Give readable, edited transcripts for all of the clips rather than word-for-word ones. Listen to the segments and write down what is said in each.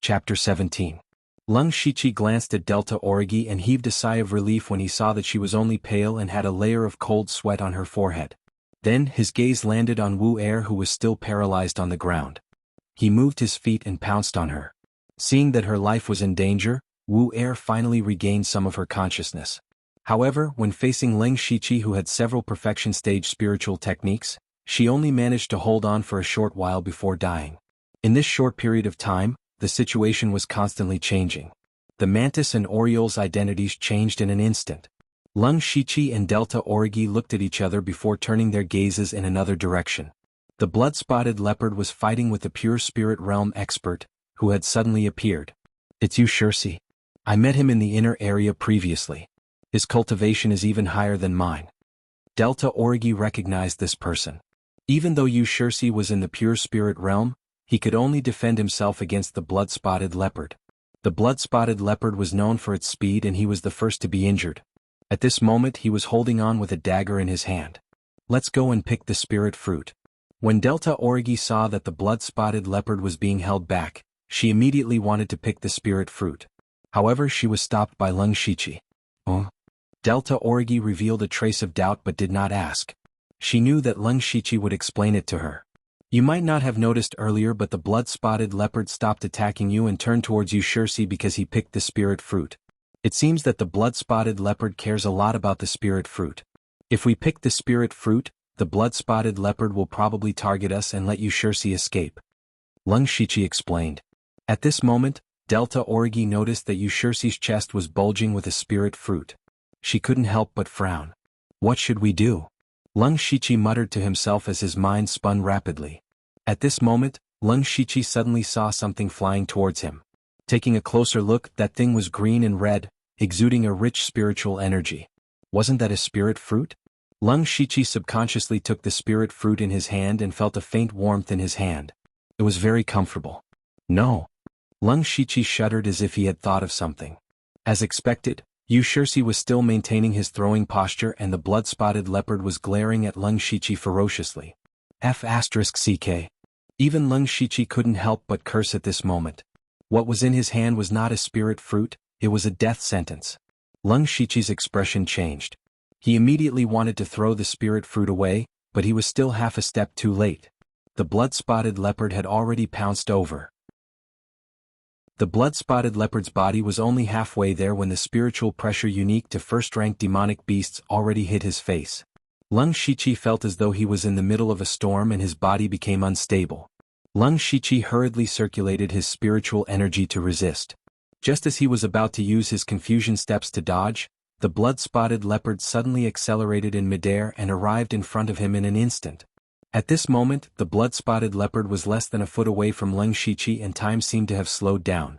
Chapter 17. Lung Shichi glanced at Delta Origi and heaved a sigh of relief when he saw that she was only pale and had a layer of cold sweat on her forehead. Then his gaze landed on Wu Er, who was still paralyzed on the ground. He moved his feet and pounced on her. Seeing that her life was in danger, Wu Er finally regained some of her consciousness. However, when facing Lung Shichi, who had several perfection stage spiritual techniques, she only managed to hold on for a short while before dying. In this short period of time, the situation was constantly changing. The mantis and oriole's identities changed in an instant. Lung Shichi and Delta Origi looked at each other before turning their gazes in another direction. The blood-spotted leopard was fighting with the pure spirit realm expert, who had suddenly appeared. "It's you, Shirsi. I met him in the inner area previously. His cultivation is even higher than mine." Delta Origi recognized this person. Even though Yu Shirsi was in the pure spirit realm, he could only defend himself against the blood-spotted leopard. The blood-spotted leopard was known for its speed and he was the first to be injured. At this moment he was holding on with a dagger in his hand. "Let's go and pick the spirit fruit." When Delta Origi saw that the blood-spotted leopard was being held back, she immediately wanted to pick the spirit fruit. However, she was stopped by Lung Shichi. "Oh?" Delta Origi revealed a trace of doubt but did not ask. She knew that Lung Shichi would explain it to her. "You might not have noticed earlier, but the blood-spotted leopard stopped attacking you and turned towards you, Shirsi, because he picked the spirit fruit. It seems that the blood-spotted leopard cares a lot about the spirit fruit. If we pick the spirit fruit, the blood-spotted leopard will probably target us and let you Shirsi escape," Lung Shichi explained. At this moment, Delta Origi noticed that Yushirsi's chest was bulging with a spirit fruit. She couldn't help but frown. "What should we do?" Lung Shichi muttered to himself as his mind spun rapidly. At this moment, Lung Shichi suddenly saw something flying towards him. Taking a closer look, that thing was green and red, exuding a rich spiritual energy. Wasn't that a spirit fruit? Lung Shichi subconsciously took the spirit fruit in his hand and felt a faint warmth in his hand. It was very comfortable. "No." Lung Shichi shuddered as if he had thought of something. As expected, Yu Shirsi was still maintaining his throwing posture and the blood-spotted leopard was glaring at Lung Shichi ferociously. F***ck. Even Lung Shichi couldn't help but curse at this moment. What was in his hand was not a spirit fruit, it was a death sentence. Lung Shichi's expression changed. He immediately wanted to throw the spirit fruit away, but he was still half a step too late. The blood-spotted leopard had already pounced over. The blood-spotted leopard's body was only halfway there when the spiritual pressure unique to first-rank demonic beasts already hit his face. Lung Shichi felt as though he was in the middle of a storm and his body became unstable. Lung Shichi hurriedly circulated his spiritual energy to resist. Just as he was about to use his confusion steps to dodge, the blood-spotted leopard suddenly accelerated in midair and arrived in front of him in an instant. At this moment, the blood-spotted leopard was less than a foot away from Lung Shichi and time seemed to have slowed down.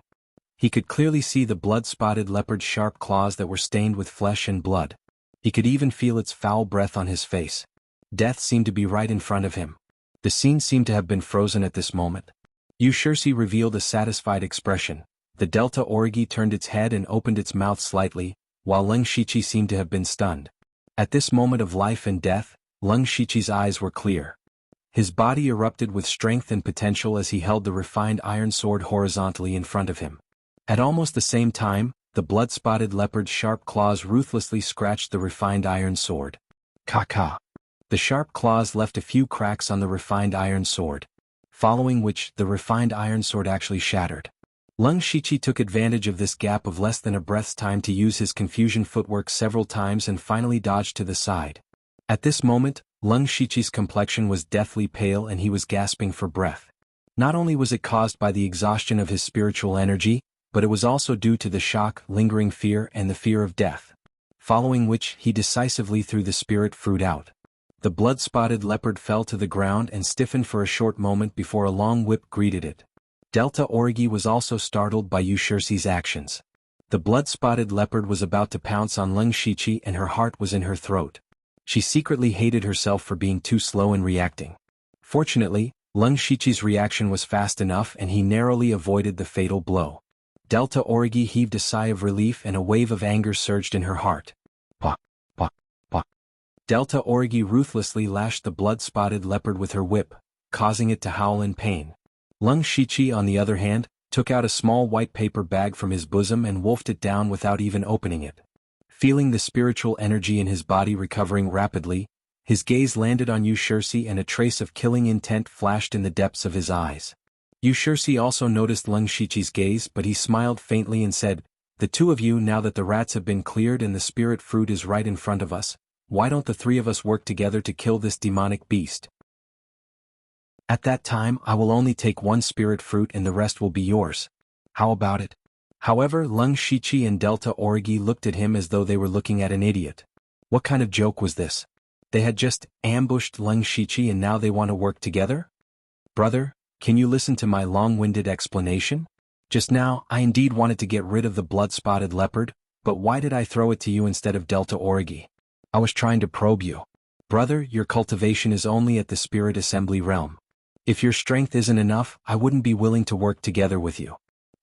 He could clearly see the blood-spotted leopard's sharp claws that were stained with flesh and blood. He could even feel its foul breath on his face. Death seemed to be right in front of him. The scene seemed to have been frozen at this moment. Yu Shirsi revealed a satisfied expression. The Delta Origi turned its head and opened its mouth slightly, while Lung Shichi seemed to have been stunned. At this moment of life and death, Lung Shichi's eyes were clear. His body erupted with strength and potential as he held the refined iron sword horizontally in front of him. At almost the same time, the blood-spotted leopard's sharp claws ruthlessly scratched the refined iron sword. Ka-ka. The sharp claws left a few cracks on the refined iron sword, following which the refined iron sword actually shattered. Lung Shichi took advantage of this gap of less than a breath's time to use his confusion footwork several times and finally dodged to the side. At this moment, Lung Shichi's complexion was deathly pale and he was gasping for breath. Not only was it caused by the exhaustion of his spiritual energy, but it was also due to the shock, lingering fear and the fear of death. Following which, he decisively threw the spirit fruit out. The blood-spotted leopard fell to the ground and stiffened for a short moment before a long whip greeted it. Delta Origi was also startled by Yu Shirsi's actions. The blood-spotted leopard was about to pounce on Lung Shichi and her heart was in her throat. She secretly hated herself for being too slow in reacting. Fortunately, Lung Shichi's reaction was fast enough and he narrowly avoided the fatal blow. Delta Origi heaved a sigh of relief and a wave of anger surged in her heart. Pa, pa, pa. Delta Origi ruthlessly lashed the blood-spotted leopard with her whip, causing it to howl in pain. Lung Shichi, on the other hand, took out a small white paper bag from his bosom and wolfed it down without even opening it. Feeling the spiritual energy in his body recovering rapidly, his gaze landed on Yushirsi and a trace of killing intent flashed in the depths of his eyes. Yushirsi also noticed Lung Shichi's gaze, but he smiled faintly and said, "The two of you, now that the rats have been cleared and the spirit fruit is right in front of us, why don't the three of us work together to kill this demonic beast? At that time I will only take one spirit fruit and the rest will be yours. How about it?" However, Lung Shichi and Delta Origi looked at him as though they were looking at an idiot. What kind of joke was this? They had just ambushed Lung Shichi and now they want to work together? Brother, can you listen to my long-winded explanation? Just now, I indeed wanted to get rid of the blood-spotted leopard, but why did I throw it to you instead of Delta Origi? I was trying to probe you. Brother, your cultivation is only at the spirit assembly realm. If your strength isn't enough, I wouldn't be willing to work together with you.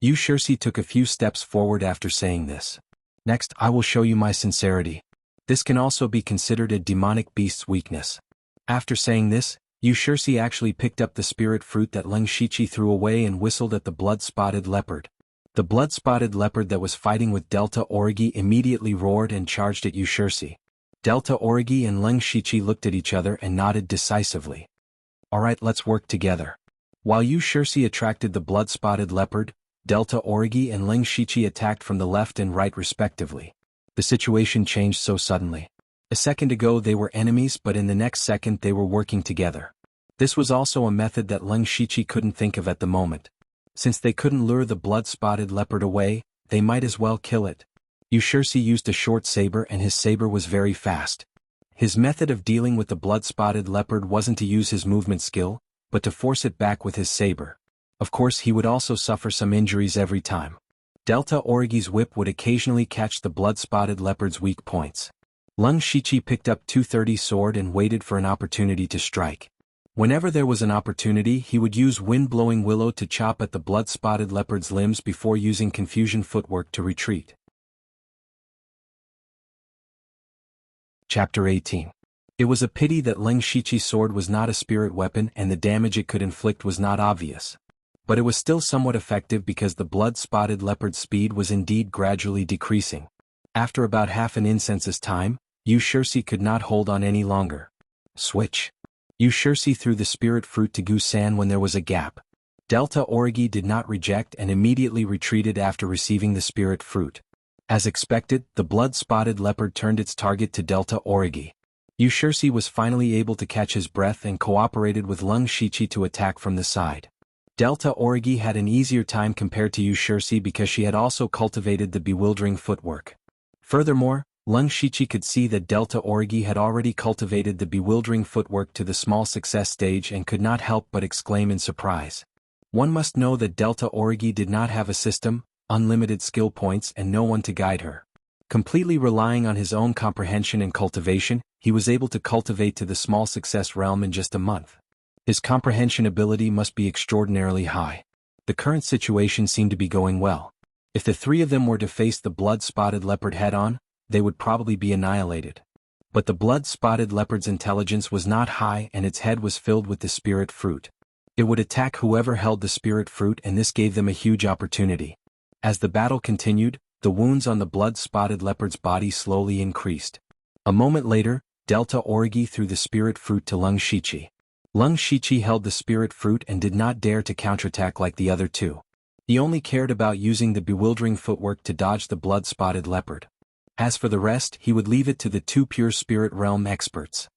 Yushirsi took a few steps forward after saying this. Next, I will show you my sincerity. This can also be considered a demonic beast's weakness. After saying this, Yushirsi actually picked up the spirit fruit that Lung Shichi threw away and whistled at the blood-spotted leopard. The blood-spotted leopard that was fighting with Delta Origi immediately roared and charged at Yushirsi. Delta Origi and Lung Shichi looked at each other and nodded decisively. Alright, let's work together. While Yushirsi attracted the blood-spotted leopard, Delta Origi and Lung Shichi attacked from the left and right respectively. The situation changed so suddenly. A second ago they were enemies, but in the next second they were working together. This was also a method that Lung Shichi couldn't think of at the moment. Since they couldn't lure the blood-spotted leopard away, they might as well kill it. Yushirsi used a short saber and his saber was very fast. His method of dealing with the blood-spotted leopard wasn't to use his movement skill, but to force it back with his saber. Of course he would also suffer some injuries every time. Delta Origi's whip would occasionally catch the blood-spotted leopard's weak points. Lung Shichi picked up 230 sword and waited for an opportunity to strike. Whenever there was an opportunity, he would use wind-blowing willow to chop at the blood-spotted leopard's limbs before using confusion footwork to retreat. Chapter 18. It was a pity that Lung Shichi's sword was not a spirit weapon and the damage it could inflict was not obvious. But it was still somewhat effective because the blood-spotted leopard's speed was indeed gradually decreasing. After about half an incense's time, Yushirsi could not hold on any longer. Switch. Yushirsi threw the spirit fruit to Gusan when there was a gap. Delta Origi did not reject and immediately retreated after receiving the spirit fruit. As expected, the blood-spotted leopard turned its target to Delta Origi. Yushirsi was finally able to catch his breath and cooperated with Lung Shichi to attack from the side. Delta Origi had an easier time compared to Yushirsi because she had also cultivated the bewildering footwork. Furthermore, Lung Shichi could see that Delta Origi had already cultivated the bewildering footwork to the small success stage and could not help but exclaim in surprise. One must know that Delta Origi did not have a system, unlimited skill points and no one to guide her. Completely relying on his own comprehension and cultivation, he was able to cultivate to the small success realm in just a month. His comprehension ability must be extraordinarily high. The current situation seemed to be going well. If the three of them were to face the blood-spotted leopard head-on, they would probably be annihilated. But the blood-spotted leopard's intelligence was not high and its head was filled with the spirit fruit. It would attack whoever held the spirit fruit and this gave them a huge opportunity. As the battle continued, the wounds on the blood-spotted leopard's body slowly increased. A moment later, Delta Origi threw the spirit fruit to Lung Shichi. Lung Shichi held the spirit fruit and did not dare to counterattack like the other two. He only cared about using the bewildering footwork to dodge the blood-spotted leopard. As for the rest, he would leave it to the two pure spirit realm experts.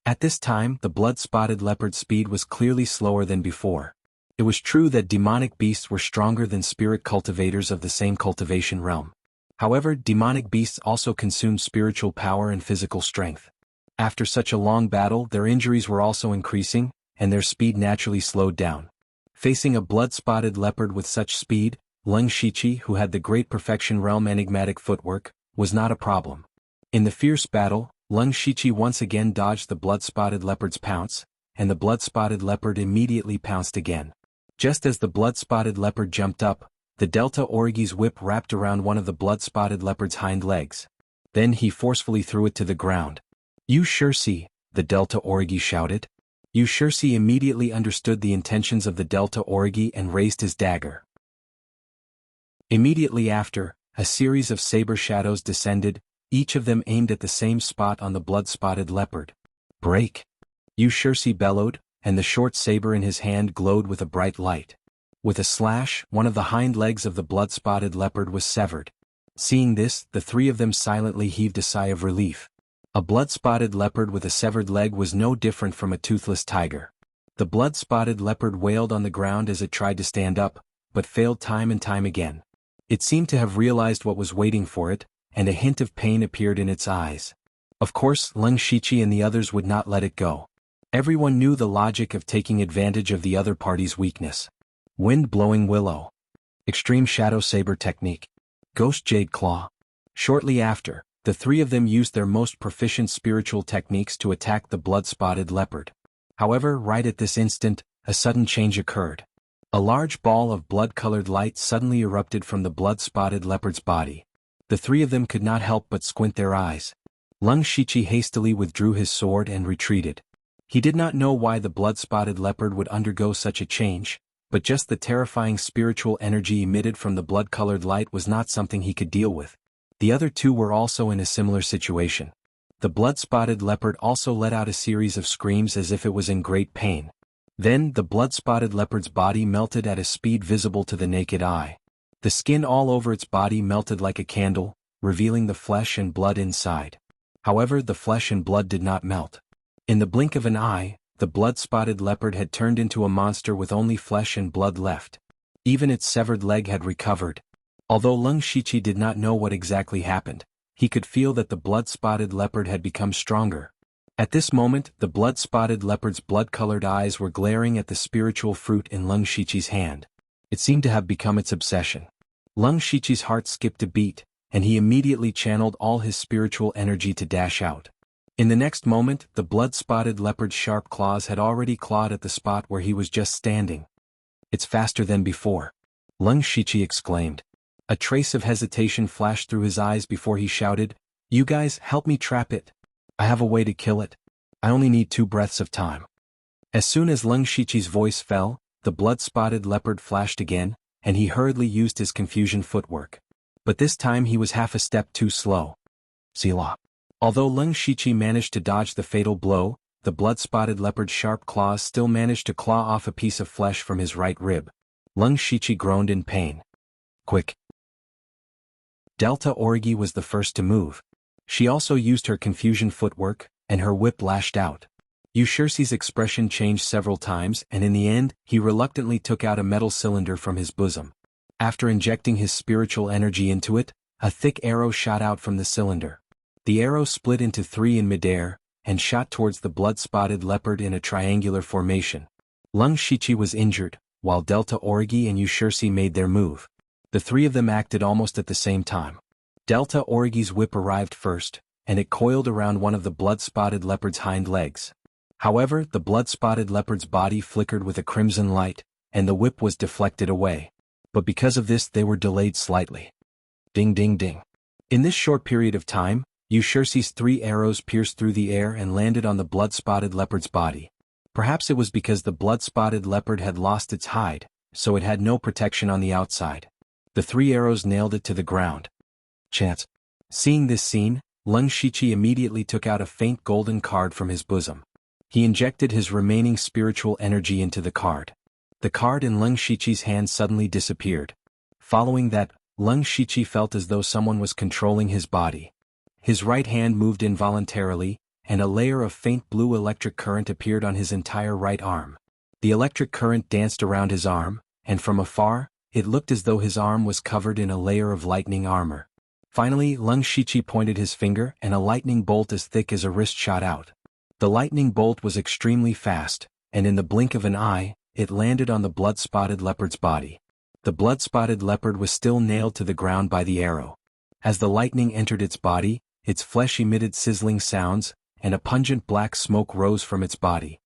At this time, the blood-spotted leopard's speed was clearly slower than before. It was true that demonic beasts were stronger than spirit cultivators of the same cultivation realm. However, demonic beasts also consumed spiritual power and physical strength. After such a long battle, their injuries were also increasing, and their speed naturally slowed down. Facing a blood-spotted leopard with such speed, Lung Shichi, who had the great perfection realm enigmatic footwork, was not a problem. In the fierce battle, Lung Shichi once again dodged the blood-spotted leopard's pounce, and the blood-spotted leopard immediately pounced again. Just as the blood-spotted leopard jumped up, the Delta Origi's whip wrapped around one of the blood-spotted leopard's hind legs. Then he forcefully threw it to the ground. Yushirsi, the Delta Origi shouted. Yushirsi immediately understood the intentions of the Delta Origi and raised his dagger. Immediately after, a series of saber shadows descended, each of them aimed at the same spot on the blood-spotted leopard. "Break!" Yushursi bellowed, and the short saber in his hand glowed with a bright light. With a slash, one of the hind legs of the blood-spotted leopard was severed. Seeing this, the three of them silently heaved a sigh of relief. A blood-spotted leopard with a severed leg was no different from a toothless tiger. The blood-spotted leopard wailed on the ground as it tried to stand up, but failed time and time again. It seemed to have realized what was waiting for it, and a hint of pain appeared in its eyes. Of course, Leng Shichi and the others would not let it go. Everyone knew the logic of taking advantage of the other party's weakness. Wind-blowing willow. Extreme shadow saber technique. Ghost jade claw. Shortly after, the three of them used their most proficient spiritual techniques to attack the blood-spotted leopard. However, right at this instant, a sudden change occurred. A large ball of blood-colored light suddenly erupted from the blood-spotted leopard's body. The three of them could not help but squint their eyes. Leng Shichi hastily withdrew his sword and retreated. He did not know why the blood-spotted leopard would undergo such a change, but just the terrifying spiritual energy emitted from the blood-colored light was not something he could deal with. The other two were also in a similar situation. The blood-spotted leopard also let out a series of screams as if it was in great pain. Then, the blood-spotted leopard's body melted at a speed visible to the naked eye. The skin all over its body melted like a candle, revealing the flesh and blood inside. However, the flesh and blood did not melt. In the blink of an eye, the blood-spotted leopard had turned into a monster with only flesh and blood left. Even its severed leg had recovered. Although Leng Shichi did not know what exactly happened, he could feel that the blood-spotted leopard had become stronger. At this moment, the blood-spotted leopard's blood-colored eyes were glaring at the spiritual fruit in Leng Shichi's hand. It seemed to have become its obsession. Leng Shichi's heart skipped a beat, and he immediately channeled all his spiritual energy to dash out. In the next moment, the blood-spotted leopard's sharp claws had already clawed at the spot where he was just standing. "It's faster than before," Leng Shichi exclaimed. A trace of hesitation flashed through his eyes before he shouted, "You guys, help me trap it. I have a way to kill it. I only need 2 breaths of time." As soon as Leng Shichi's voice fell, the blood-spotted leopard flashed again, and he hurriedly used his confusion footwork. But this time he was half a step too slow. Selah. Although Leng Shichi managed to dodge the fatal blow, the blood-spotted leopard's sharp claws still managed to claw off a piece of flesh from his right rib. Leng Shichi groaned in pain. "Quick!" Delta Orgi was the first to move. She also used her confusion footwork, and her whip lashed out. Yushursi's expression changed several times, and in the end, he reluctantly took out a metal cylinder from his bosom. After injecting his spiritual energy into it, a thick arrow shot out from the cylinder. The arrow split into 3 in midair, and shot towards the blood-spotted leopard in a triangular formation. Leng Shichi was injured, while Delta Orgi and Yushursi made their move. The three of them acted almost at the same time. Delta Orgi's whip arrived first, and it coiled around one of the blood-spotted leopard's hind legs. However, the blood-spotted leopard's body flickered with a crimson light, and the whip was deflected away. But because of this they were delayed slightly. Ding ding ding. In this short period of time, Yushursi's 3 arrows pierced through the air and landed on the blood-spotted leopard's body. Perhaps it was because the blood-spotted leopard had lost its hide, so it had no protection on the outside. The 3 arrows nailed it to the ground. Chance. Seeing this scene, Leng Shichi immediately took out a faint golden card from his bosom. He injected his remaining spiritual energy into the card. The card in Leng Shichi's hand suddenly disappeared. Following that, Leng Shichi felt as though someone was controlling his body. His right hand moved involuntarily, and a layer of faint blue electric current appeared on his entire right arm. The electric current danced around his arm, and from afar, it looked as though his arm was covered in a layer of lightning armor. Finally, Leng Shichi pointed his finger and a lightning bolt as thick as a wrist shot out. The lightning bolt was extremely fast, and in the blink of an eye, it landed on the blood-spotted leopard's body. The blood-spotted leopard was still nailed to the ground by the arrow. As the lightning entered its body, its flesh emitted sizzling sounds, and a pungent black smoke rose from its body.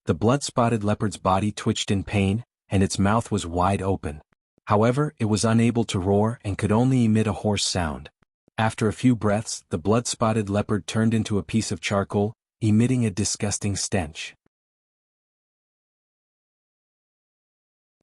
The blood-spotted leopard's body twitched in pain, and its mouth was wide open. However, it was unable to roar and could only emit a hoarse sound. After a few breaths, the blood-spotted leopard turned into a piece of charcoal, emitting a disgusting stench.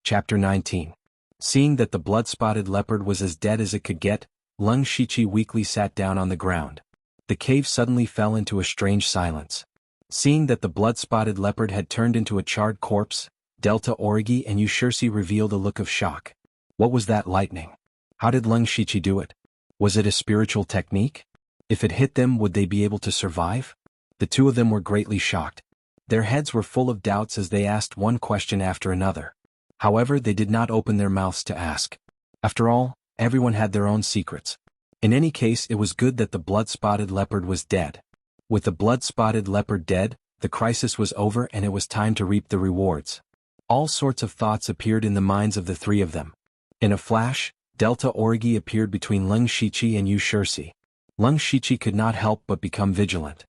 Chapter 19. Seeing that the blood-spotted leopard was as dead as it could get, Lung Shichi weakly sat down on the ground. The cave suddenly fell into a strange silence. Seeing that the blood-spotted leopard had turned into a charred corpse, Delta Origi and Yushirsi revealed a look of shock. What was that lightning? How did Lung Shichi do it? Was it a spiritual technique? If it hit them, would they be able to survive? The two of them were greatly shocked. Their heads were full of doubts as they asked one question after another. However, they did not open their mouths to ask. After all, everyone had their own secrets. In any case, it was good that the blood-spotted leopard was dead. With the blood-spotted leopard dead, the crisis was over and it was time to reap the rewards. All sorts of thoughts appeared in the minds of the three of them. In a flash, Delta Origi appeared between Lung Shichi and Yushirsi. Lung Shichi could not help but become vigilant.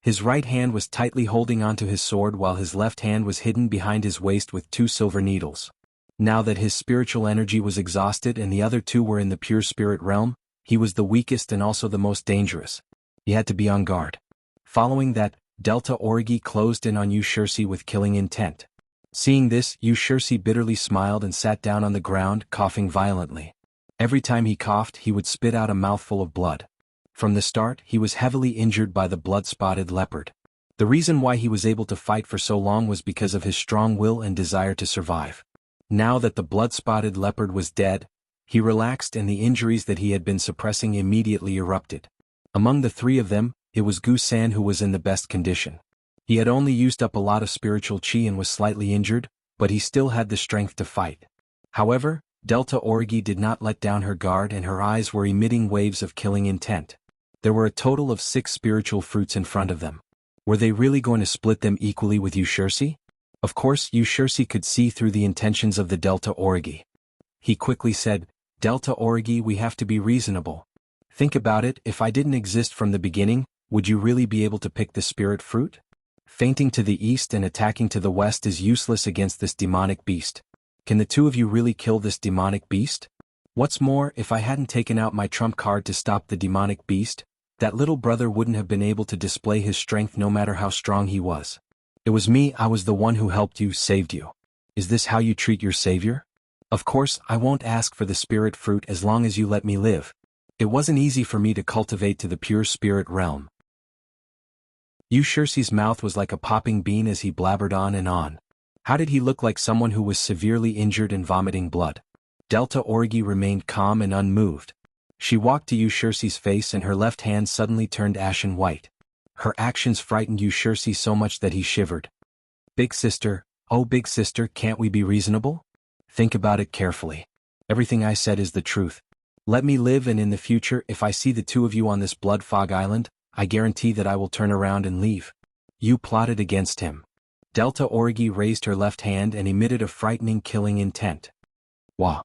His right hand was tightly holding onto his sword while his left hand was hidden behind his waist with 2 silver needles. Now that his spiritual energy was exhausted and the other 2 were in the pure spirit realm, he was the weakest and also the most dangerous. He had to be on guard. Following that, Delta Origi closed in on Yushirsi with killing intent. Seeing this, Yushirsi bitterly smiled and sat down on the ground, coughing violently. Every time he coughed, he would spit out a mouthful of blood. From the start, he was heavily injured by the blood-spotted leopard. The reason why he was able to fight for so long was because of his strong will and desire to survive. Now that the blood-spotted leopard was dead, he relaxed and the injuries that he had been suppressing immediately erupted. Among the 3 of them, it was Gu-san who was in the best condition. He had only used up a lot of spiritual chi and was slightly injured, but he still had the strength to fight. However, Delta Origi did not let down her guard and her eyes were emitting waves of killing intent. There were a total of 6 spiritual fruits in front of them. Were they really going to split them equally with Yushirsi? Of course, Yushirsi could see through the intentions of the Delta Origi. He quickly said, "Delta Origi, we have to be reasonable. Think about it, if I didn't exist from the beginning, would you really be able to pick the spirit fruit? Fainting to the east and attacking to the west is useless against this demonic beast. Can the 2 of you really kill this demonic beast? What's more, if I hadn't taken out my trump card to stop the demonic beast, that little brother wouldn't have been able to display his strength no matter how strong he was. It was me, I was the one who helped you, saved you. Is this how you treat your savior? Of course, I won't ask for the spirit fruit as long as you let me live. It wasn't easy for me to cultivate to the pure spirit realm." Yushirsi's mouth was like a popping bean as he blabbered on and on. How did he look like someone who was severely injured and vomiting blood? Delta Origi remained calm and unmoved. She walked to Yushirsi's face and her left hand suddenly turned ashen white. Her actions frightened Yushirsi so much that he shivered. "Big sister, oh big sister, can't we be reasonable? Think about it carefully. Everything I said is the truth. Let me live and in the future if I see the 2 of you on this blood fog island, I guarantee that I will turn around and leave." You plotted against him. Delta Origi raised her left hand and emitted a frightening killing intent. Wah!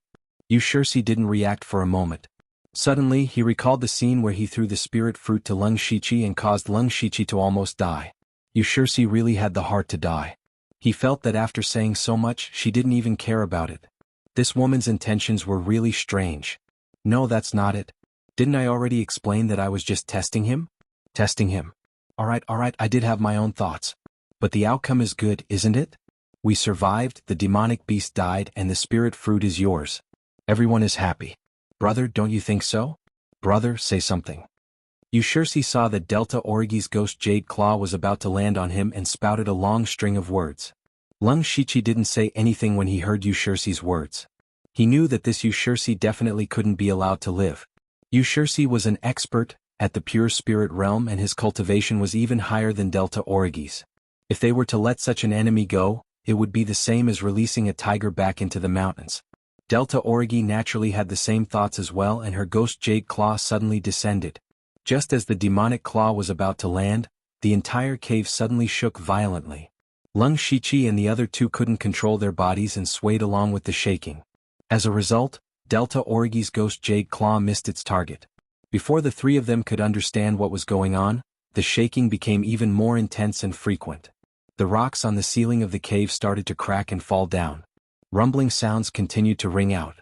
Yushirsi didn't react for a moment. Suddenly, he recalled the scene where he threw the spirit fruit to Lung Shichi and caused Lung Shichi to almost die. Yushirsi really had the heart to die. He felt that after saying so much, she didn't even care about it. This woman's intentions were really strange. No, that's not it. Didn't I already explain that I was just testing him? Testing him. Alright, I did have my own thoughts. But the outcome is good, isn't it? We survived, the demonic beast died, and the spirit fruit is yours. Everyone is happy. Brother, don't you think so? Brother, say something. Yushirsi saw that Delta Origi's ghost Jade Claw was about to land on him and spouted a long string of words. Lung Shichi didn't say anything when he heard Yushirsi's words. He knew that this Yushirsi definitely couldn't be allowed to live. Yushirsi was an expert at the pure spirit realm and his cultivation was even higher than Delta Origi's. If they were to let such an enemy go, it would be the same as releasing a tiger back into the mountains. Delta Origi naturally had the same thoughts as well and her ghost Jade Claw suddenly descended. Just as the demonic claw was about to land, the entire cave suddenly shook violently. Lung Shichi and the other 2 couldn't control their bodies and swayed along with the shaking. As a result, Delta Origi's ghost Jade Claw missed its target. Before the 3 of them could understand what was going on, the shaking became even more intense and frequent. The rocks on the ceiling of the cave started to crack and fall down. Rumbling sounds continued to ring out.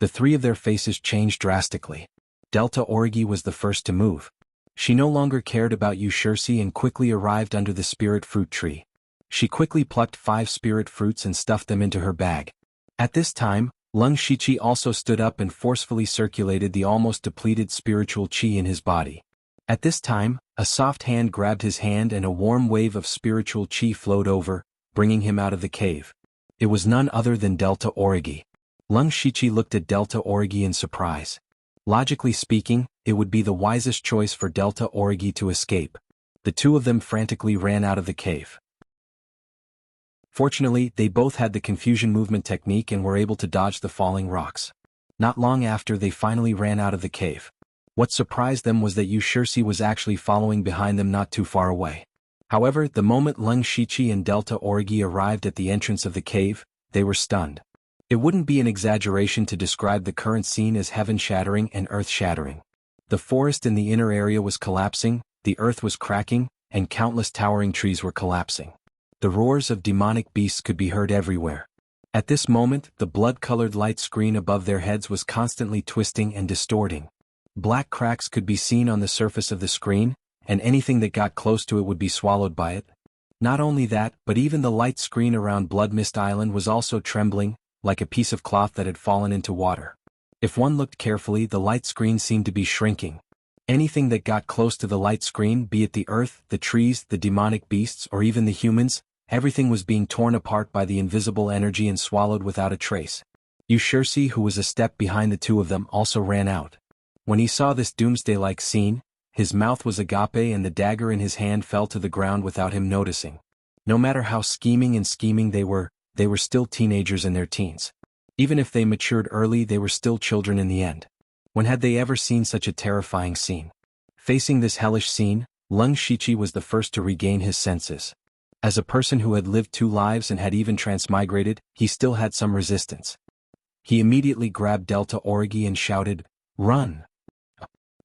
The 3 of their faces changed drastically. Delta Origi was the first to move. She no longer cared about Yushirsi and quickly arrived under the spirit fruit tree. She quickly plucked 5 spirit fruits and stuffed them into her bag. At this time, Lung Shiqi also stood up and forcefully circulated the almost depleted spiritual qi in his body. At this time, a soft hand grabbed his hand and a warm wave of spiritual qi flowed over, bringing him out of the cave. It was none other than Delta Origi. Lung Shiqi looked at Delta Origi in surprise. Logically speaking, it would be the wisest choice for Delta Origi to escape. The two of them frantically ran out of the cave. Fortunately, they both had the confusion movement technique and were able to dodge the falling rocks. Not long after, they finally ran out of the cave. What surprised them was that Yushirsi was actually following behind them not too far away. However, the moment Lung Shiqi and Delta Origi arrived at the entrance of the cave, they were stunned. It wouldn't be an exaggeration to describe the current scene as heaven-shattering and earth-shattering. The forest in the inner area was collapsing, the earth was cracking, and countless towering trees were collapsing. The roars of demonic beasts could be heard everywhere. At this moment, the blood-colored light screen above their heads was constantly twisting and distorting. Black cracks could be seen on the surface of the screen, and anything that got close to it would be swallowed by it. Not only that, but even the light screen around Blood Mist Island was also trembling, like a piece of cloth that had fallen into water. If one looked carefully, the light screen seemed to be shrinking. Anything that got close to the light screen, be it the earth, the trees, the demonic beasts, or even the humans, everything was being torn apart by the invisible energy and swallowed without a trace. Yushirsi, who was a step behind the two of them, also ran out. When he saw this doomsday-like scene, his mouth was agape and the dagger in his hand fell to the ground without him noticing. No matter how scheming they were still teenagers in their teens. Even if they matured early, they were still children in the end. When had they ever seen such a terrifying scene? Facing this hellish scene, Lung Shiqi was the first to regain his senses. As a person who had lived 2 lives and had even transmigrated, he still had some resistance. He immediately grabbed Delta Origi and shouted, "Run!"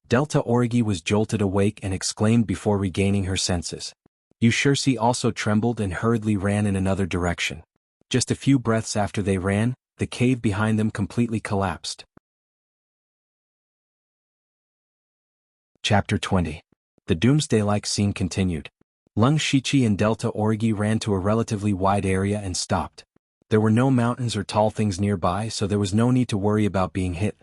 Delta Origi was jolted awake and exclaimed before regaining her senses. Yushirsi also trembled and hurriedly ran in another direction. Just a few breaths after they ran, the cave behind them completely collapsed. Chapter 20. The doomsday-like scene continued. Lung Shiqi and Delta Origi ran to a relatively wide area and stopped. There were no mountains or tall things nearby, so there was no need to worry about being hit.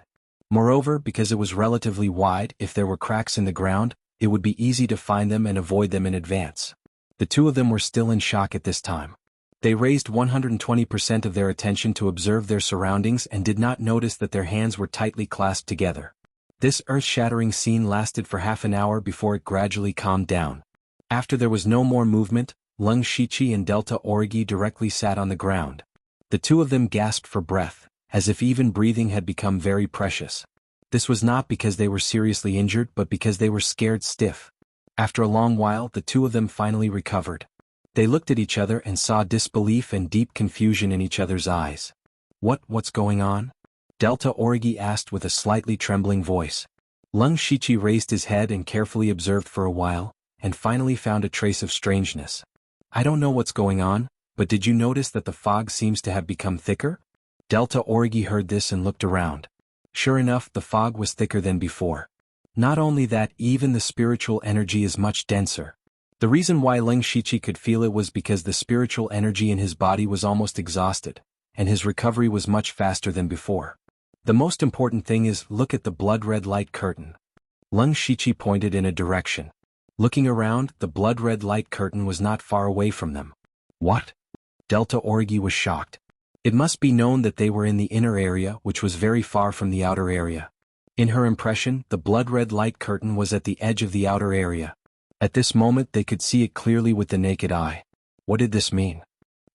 Moreover, because it was relatively wide, if there were cracks in the ground, it would be easy to find them and avoid them in advance. The two of them were still in shock at this time. They raised 120% of their attention to observe their surroundings and did not notice that their hands were tightly clasped together. This earth-shattering scene lasted for half an hour before it gradually calmed down. After there was no more movement, Lung Shiqi and Delta Origi directly sat on the ground. The two of them gasped for breath, as if even breathing had become very precious. This was not because they were seriously injured but because they were scared stiff. After a long while, the two of them finally recovered. They looked at each other and saw disbelief and deep confusion in each other's eyes. What's going on?" Delta Origi asked with a slightly trembling voice. Lung Shiqi raised his head and carefully observed for a while, and finally found a trace of strangeness. "I don't know what's going on, but did you notice that the fog seems to have become thicker?" Delta Origi heard this and looked around. Sure enough, the fog was thicker than before. Not only that, even the spiritual energy is much denser. The reason why Lung Shiqi could feel it was because the spiritual energy in his body was almost exhausted, and his recovery was much faster than before. The most important thing is, look at the blood-red light curtain. Lung Shiqi pointed in a direction. Looking around, the blood-red light curtain was not far away from them. What? Delta Origi was shocked. It must be known that they were in the inner area, which was very far from the outer area. In her impression, the blood-red light curtain was at the edge of the outer area. At this moment they could see it clearly with the naked eye. What did this mean?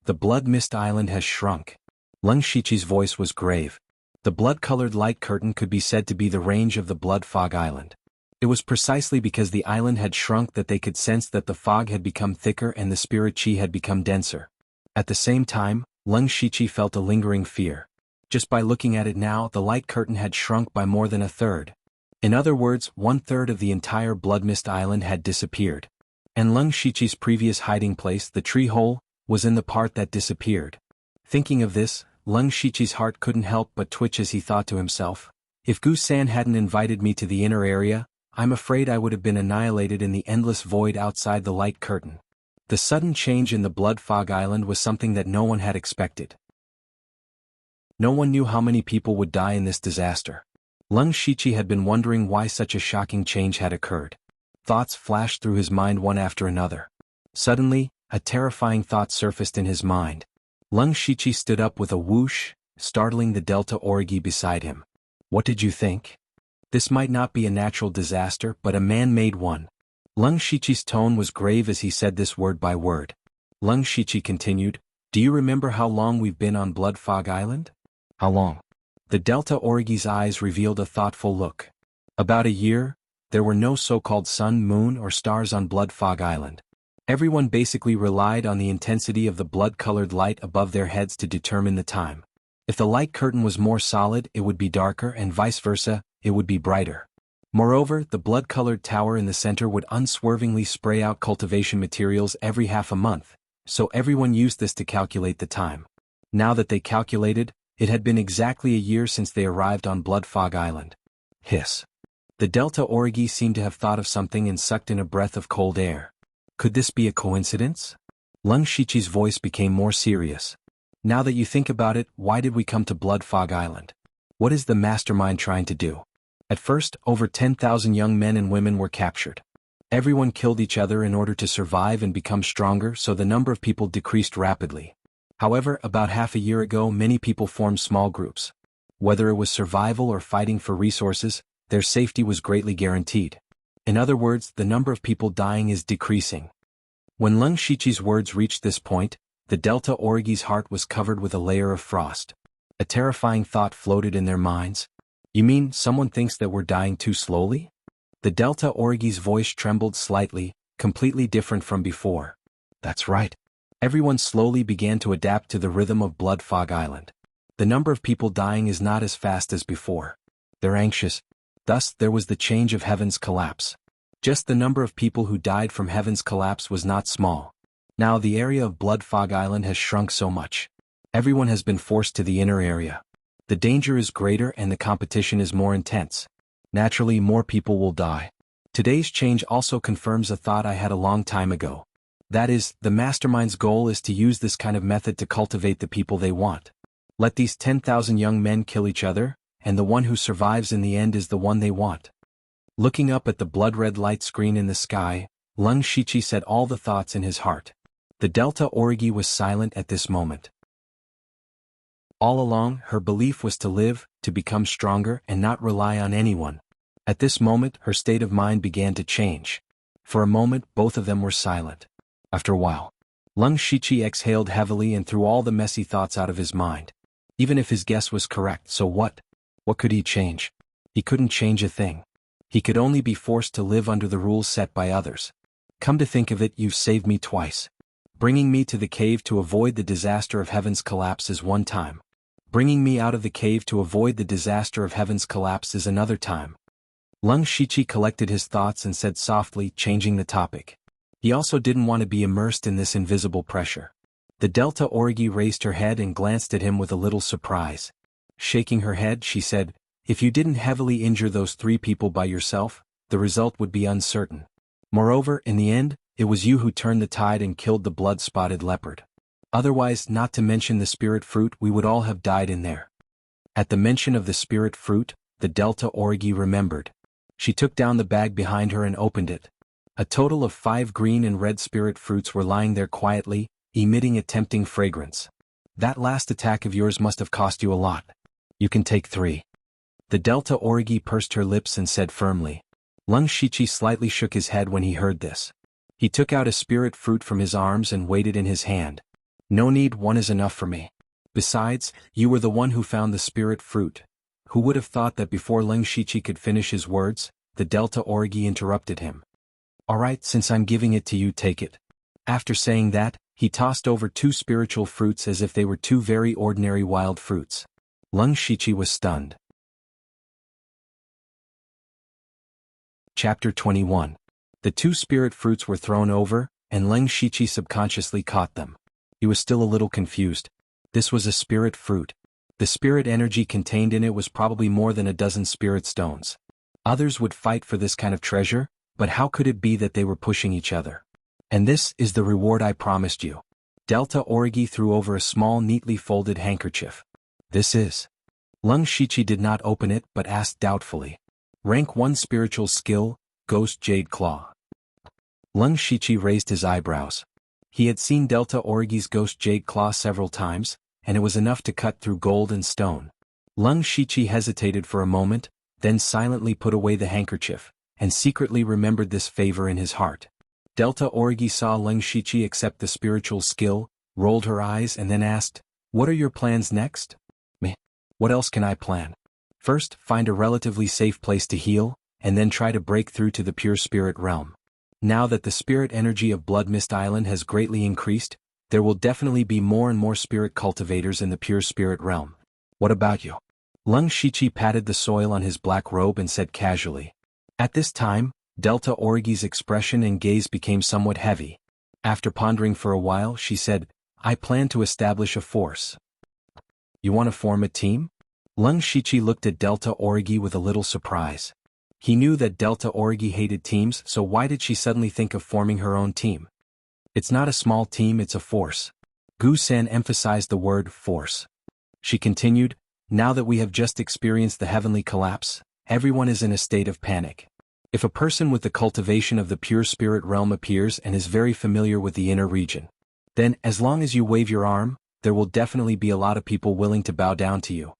The Blood Mist Island has shrunk. Lung Shiqi's voice was grave. The blood-colored light curtain could be said to be the range of the Blood Fog Island. It was precisely because the island had shrunk that they could sense that the fog had become thicker and the spirit chi had become denser. At the same time, Lung Shiqi felt a lingering fear. Just by looking at it now, the light curtain had shrunk by more than a third. In other words, 1/3 of the entire Blood Mist Island had disappeared. And Lung Shiqi's previous hiding place, the tree hole, was in the part that disappeared. Thinking of this, Lung Shiqi's heart couldn't help but twitch as he thought to himself, if Gu-san hadn't invited me to the inner area, I'm afraid I would have been annihilated in the endless void outside the light curtain. The sudden change in the Blood Fog Island was something that no one had expected. No one knew how many people would die in this disaster. Leng Shiqi had been wondering why such a shocking change had occurred. Thoughts flashed through his mind one after another. Suddenly, a terrifying thought surfaced in his mind. Leng Shiqi stood up with a whoosh, startling the Delta Origi beside him. What did you think? This might not be a natural disaster, but a man-made one. Leng Shiqi's tone was grave as he said this word by word. Leng Shiqi continued, do you remember how long we've been on Blood Fog Island? How long? The Delta Origi's eyes revealed a thoughtful look. About a year. There were no so-called sun, moon, or stars on Blood Fog Island. Everyone basically relied on the intensity of the blood-colored light above their heads to determine the time. If the light curtain was more solid, it would be darker, and vice versa, it would be brighter. Moreover, the blood-colored tower in the center would unswervingly spray out cultivation materials every half a month, so everyone used this to calculate the time. Now that they calculated, it had been exactly a year since they arrived on Blood Fog Island. Hiss. The Delta Origi seemed to have thought of something and sucked in a breath of cold air. Could this be a coincidence? Leng Shiqi's voice became more serious. Now that you think about it, why did we come to Blood Fog Island? What is the mastermind trying to do? At first, over 10,000 young men and women were captured. Everyone killed each other in order to survive and become stronger, so the number of people decreased rapidly. However, about half a year ago, many people formed small groups. Whether it was survival or fighting for resources, their safety was greatly guaranteed. In other words, the number of people dying is decreasing. When Leng Shiqi's words reached this point, the Delta Origi's heart was covered with a layer of frost. A terrifying thought floated in their minds. You mean someone thinks that we're dying too slowly? The Delta Origi's voice trembled slightly, completely different from before. That's right. Everyone slowly began to adapt to the rhythm of Blood Fog Island. The number of people dying is not as fast as before. They're anxious. Thus, there was the change of Heaven's collapse. Just the number of people who died from Heaven's collapse was not small. Now the area of Blood Fog Island has shrunk so much. Everyone has been forced to the inner area. The danger is greater and the competition is more intense. Naturally, more people will die. Today's change also confirms a thought I had a long time ago. That is, the mastermind's goal is to use this kind of method to cultivate the people they want. Let these 10,000 young men kill each other, and the one who survives in the end is the one they want. Looking up at the blood-red light screen in the sky, Leng Shiqi said all the thoughts in his heart. The Delta Origi was silent at this moment. All along, her belief was to live, to become stronger, and not rely on anyone. At this moment, her state of mind began to change. For a moment, both of them were silent. After a while, Leng Shiqi exhaled heavily and threw all the messy thoughts out of his mind. Even if his guess was correct, so what? What could he change? He couldn't change a thing. He could only be forced to live under the rules set by others. Come to think of it, you've saved me twice. Bringing me to the cave to avoid the disaster of Heaven's collapse is one time. Bringing me out of the cave to avoid the disaster of Heaven's collapse is another time. Leng Shiqi collected his thoughts and said softly, changing the topic. He also didn't want to be immersed in this invisible pressure. The Delta Origi raised her head and glanced at him with a little surprise. Shaking her head, she said, if you didn't heavily injure those 3 people by yourself, the result would be uncertain. Moreover, in the end, it was you who turned the tide and killed the blood-spotted leopard. Otherwise, not to mention the spirit fruit, we would all have died in there. At the mention of the spirit fruit, the Delta Origi remembered. She took down the bag behind her and opened it. A total of 5 green and red spirit fruits were lying there quietly, emitting a tempting fragrance. That last attack of yours must have cost you a lot. You can take 3. The Delta Origi pursed her lips and said firmly. Leng Shiqi slightly shook his head when he heard this. He took out a spirit fruit from his arms and weighed it in his hand. No need, 1 is enough for me. Besides, you were the one who found the spirit fruit. Who would have thought that before Leng Shiqi could finish his words, the Delta Origi interrupted him. Alright, since I'm giving it to you, take it. After saying that, he tossed over 2 spiritual fruits as if they were 2 very ordinary wild fruits. Leng Shiqi was stunned. Chapter 21. The 2 spirit fruits were thrown over, and Leng Shiqi subconsciously caught them. He was still a little confused. This was a spirit fruit. The spirit energy contained in it was probably more than a dozen spirit stones. Others would fight for this kind of treasure, but how could it be that they were pushing each other? And this is the reward I promised you. Delta Origi threw over a small, neatly folded handkerchief. This is. Lung Shichi did not open it but asked doubtfully. Rank 1 spiritual skill, Ghost Jade Claw. Lung Shichi raised his eyebrows. He had seen Delta Origi's Ghost Jade Claw several times, and it was enough to cut through gold and stone. Lung Shichi hesitated for a moment, then silently put away the handkerchief, and secretly remembered this favor in his heart. Delta Origi saw Lung Shichi accept the spiritual skill, rolled her eyes and then asked, "What are your plans next?" "Meh. What else can I plan? First, find a relatively safe place to heal, and then try to break through to the pure spirit realm. Now that the spirit energy of Blood Mist Island has greatly increased, there will definitely be more and more spirit cultivators in the pure spirit realm. What about you?" Lung Shichi patted the soil on his black robe and said casually. At this time, Delta Origi's expression and gaze became somewhat heavy. After pondering for a while, she said, "I plan to establish a force." "You want to form a team?" Lung Shichi looked at Delta Origi with a little surprise. He knew that Delta Origi hated teams, so why did she suddenly think of forming her own team? "It's not a small team, it's a force." Gu-san emphasized the word force. She continued, "Now that we have just experienced the heavenly collapse, everyone is in a state of panic. If a person with the cultivation of the pure spirit realm appears and is very familiar with the inner region, then, as long as you wave your arm, there will definitely be a lot of people willing to bow down to you.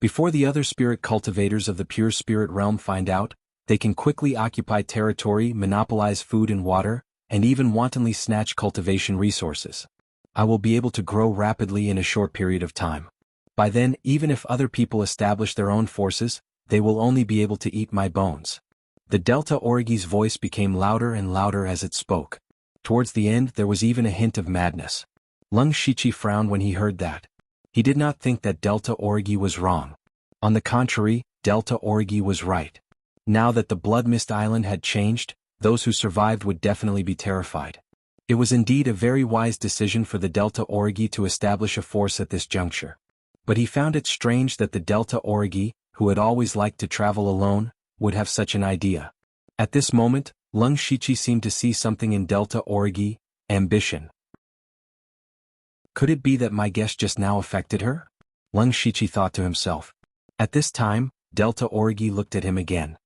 Before the other spirit cultivators of the pure spirit realm find out, they can quickly occupy territory, monopolize food and water, and even wantonly snatch cultivation resources. I will be able to grow rapidly in a short period of time. By then, even if other people establish their own forces, they will only be able to eat my bones." The Delta Origi's voice became louder and louder as it spoke. Towards the end there was even a hint of madness. Lung Shichi frowned when he heard that. He did not think that Delta Origi was wrong. On the contrary, Delta Origi was right. Now that the Blood Mist Island had changed, those who survived would definitely be terrified. It was indeed a very wise decision for the Delta Origi to establish a force at this juncture. But he found it strange that the Delta Origi, who had always liked to travel alone, would have such an idea. At this moment, Lung Shichi seemed to see something in Delta Origi: ambition. Could it be that my guess just now affected her? Lung Shichi thought to himself. At this time, Delta Origi looked at him again.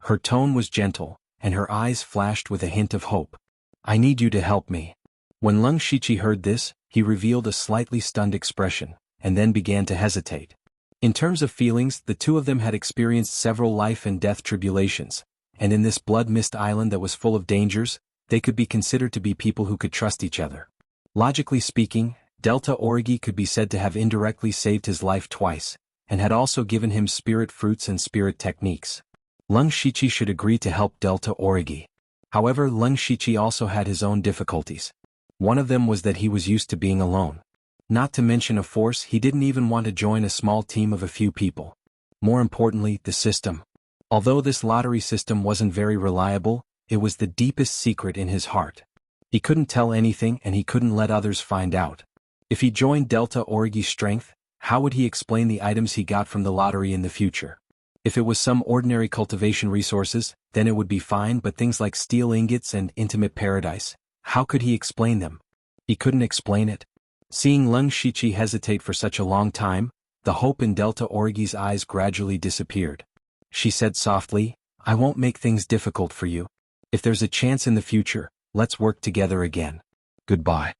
Her tone was gentle, and her eyes flashed with a hint of hope. "I need you to help me." When Lung Shichi heard this, he revealed a slightly stunned expression, and then began to hesitate. In terms of feelings, the two of them had experienced several life and death tribulations, and in this Blood Mist Island that was full of dangers, they could be considered to be people who could trust each other. Logically speaking, Delta Origi could be said to have indirectly saved his life twice, and had also given him spirit fruits and spirit techniques. Lung Shichi should agree to help Delta Origi. However, Lung Shichi also had his own difficulties. One of them was that he was used to being alone. Not to mention a force, he didn't even want to join a small team of a few people. More importantly, the system. Although this lottery system wasn't very reliable, it was the deepest secret in his heart. He couldn't tell anything and he couldn't let others find out. If he joined Delta Origi's strength, how would he explain the items he got from the lottery in the future? If it was some ordinary cultivation resources, then it would be fine, but things like steel ingots and intimate paradise, how could he explain them? He couldn't explain it. Seeing Lung Shichi hesitate for such a long time, the hope in Delta Origi's eyes gradually disappeared. She said softly, "I won't make things difficult for you. If there's a chance in the future, let's work together again. Goodbye."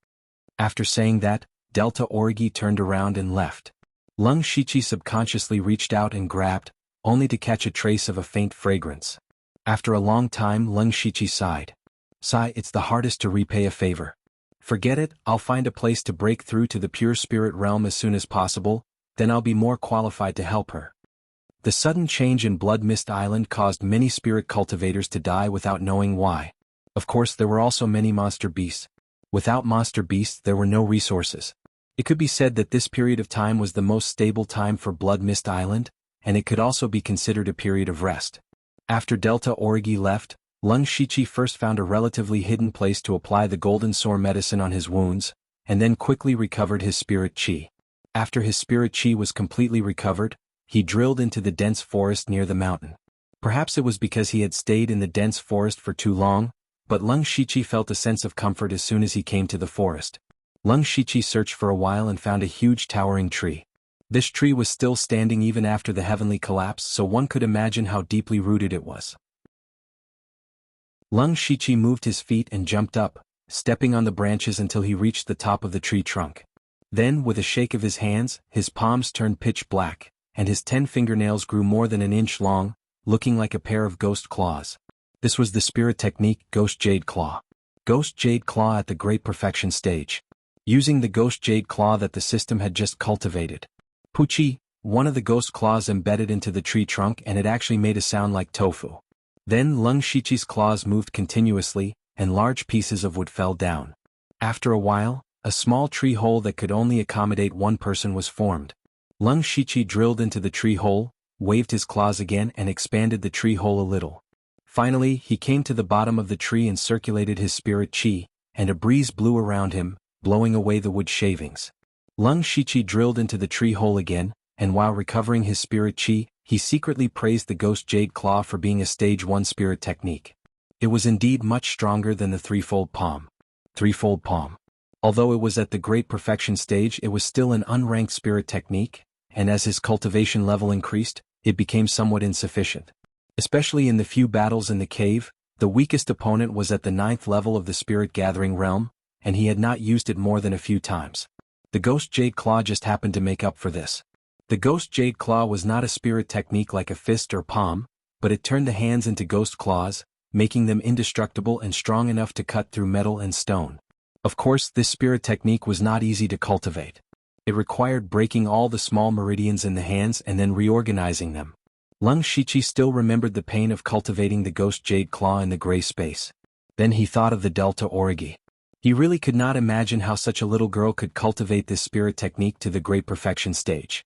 After saying that, Delta Origi turned around and left. Lung Shichi subconsciously reached out and grabbed, only to catch a trace of a faint fragrance. After a long time, Lung Shichi sighed. "Sigh, it's the hardest to repay a favor. Forget it, I'll find a place to break through to the pure spirit realm as soon as possible, then I'll be more qualified to help her." The sudden change in Blood Mist Island caused many spirit cultivators to die without knowing why. Of course, there were also many monster beasts. Without monster beasts, there were no resources. It could be said that this period of time was the most stable time for Blood Mist Island, and it could also be considered a period of rest. After Delta Origi left, Lung Shichi first found a relatively hidden place to apply the golden sore medicine on his wounds, and then quickly recovered his spirit chi. After his spirit chi was completely recovered, he drilled into the dense forest near the mountain. Perhaps it was because he had stayed in the dense forest for too long, but Lung Shichi felt a sense of comfort as soon as he came to the forest. Lung Shichi searched for a while and found a huge towering tree. This tree was still standing even after the heavenly collapse, so one could imagine how deeply rooted it was. Leng Shiqi moved his feet and jumped up, stepping on the branches until he reached the top of the tree trunk. Then, with a shake of his hands, his palms turned pitch black, and his 10 fingernails grew more than an inch long, looking like a pair of ghost claws. This was the spirit technique, Ghost Jade Claw. Ghost Jade Claw at the Great Perfection stage. Using the Ghost Jade Claw that the system had just cultivated. Puchi, one of the ghost claws embedded into the tree trunk, and it actually made a sound like tofu. Then Leng Shiqi's claws moved continuously, and large pieces of wood fell down. After a while, a small tree hole that could only accommodate one person was formed. Leng Shiqi drilled into the tree hole, waved his claws again and expanded the tree hole a little. Finally, he came to the bottom of the tree and circulated his spirit chi, and a breeze blew around him, blowing away the wood shavings. Leng Shiqi drilled into the tree hole again, and while recovering his spirit chi, he secretly praised the Ghost Jade Claw for being a stage 1 spirit technique. It was indeed much stronger than the threefold palm. Threefold palm. Although it was at the Great Perfection stage, it was still an unranked spirit technique, and as his cultivation level increased, it became somewhat insufficient. Especially in the few battles in the cave, the weakest opponent was at the 9th level of the spirit gathering realm, and he had not used it more than a few times. The Ghost Jade Claw just happened to make up for this. The Ghost Jade Claw was not a spirit technique like a fist or palm, but it turned the hands into ghost claws, making them indestructible and strong enough to cut through metal and stone. Of course, this spirit technique was not easy to cultivate. It required breaking all the small meridians in the hands and then reorganizing them. Leng Shiqi still remembered the pain of cultivating the Ghost Jade Claw in the gray space. Then he thought of the Delta Origi. He really could not imagine how such a little girl could cultivate this spirit technique to the Great Perfection stage.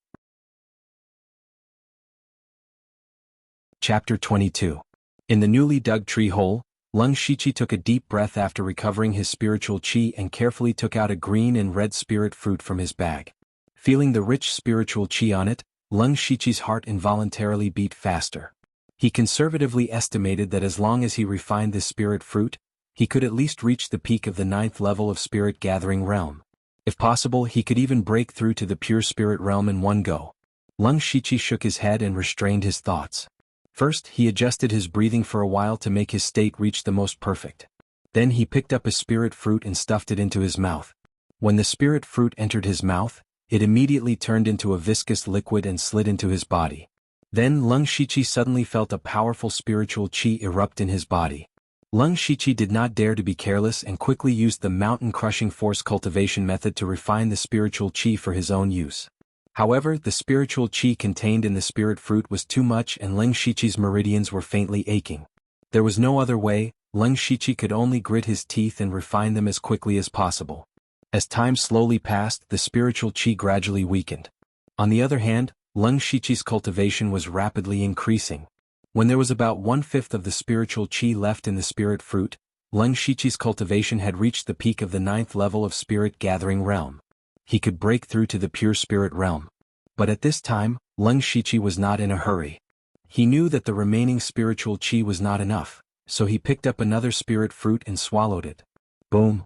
Chapter 22. In the newly dug tree hole, Leng Shiqi took a deep breath after recovering his spiritual chi and carefully took out a green and red spirit fruit from his bag. Feeling the rich spiritual chi on it, Leng Shiqi's heart involuntarily beat faster. He conservatively estimated that as long as he refined this spirit fruit, he could at least reach the peak of the 9th level of spirit gathering realm. If possible, he could even break through to the pure spirit realm in one go. Leng Shiqi shook his head and restrained his thoughts. First, he adjusted his breathing for a while to make his state reach the most perfect. Then he picked up a spirit fruit and stuffed it into his mouth. When the spirit fruit entered his mouth, it immediately turned into a viscous liquid and slid into his body. Then Leng Shiqi suddenly felt a powerful spiritual chi erupt in his body. Leng Shiqi did not dare to be careless and quickly used the mountain-crushing force cultivation method to refine the spiritual chi for his own use. However, the spiritual chi contained in the spirit fruit was too much and Leng Shiqi's meridians were faintly aching. There was no other way, Leng Shiqi could only grit his teeth and refine them as quickly as possible. As time slowly passed, the spiritual chi gradually weakened. On the other hand, Leng Shiqi's cultivation was rapidly increasing. When there was about 1/5 of the spiritual chi left in the spirit fruit, Leng Shiqi's cultivation had reached the peak of the 9th level of spirit gathering realm. He could break through to the pure spirit realm. But at this time, Leng Shiqi was not in a hurry. He knew that the remaining spiritual chi was not enough, so he picked up another spirit fruit and swallowed it. Boom!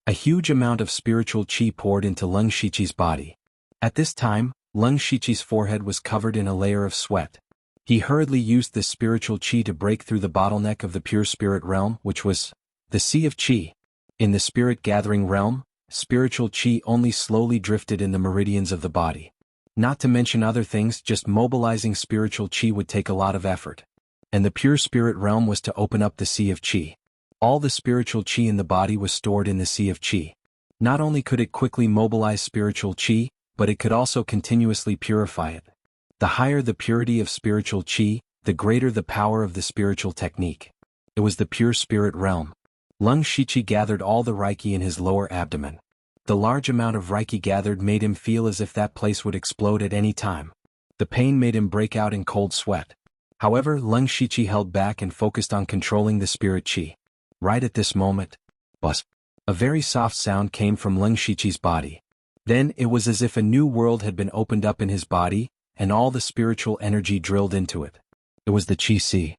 A huge amount of spiritual chi poured into Leng Shiqi's body. At this time, Leng Shiqi's forehead was covered in a layer of sweat. He hurriedly used this spiritual chi to break through the bottleneck of the pure spirit realm, which was the Sea of Chi. In the spirit gathering realm, spiritual chi only slowly drifted in the meridians of the body. Not to mention other things, just mobilizing spiritual chi would take a lot of effort. And the pure spirit realm was to open up the Sea of Chi. All the spiritual chi in the body was stored in the Sea of Chi. Not only could it quickly mobilize spiritual chi, but it could also continuously purify it. The higher the purity of spiritual chi, the greater the power of the spiritual technique. It was the pure spirit realm. Leng Shiqi gathered all the Reiki in his lower abdomen. The large amount of Reiki gathered made him feel as if that place would explode at any time. The pain made him break out in cold sweat. However, Leng Shiqi held back and focused on controlling the spirit chi. Right at this moment, buzz! A very soft sound came from Leng Shiqi's body. Then it was as if a new world had been opened up in his body, and all the spiritual energy drilled into it. It was the Chi Sea.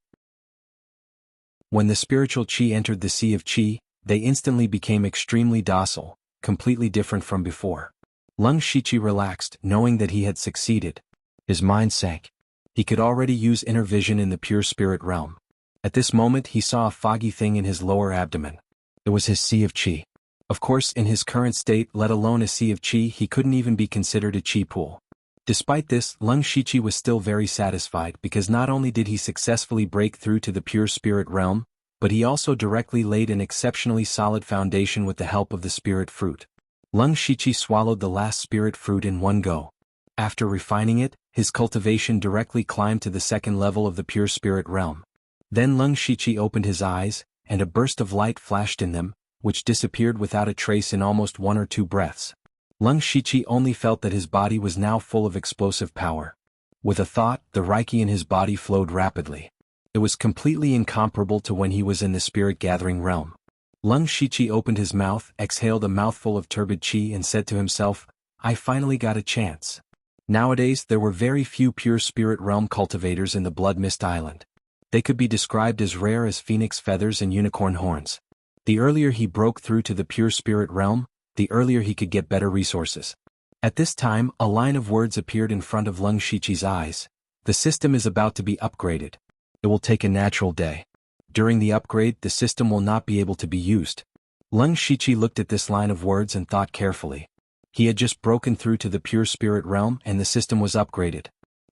When the spiritual chi entered the Sea of Chi, they instantly became extremely docile, completely different from before. Lung Shiqi relaxed, knowing that he had succeeded. His mind sank. He could already use inner vision in the pure spirit realm. At this moment he saw a foggy thing in his lower abdomen. It was his sea of qi. Of course, in his current state, let alone a sea of qi, he couldn't even be considered a qi pool. Despite this, Lung Shiqi was still very satisfied because not only did he successfully break through to the pure spirit realm, but he also directly laid an exceptionally solid foundation with the help of the spirit fruit. Lung Shiqi swallowed the last spirit fruit in one go. After refining it, his cultivation directly climbed to the second level of the pure spirit realm. Then Lung Shiqi opened his eyes, and a burst of light flashed in them, which disappeared without a trace in almost 1 or 2 breaths. Lung Shiqi only felt that his body was now full of explosive power. With a thought, the Reiki in his body flowed rapidly. It was completely incomparable to when he was in the spirit-gathering realm. Lung Shiqi opened his mouth, exhaled a mouthful of turbid qi and said to himself, "I finally got a chance." Nowadays there were very few pure spirit realm cultivators in the Blood Mist Island. They could be described as rare as phoenix feathers and unicorn horns. The earlier he broke through to the pure spirit realm, the earlier he could get better resources. At this time, a line of words appeared in front of Lung Shiqi's eyes. The system is about to be upgraded. It will take a natural day. During the upgrade, the system will not be able to be used. Lung Shiqi looked at this line of words and thought carefully. He had just broken through to the pure spirit realm and the system was upgraded.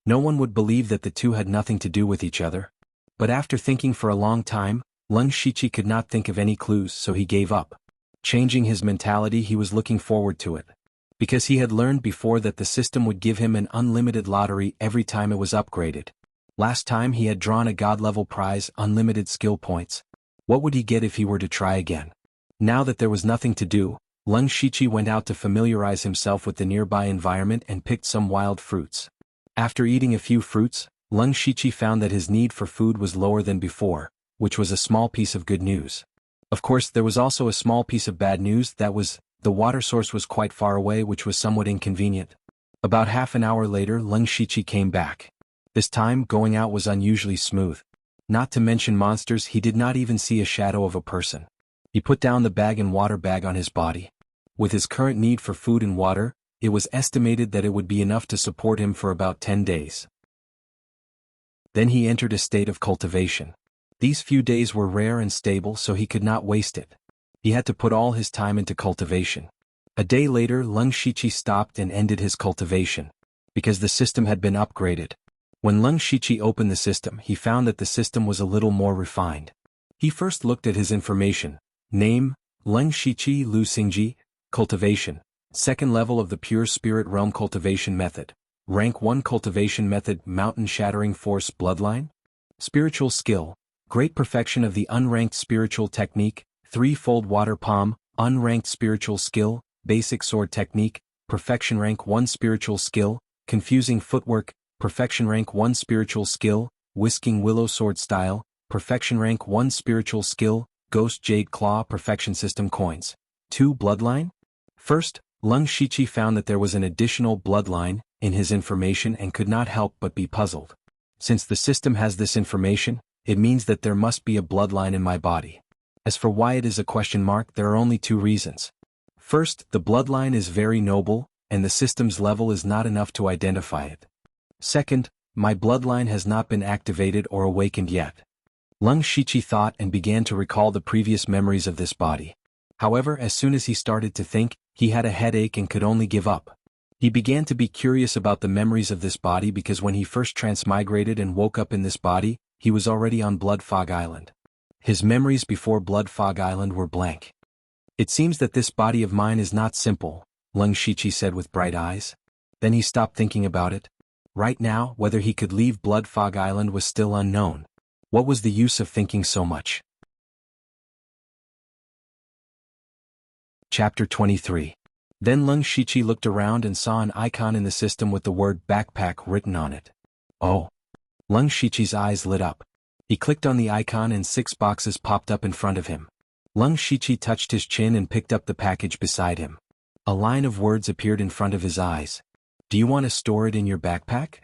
No one would believe that the two had nothing to do with each other. But after thinking for a long time, Lung Shiqi could not think of any clues, so he gave up. Changing his mentality, he was looking forward to it. Because he had learned before that the system would give him an unlimited lottery every time it was upgraded. Last time he had drawn a god-level prize, unlimited skill points. What would he get if he were to try again? Now that there was nothing to do, Lung Shiqi went out to familiarize himself with the nearby environment and picked some wild fruits. After eating a few fruits, Lung Shiqi found that his need for food was lower than before, which was a small piece of good news. Of course, there was also a small piece of bad news, that was, the water source was quite far away, which was somewhat inconvenient. About half an hour later, Lung Shiqi came back. This time, going out was unusually smooth. Not to mention monsters, he did not even see a shadow of a person. He put down the bag and water bag on his body. With his current need for food and water, it was estimated that it would be enough to support him for about 10 days. Then he entered a state of cultivation. These few days were rare and stable, so he could not waste it. He had to put all his time into cultivation. A day later, Lung Shiqi stopped and ended his cultivation. Because the system had been upgraded. When Lung Shiqi opened the system, he found that the system was a little more refined. He first looked at his information. Name, Lung Shiqi Lu Xingji, cultivation. Second level of the pure spirit realm cultivation method. Rank 1 cultivation method, mountain shattering force bloodline. Spiritual skill, great perfection of the unranked spiritual technique, threefold water palm, unranked spiritual skill, basic sword technique, perfection rank 1 spiritual skill, confusing footwork, perfection rank 1 spiritual skill, whisking willow sword style, perfection rank 1 spiritual skill, ghost jade claw perfection system coins. 2 bloodline? First, Lung Shiqi found that there was an additional bloodline in his information and could not help but be puzzled. Since the system has this information, it means that there must be a bloodline in my body. As for why it is a question mark, there are only 2 reasons. First, the bloodline is very noble, and the system's level is not enough to identify it. Second, my bloodline has not been activated or awakened yet. Lung Shiqi thought and began to recall the previous memories of this body. However, as soon as he started to think, he had a headache and could only give up. He began to be curious about the memories of this body because when he first transmigrated and woke up in this body, he was already on Blood Fog Island. His memories before Blood Fog Island were blank. It seems that this body of mine is not simple, Lung Shiqi said with bright eyes. Then he stopped thinking about it. Right now, whether he could leave Blood Fog Island was still unknown. What was the use of thinking so much? Chapter 23. Then Lung Shiqi looked around and saw an icon in the system with the word backpack written on it. Oh! Lung Shiqi's eyes lit up. He clicked on the icon and 6 boxes popped up in front of him. Lung Shiqi touched his chin and picked up the package beside him. A line of words appeared in front of his eyes. Do you want to store it in your backpack?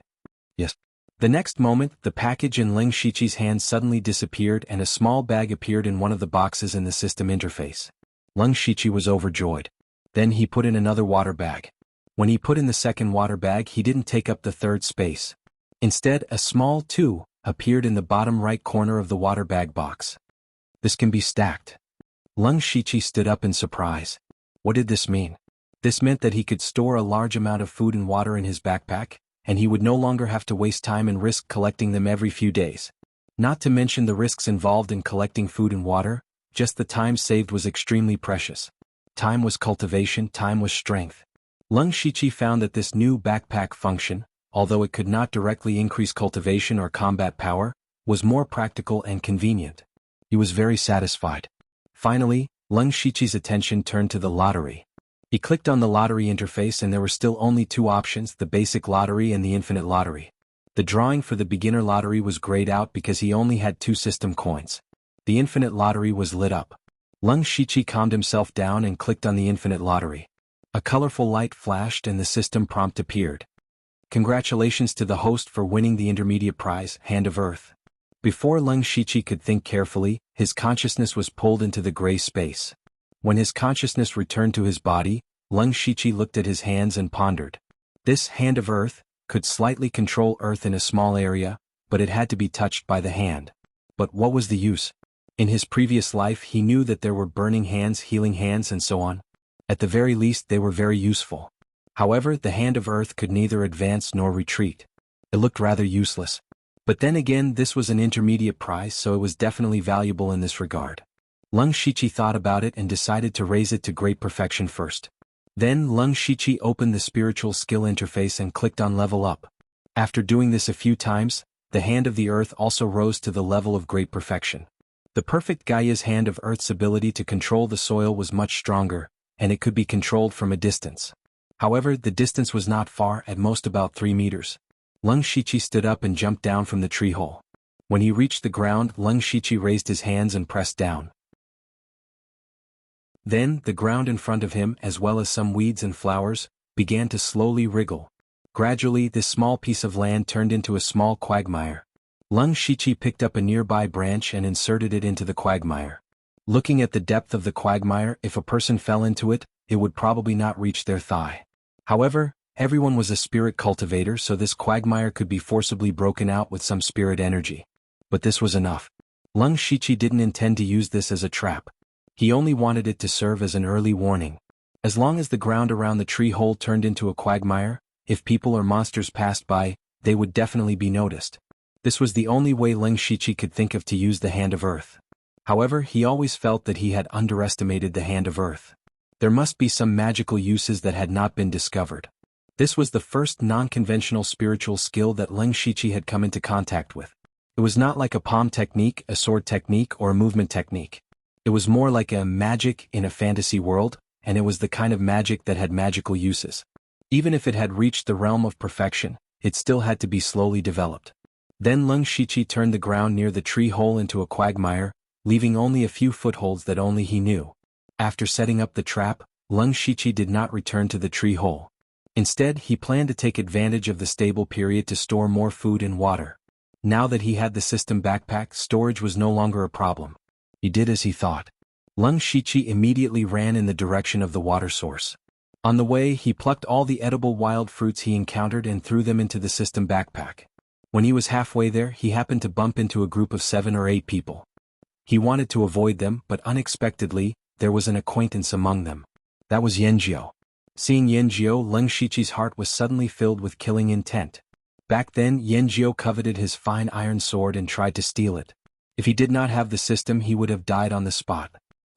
Yes. The next moment, the package in Lung Shiqi's hand suddenly disappeared and a small bag appeared in one of the boxes in the system interface. Lung Shiqi was overjoyed. Then he put in another water bag. When he put in the second water bag, he didn't take up the third space. Instead, a small 2 appeared in the bottom right corner of the water bag box. This can be stacked. Leng Shiqi stood up in surprise. What did this mean? This meant that he could store a large amount of food and water in his backpack, and he would no longer have to waste time and risk collecting them every few days. Not to mention the risks involved in collecting food and water, just the time saved was extremely precious. Time was cultivation, time was strength. Leng Shiqi found that this new backpack function, although it could not directly increase cultivation or combat power, was more practical and convenient. He was very satisfied. Finally, Leng Shiqi's attention turned to the lottery. He clicked on the lottery interface and there were still only 2 options, the basic lottery and the infinite lottery. The drawing for the beginner lottery was grayed out because he only had 2 system coins. The infinite lottery was lit up. Leng Shiqi calmed himself down and clicked on the infinite lottery. A colorful light flashed and the system prompt appeared. Congratulations to the host for winning the intermediate prize, Hand of Earth. Before Leng Shiqi could think carefully, his consciousness was pulled into the gray space. When his consciousness returned to his body, Leng Shiqi looked at his hands and pondered. This Hand of Earth could slightly control Earth in a small area, but it had to be touched by the hand. But what was the use? In his previous life he knew that there were burning hands, healing hands and so on. At the very least they were very useful. However, the Hand of Earth could neither advance nor retreat. It looked rather useless. But then again, this was an intermediate prize, so it was definitely valuable in this regard. Leng Shiqi thought about it and decided to raise it to great perfection first. Then Leng Shiqi opened the spiritual skill interface and clicked on Level Up. After doing this a few times, the Hand of the Earth also rose to the level of great perfection. The perfect Gaia's Hand of Earth's ability to control the soil was much stronger, and it could be controlled from a distance. However, the distance was not far, at most about 3 meters. Leng Shiqi stood up and jumped down from the tree hole. When he reached the ground, Leng Shiqi raised his hands and pressed down. Then, the ground in front of him, as well as some weeds and flowers, began to slowly wriggle. Gradually, this small piece of land turned into a small quagmire. Leng Shiqi picked up a nearby branch and inserted it into the quagmire. Looking at the depth of the quagmire, if a person fell into it, it would probably not reach their thigh. However, everyone was a spirit cultivator, so this quagmire could be forcibly broken out with some spirit energy. But this was enough. Leng Shiqi didn't intend to use this as a trap. He only wanted it to serve as an early warning. As long as the ground around the tree hole turned into a quagmire, if people or monsters passed by, they would definitely be noticed. This was the only way Leng Shiqi could think of to use the Hand of Earth. However, he always felt that he had underestimated the Hand of Earth. There must be some magical uses that had not been discovered. This was the first non-conventional spiritual skill that Leng Shiqi had come into contact with. It was not like a palm technique, a sword technique, or a movement technique. It was more like a magic in a fantasy world, and it was the kind of magic that had magical uses. Even if it had reached the realm of perfection, it still had to be slowly developed. Then Leng Shiqi turned the ground near the tree hole into a quagmire, leaving only a few footholds that only he knew. After setting up the trap, Leng Shiqi did not return to the tree hole. Instead, he planned to take advantage of the stable period to store more food and water. Now that he had the system backpack, storage was no longer a problem. He did as he thought. Leng Shiqi immediately ran in the direction of the water source. On the way, he plucked all the edible wild fruits he encountered and threw them into the system backpack. When he was halfway there, he happened to bump into a group of 7 or 8 people. He wanted to avoid them, but unexpectedly, there was an acquaintance among them. That was Yanjiu. Seeing Yanjiu, Leng Shiqi's heart was suddenly filled with killing intent. Back then, Yanjiu coveted his fine iron sword and tried to steal it. If he did not have the system, he would have died on the spot.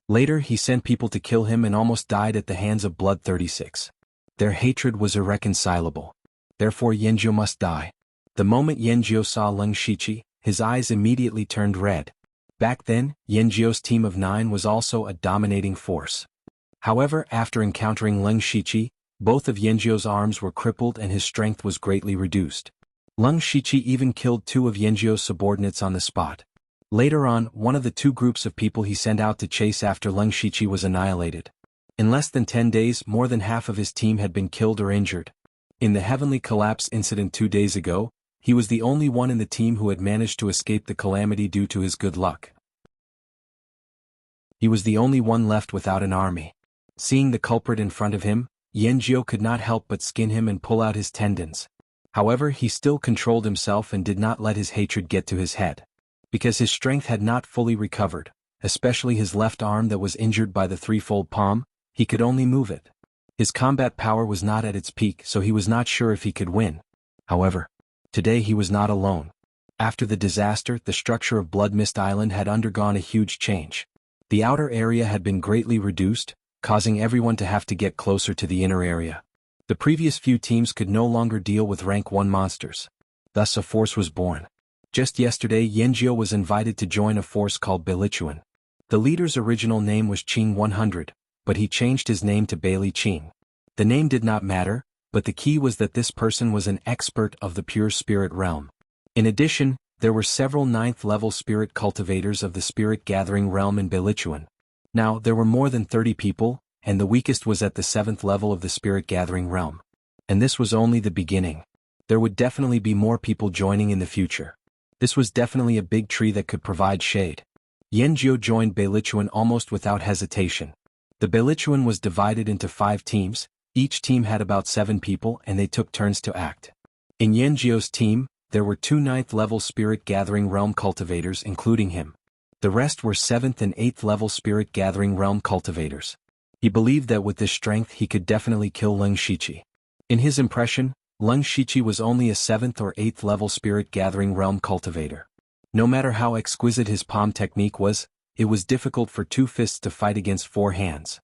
Later, he sent people to kill him and almost died at the hands of Blood 36. Their hatred was irreconcilable. Therefore, Yanjiu must die. The moment Yanjiu saw Leng Shiqi, his eyes immediately turned red. Back then, Yanjiu's team of 9 was also a dominating force. However, after encountering Leng Shiqi, both of Yanjiu's arms were crippled and his strength was greatly reduced. Leng Shiqi even killed 2 of Yanjiu's subordinates on the spot. Later on, one of the 2 groups of people he sent out to chase after Leng Shiqi was annihilated. In less than 10 days, more than half of his team had been killed or injured. In the Heavenly Collapse incident 2 days ago, he was the only one in the team who had managed to escape the calamity due to his good luck. He was the only one left without an army. Seeing the culprit in front of him, Yanjiu could not help but skin him and pull out his tendons. However, he still controlled himself and did not let his hatred get to his head. Because his strength had not fully recovered, especially his left arm that was injured by the threefold palm, he could only move it. His combat power was not at its peak, so he was not sure if he could win. However, today he was not alone. After the disaster, the structure of Blood Mist Island had undergone a huge change. The outer area had been greatly reduced, causing everyone to have to get closer to the inner area. The previous few teams could no longer deal with rank 1 monsters. Thus a force was born. Just yesterday, Yanjiu was invited to join a force called Beilichuan. The leader's original name was Qing 100, but he changed his name to Bailey Qing. The name did not matter, but the key was that this person was an expert of the pure spirit realm. In addition, there were several 9th-level spirit cultivators of the spirit gathering realm in Beilichuan. Now, there were more than 30 people, and the weakest was at the 7th level of the spirit gathering realm. And this was only the beginning. There would definitely be more people joining in the future. This was definitely a big tree that could provide shade. Yanjiu joined Beilichuan almost without hesitation. The Beilichuan was divided into 5 teams, each team had about 7 people and they took turns to act. In Yanjiu's team, there were 2 9th-level spirit gathering realm cultivators including him. The rest were 7th and 8th level spirit gathering realm cultivators. He believed that with this strength he could definitely kill Leng Shiqi. In his impression, Leng Shiqi was only a 7th or 8th level spirit gathering realm cultivator. No matter how exquisite his palm technique was, it was difficult for 2 fists to fight against 4 hands.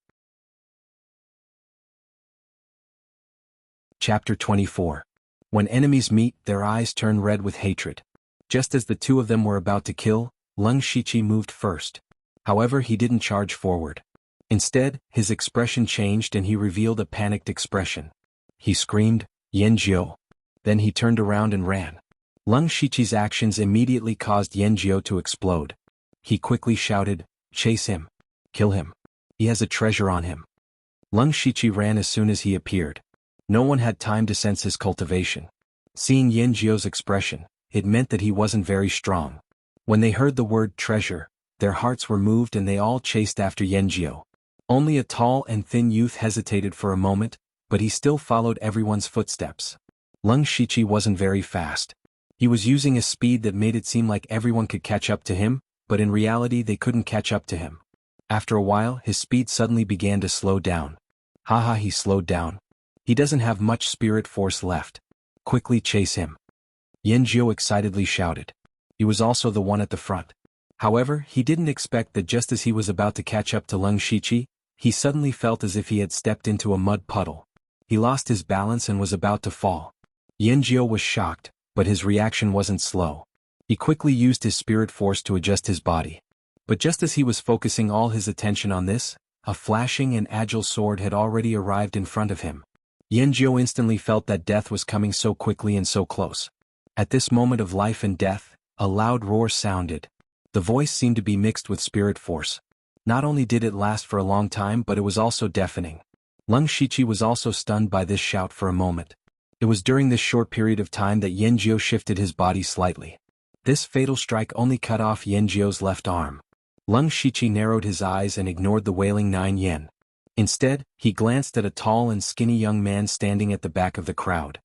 Chapter 24. When enemies meet, their eyes turn red with hatred. Just as the 2 of them were about to kill, Leng Shiqi moved first. However, he didn't charge forward. Instead, his expression changed and he revealed a panicked expression. He screamed, "Yanjiu!" Then he turned around and ran. Leng Shiqi's actions immediately caused Yanjiu to explode. He quickly shouted, "Chase him! Kill him! He has a treasure on him!" Leng Shiqi ran as soon as he appeared. No one had time to sense his cultivation. Seeing Yanjiu's expression, it meant that he wasn't very strong. When they heard the word treasure, their hearts were moved and they all chased after Yanjiu. Only a tall and thin youth hesitated for a moment, but he still followed everyone's footsteps. Leng Shiqi wasn't very fast. He was using a speed that made it seem like everyone could catch up to him, but in reality they couldn't catch up to him. After a while, his speed suddenly began to slow down. Haha, he slowed down. He doesn't have much spirit force left. Quickly chase him! Yanjiu excitedly shouted. He was also the one at the front. However, he didn't expect that just as he was about to catch up to Leng Shiqi, he suddenly felt as if he had stepped into a mud puddle. He lost his balance and was about to fall. Yanjiu was shocked, but his reaction wasn't slow. He quickly used his spirit force to adjust his body. But just as he was focusing all his attention on this, a flashing and agile sword had already arrived in front of him. Yanjiu instantly felt that death was coming so quickly and so close. At this moment of life and death, a loud roar sounded. The voice seemed to be mixed with spirit force. Not only did it last for a long time, but it was also deafening. Leng Shiqi was also stunned by this shout for a moment. It was during this short period of time that Yanjiu shifted his body slightly. This fatal strike only cut off Yanjiu's left arm. Leng Shiqi narrowed his eyes and ignored the wailing 9 yen. Instead, he glanced at a tall and skinny young man standing at the back of the crowd.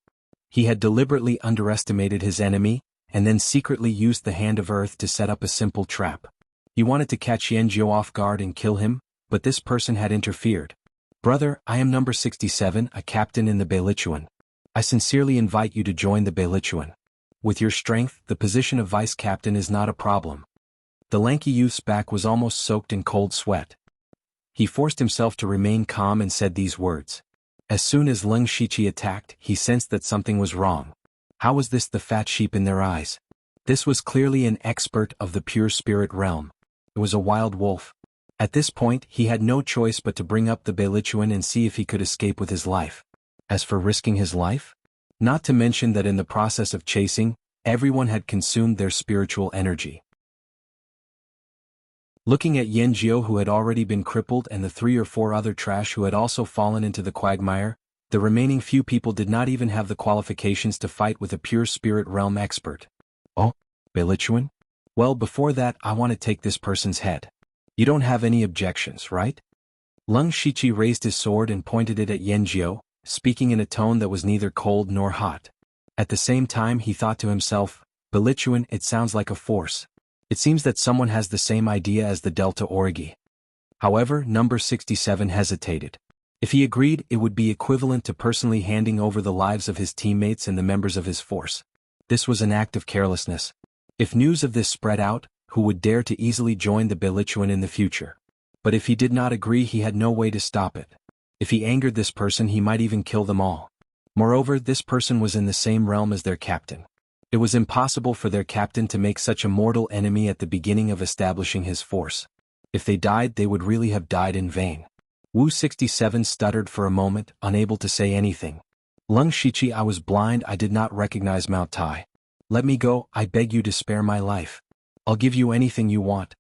He had deliberately underestimated his enemy, and then secretly used the Hand of Earth to set up a simple trap. He wanted to catch Yanjiu off guard and kill him, but this person had interfered. "Brother, I am number 67, a captain in the Beilichuan. I sincerely invite you to join the Beilichuan. With your strength, the position of vice captain is not a problem." The lanky youth's back was almost soaked in cold sweat. He forced himself to remain calm and said these words. As soon as Leng Shiqi attacked, he sensed that something was wrong. How was this the fat sheep in their eyes? This was clearly an expert of the pure spirit realm. It was a wild wolf. At this point, he had no choice but to bring up the Beilichuan and see if he could escape with his life. As for risking his life? Not to mention that in the process of chasing, everyone had consumed their spiritual energy. Looking at Yanjiu, who had already been crippled, and the 3 or 4 other trash who had also fallen into the quagmire, the remaining few people did not even have the qualifications to fight with a pure spirit realm expert. "Oh, Beilichuan? Well, before that, I want to take this person's head. You don't have any objections, right?" Lung Shiqi raised his sword and pointed it at Yanjiu, speaking in a tone that was neither cold nor hot. At the same time he thought to himself, Belichuan, it sounds like a force. It seems that someone has the same idea as the Delta Origi. However, number 67 hesitated. If he agreed, it would be equivalent to personally handing over the lives of his teammates and the members of his force. This was an act of carelessness. If news of this spread out, who would dare to easily join the Belichuan in the future? But if he did not agree, he had no way to stop it. If he angered this person, he might even kill them all. Moreover, this person was in the same realm as their captain. It was impossible for their captain to make such a mortal enemy at the beginning of establishing his force. If they died, they would really have died in vain. Wu 67 stuttered for a moment, unable to say anything. Lung Shiqi, I was blind, I did not recognize Mao Tai. Let me go, I beg you to spare my life. I'll give you anything you want.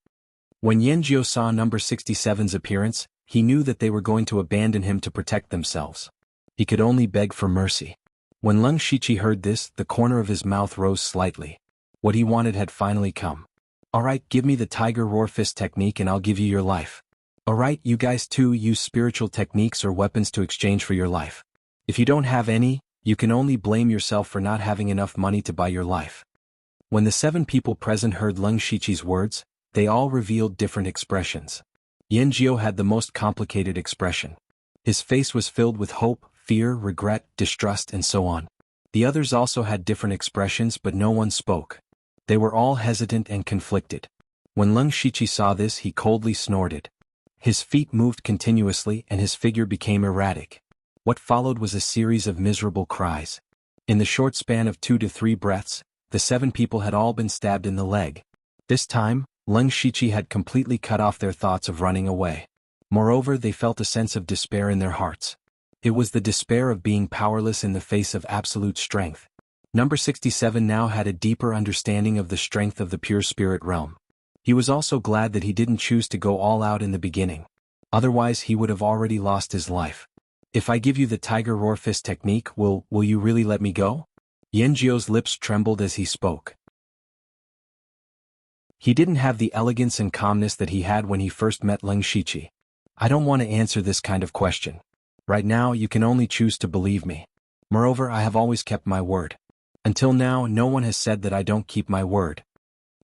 When Yanjiu saw number 67's appearance, he knew that they were going to abandon him to protect themselves. He could only beg for mercy. When Lung Shiqi heard this, the corner of his mouth rose slightly. What he wanted had finally come. Alright, give me the Tiger Roar Fist technique and I'll give you your life. Alright, you guys too use spiritual techniques or weapons to exchange for your life. If you don't have any, you can only blame yourself for not having enough money to buy your life. When the 7 people present heard Lung Shiqi's words, they all revealed different expressions. Yanjiu had the most complicated expression. His face was filled with hope, fear, regret, distrust, and so on. The others also had different expressions, but no one spoke. They were all hesitant and conflicted. When Lung Shiqi saw this, he coldly snorted. His feet moved continuously and his figure became erratic. What followed was a series of miserable cries. In the short span of 2 to 3 breaths, the 7 people had all been stabbed in the leg. This time, Lung Shiqi had completely cut off their thoughts of running away. Moreover, they felt a sense of despair in their hearts. It was the despair of being powerless in the face of absolute strength. Number 67 now had a deeper understanding of the strength of the pure spirit realm. He was also glad that he didn't choose to go all out in the beginning. Otherwise he would have already lost his life. If I give you the Tiger Roar Fist technique, will you really let me go? Yanjiu's lips trembled as he spoke. He didn't have the elegance and calmness that he had when he first met Lung Shiqi. I don't want to answer this kind of question. Right now, you can only choose to believe me. Moreover, I have always kept my word. Until now, no one has said that I don't keep my word.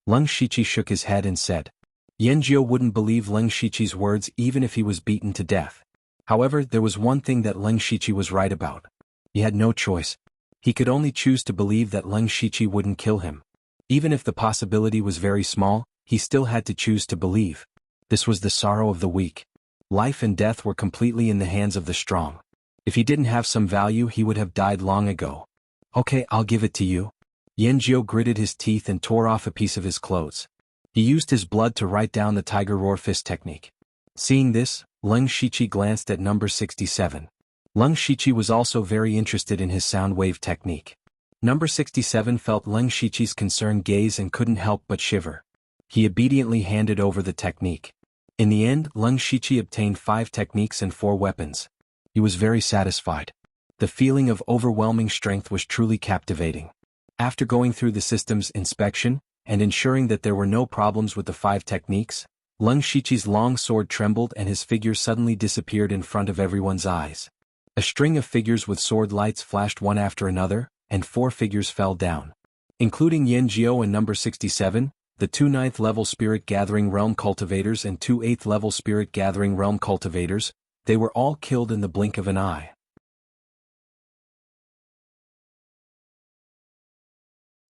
Lung Shiqi shook his head and said. Yanjiu wouldn't believe Lung Shiqi's words even if he was beaten to death. However, there was one thing that Lung Shiqi was right about. He had no choice. He could only choose to believe that Lung Shiqi wouldn't kill him. Even if the possibility was very small, he still had to choose to believe. This was the sorrow of the weak. Life and death were completely in the hands of the strong. If he didn't have some value, he would have died long ago. Okay, I'll give it to you. Yanjiu gritted his teeth and tore off a piece of his clothes. He used his blood to write down the Tiger Roar Fist technique. Seeing this, Lung Shiqi glanced at number 67. Lung Shiqi was also very interested in his sound wave technique. Number 67 felt Lung Shiqi's concerned gaze and couldn't help but shiver. He obediently handed over the technique. In the end, Lung Shiqi obtained 5 techniques and 4 weapons. He was very satisfied. The feeling of overwhelming strength was truly captivating. After going through the system's inspection, and ensuring that there were no problems with the 5 techniques, Lung Shiqi's long sword trembled and his figure suddenly disappeared in front of everyone's eyes. A string of figures with sword lights flashed one after another, and 4 figures fell down. Including Yanjiu and number 67, the 2 9th level Spirit Gathering Realm cultivators and 2 8th level Spirit Gathering Realm cultivators, they were all killed in the blink of an eye.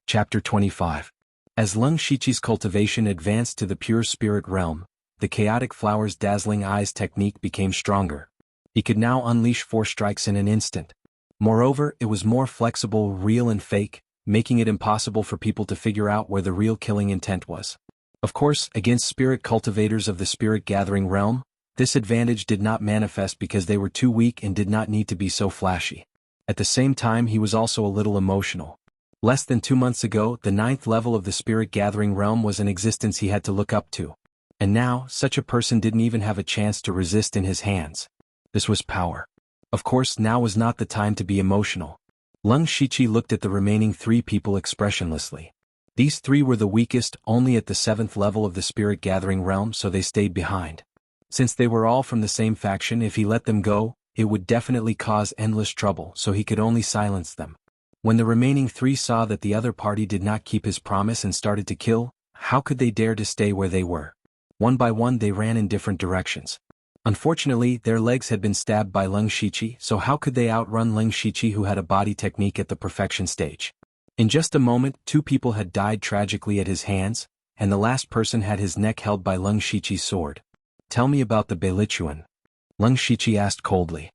Chapter 25. As Lung Shiqi's cultivation advanced to the pure spirit realm, the chaotic flower's dazzling eyes technique became stronger. He could now unleash 4 strikes in an instant. Moreover, it was more flexible, real and fake, making it impossible for people to figure out where the real killing intent was. Of course, against spirit cultivators of the spirit gathering realm, this advantage did not manifest because they were too weak and did not need to be so flashy. At the same time, he was also a little emotional. Less than 2 months ago, the 9th level of the spirit gathering realm was an existence he had to look up to. And now, such a person didn't even have a chance to resist in his hands. This was power. Of course, now was not the time to be emotional. Lung Shiqi looked at the remaining 3 people expressionlessly. These 3 were the weakest, only at the 7th level of the spirit gathering realm, so they stayed behind. Since they were all from the same faction, if he let them go, it would definitely cause endless trouble, so he could only silence them. When the remaining 3 saw that the other party did not keep his promise and started to kill, how could they dare to stay where they were? One by one they ran in different directions. Unfortunately, their legs had been stabbed by Xianxia, so how could they outrun Xianxia, who had a body technique at the perfection stage? In just a moment, 2 people had died tragically at his hands, and the last person had his neck held by Xianxia's sword. "Tell me about the Beilichuan," Xianxia asked coldly.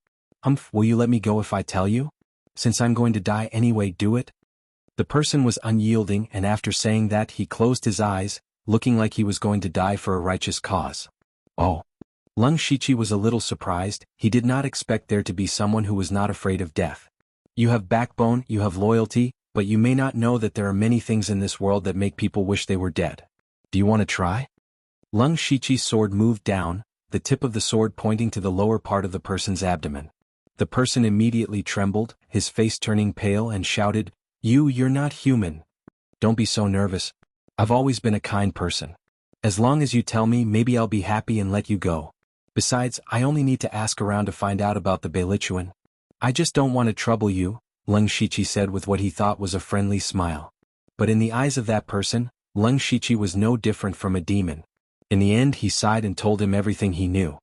Will you let me go if I tell you? Since I'm going to die anyway, do it?" The person was unyielding, and after saying that he closed his eyes, looking like he was going to die for a righteous cause. Oh. Xianxia was a little surprised. He did not expect there to be someone who was not afraid of death. "You have backbone, you have loyalty, but you may not know that there are many things in this world that make people wish they were dead. Do you want to try?" Xianxia's sword moved down, the tip of the sword pointing to the lower part of the person's abdomen. The person immediately trembled, his face turning pale, and shouted, You're not human. Don't be so nervous. I've always been a kind person. As long as you tell me, maybe I'll be happy and let you go. Besides, I only need to ask around to find out about the Beilichuan. I just don't want to trouble you," Xianxia said with what he thought was a friendly smile. But in the eyes of that person, Xianxia was no different from a demon. In the end, he sighed and told him everything he knew.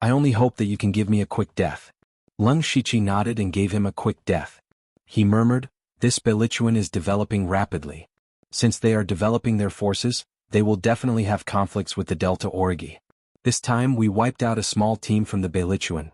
"I only hope that you can give me a quick death." Xianxia nodded and gave him a quick death. He murmured, "This Beilichuan is developing rapidly. Since they are developing their forces, they will definitely have conflicts with the Delta Orgi. This time we wiped out a small team from the Beilichuan.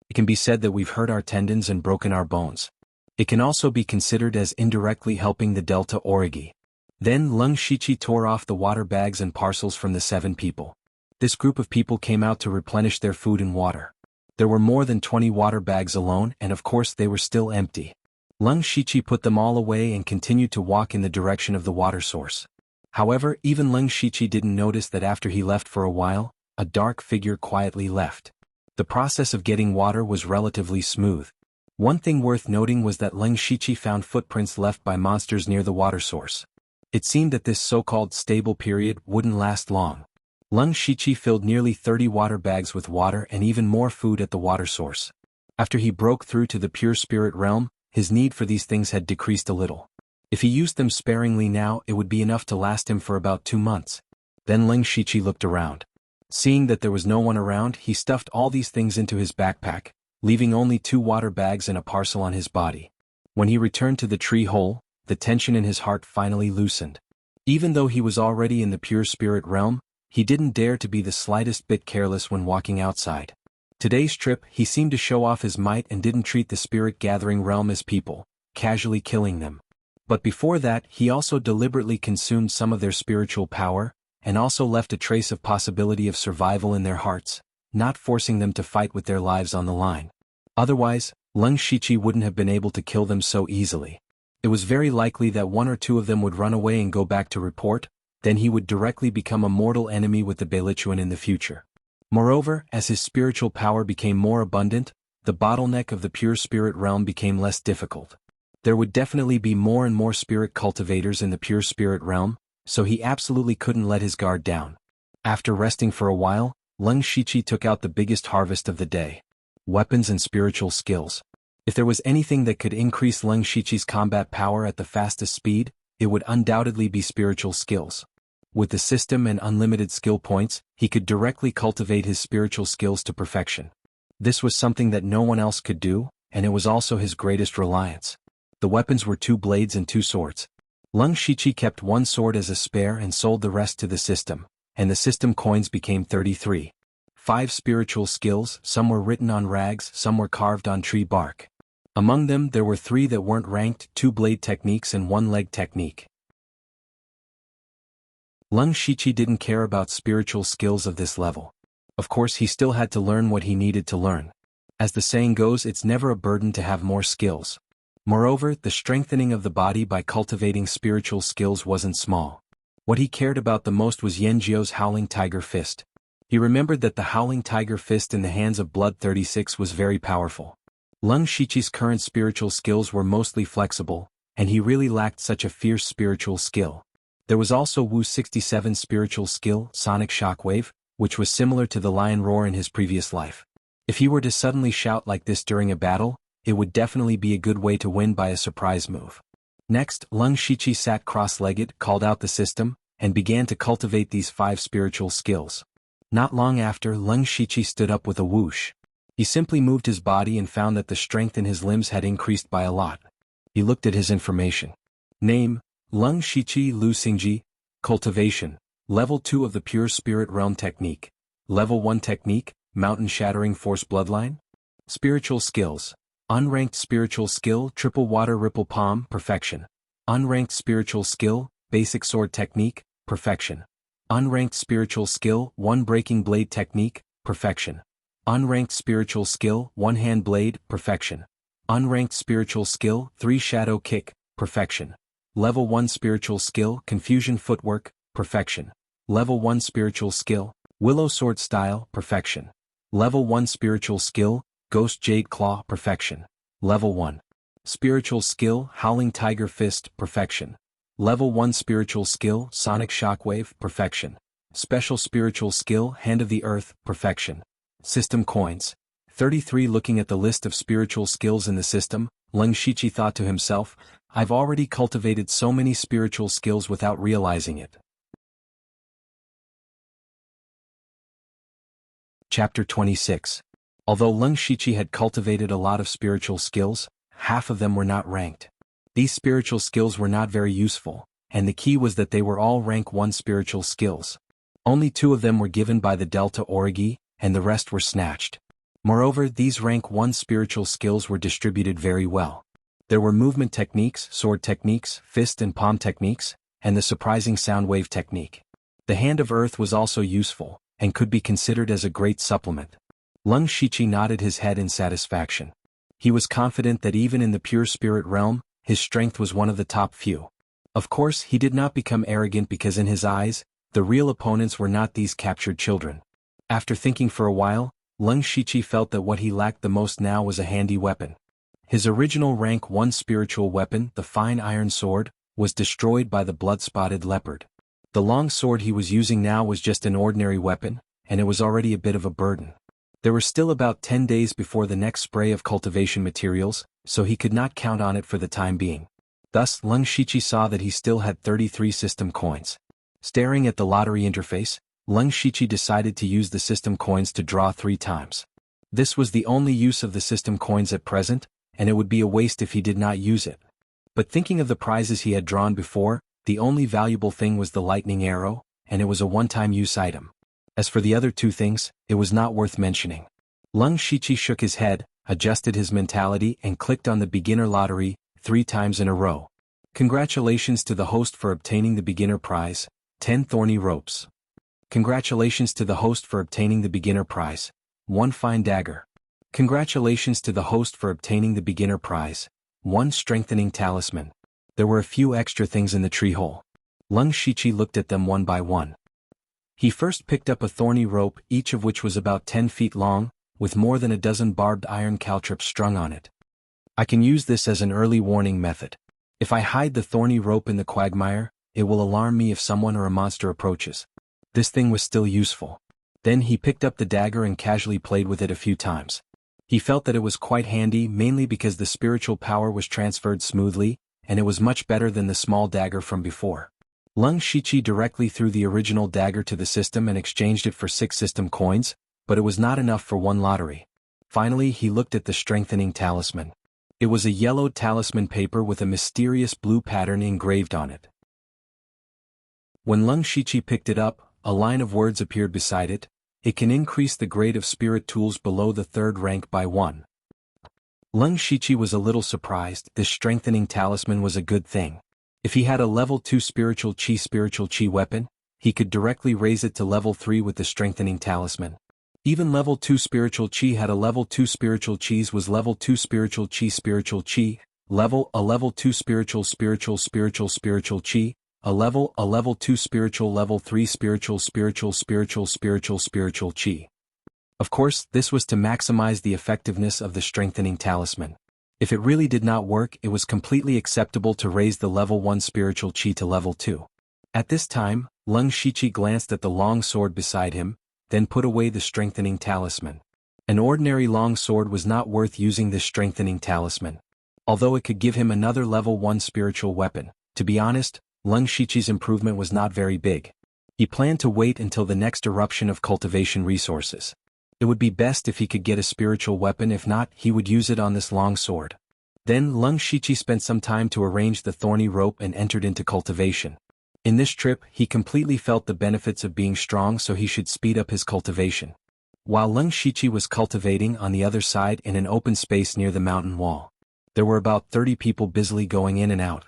It can be said that we've hurt our tendons and broken our bones. It can also be considered as indirectly helping the Delta Orgi." Then Xianxia tore off the water bags and parcels from the 7 people. This group of people came out to replenish their food and water. There were more than 20 water bags alone, and of course they were still empty. Xianxia put them all away and continued to walk in the direction of the water source. However, even Xianxia didn't notice that after he left for a while, a dark figure quietly left. The process of getting water was relatively smooth. One thing worth noting was that Xianxia found footprints left by monsters near the water source. It seemed that this so-called stable period wouldn't last long. Xianxia filled nearly 30 water bags with water and even more food at the water source. After he broke through to the pure spirit realm, his need for these things had decreased a little. If he used them sparingly now, it would be enough to last him for about 2 months. Then Xianxia looked around. Seeing that there was no one around, he stuffed all these things into his backpack, leaving only 2 water bags and a parcel on his body. When he returned to the tree hole, the tension in his heart finally loosened. Even though he was already in the pure spirit realm, he didn't dare to be the slightest bit careless when walking outside. Today's trip, he seemed to show off his might and didn't treat the spirit gathering realm as people, casually killing them. But before that, he also deliberately consumed some of their spiritual power, and also left a trace of possibility of survival in their hearts, not forcing them to fight with their lives on the line. Otherwise, Xianxia wouldn't have been able to kill them so easily. It was very likely that 1 or 2 of them would run away and go back to report, then he would directly become a mortal enemy with the Beilichuan in the future. Moreover, as his spiritual power became more abundant, the bottleneck of the pure spirit realm became less difficult. There would definitely be more and more spirit cultivators in the pure spirit realm, so he absolutely couldn't let his guard down. After resting for a while, Xianxia took out the biggest harvest of the day: weapons and spiritual skills. If there was anything that could increase Xianxia's combat power at the fastest speed, it would undoubtedly be spiritual skills. With the system and unlimited skill points, he could directly cultivate his spiritual skills to perfection. This was something that no one else could do, and it was also his greatest reliance. The weapons were 2 blades and 2 swords. Xianxia kept 1 sword as a spare and sold the rest to the system, and the system coins became 33. 5 spiritual skills, some were written on rags, some were carved on tree bark. Among them there were 3 that weren't ranked, 2 blade techniques and 1 leg technique. Xianxia didn't care about spiritual skills of this level. Of course, he still had to learn what he needed to learn. As the saying goes, it's never a burden to have more skills. Moreover, the strengthening of the body by cultivating spiritual skills wasn't small. What he cared about the most was Yanjiu's Howling Tiger Fist. He remembered that the Howling Tiger Fist in the hands of Blood 36 was very powerful. Xianxia's current spiritual skills were mostly flexible, and he really lacked such a fierce spiritual skill. There was also Wu's 67 spiritual skill, Sonic Shockwave, which was similar to the lion roar in his previous life. If he were to suddenly shout like this during a battle, it would definitely be a good way to win by a surprise move. Next, Lung Shiqi sat cross-legged, called out the system, and began to cultivate these 5 spiritual skills. Not long after, Lung Shiqi stood up with a whoosh. He simply moved his body and found that the strength in his limbs had increased by a lot. He looked at his information. Name, Lung Shiqi Lu Xingji. Cultivation, Level 2 of the Pure Spirit Realm Technique. Level 1 Technique, Mountain Shattering Force Bloodline. Spiritual Skills. Unranked Spiritual Skill, Triple Water Ripple Palm, Perfection. Unranked Spiritual Skill, Basic Sword Technique, Perfection. Unranked Spiritual Skill, One Breaking Blade Technique, Perfection. Unranked Spiritual Skill, One Hand Blade, Perfection. Unranked Spiritual Skill, 3 Shadow Kick, Perfection. Level 1 Spiritual Skill, Confusion Footwork, Perfection. Level 1 Spiritual Skill, Willow Sword Style, Perfection. Level 1 Spiritual Skill, Ghost Jade Claw, Perfection. Level 1. Spiritual Skill, Howling Tiger Fist, Perfection. Level 1 Spiritual Skill, Sonic Shockwave, Perfection. Special Spiritual Skill, Hand of the Earth, Perfection. System Coins. 33. Looking at the list of spiritual skills in the system, Lung Shiqi thought to himself, I've already cultivated so many spiritual skills without realizing it. Chapter 26. Although Lung Shiqi had cultivated a lot of spiritual skills, half of them were not ranked. These spiritual skills were not very useful, and the key was that they were all rank 1 spiritual skills. Only 2 of them were given by the Delta Origi, and the rest were snatched. Moreover, these rank 1 spiritual skills were distributed very well. There were movement techniques, sword techniques, fist and palm techniques, and the surprising sound wave technique. The Hand of Earth was also useful, and could be considered as a great supplement. Lung Shiqi nodded his head in satisfaction. He was confident that even in the pure spirit realm, his strength was one of the top few. Of course, he did not become arrogant because in his eyes, the real opponents were not these captured children. After thinking for a while, Lung Shiqi felt that what he lacked the most now was a handy weapon. His original rank 1 spiritual weapon, the fine iron sword, was destroyed by the blood-spotted leopard. The long sword he was using now was just an ordinary weapon, and it was already a bit of a burden. There were still about 10 days before the next spray of cultivation materials, so he could not count on it for the time being. Thus, Lung Shiqi saw that he still had 33 system coins. Staring at the lottery interface, Lung Shiqi decided to use the system coins to draw 3 times. This was the only use of the system coins at present, and it would be a waste if he did not use it. But thinking of the prizes he had drawn before, the only valuable thing was the lightning arrow, and it was a one-time use item. As for the other 2 things, it was not worth mentioning. Lung Shiqi shook his head, adjusted his mentality and clicked on the beginner lottery 3 times in a row. Congratulations to the host for obtaining the beginner prize, 10 thorny ropes. Congratulations to the host for obtaining the beginner prize, 1 fine dagger. Congratulations to the host for obtaining the beginner prize, 1 strengthening talisman. There were a few extra things in the tree hole. Lung Shiqi looked at them one by one. He first picked up a thorny rope, each of which was about 10 feet long, with more than a dozen barbed iron caltrops strung on it. I can use this as an early warning method. If I hide the thorny rope in the quagmire, it will alarm me if someone or a monster approaches. This thing was still useful. Then he picked up the dagger and casually played with it a few times. He felt that it was quite handy, mainly because the spiritual power was transferred smoothly, and it was much better than the small dagger from before. Lung Shiqi directly threw the original dagger to the system and exchanged it for 6 system coins, but it was not enough for 1 lottery. Finally, he looked at the strengthening talisman. It was a yellowed talisman paper with a mysterious blue pattern engraved on it. When Lung Shiqi picked it up, a line of words appeared beside it. It can increase the grade of spirit tools below the 3rd rank by 1. Lung Shiqi was a little surprised. This strengthening talisman was a good thing. If he had a level 2 spiritual chi weapon, he could directly raise it to level 3 with the strengthening talisman. Even level 2 spiritual chi had a level 2 spiritual chi's was level 2 spiritual chi, a level 2 spiritual chi, a level 2 spiritual level 3 spiritual chi. Of course, this was to maximize the effectiveness of the strengthening talisman. If it really did not work, it was completely acceptable to raise the level 1 spiritual chi to level 2. At this time, Lung Shichi glanced at the long sword beside him, then put away the strengthening talisman. An ordinary long sword was not worth using this strengthening talisman. Although it could give him another level 1 spiritual weapon, to be honest, Lung Shichi's improvement was not very big. He planned to wait until the next eruption of cultivation resources. It would be best if he could get a spiritual weapon, if not, he would use it on this long sword. Then Lung Shichi spent some time to arrange the thorny rope and entered into cultivation. In this trip, he completely felt the benefits of being strong, so he should speed up his cultivation. While Lung Shichi was cultivating on the other side in an open space near the mountain wall, there were about 30 people busily going in and out.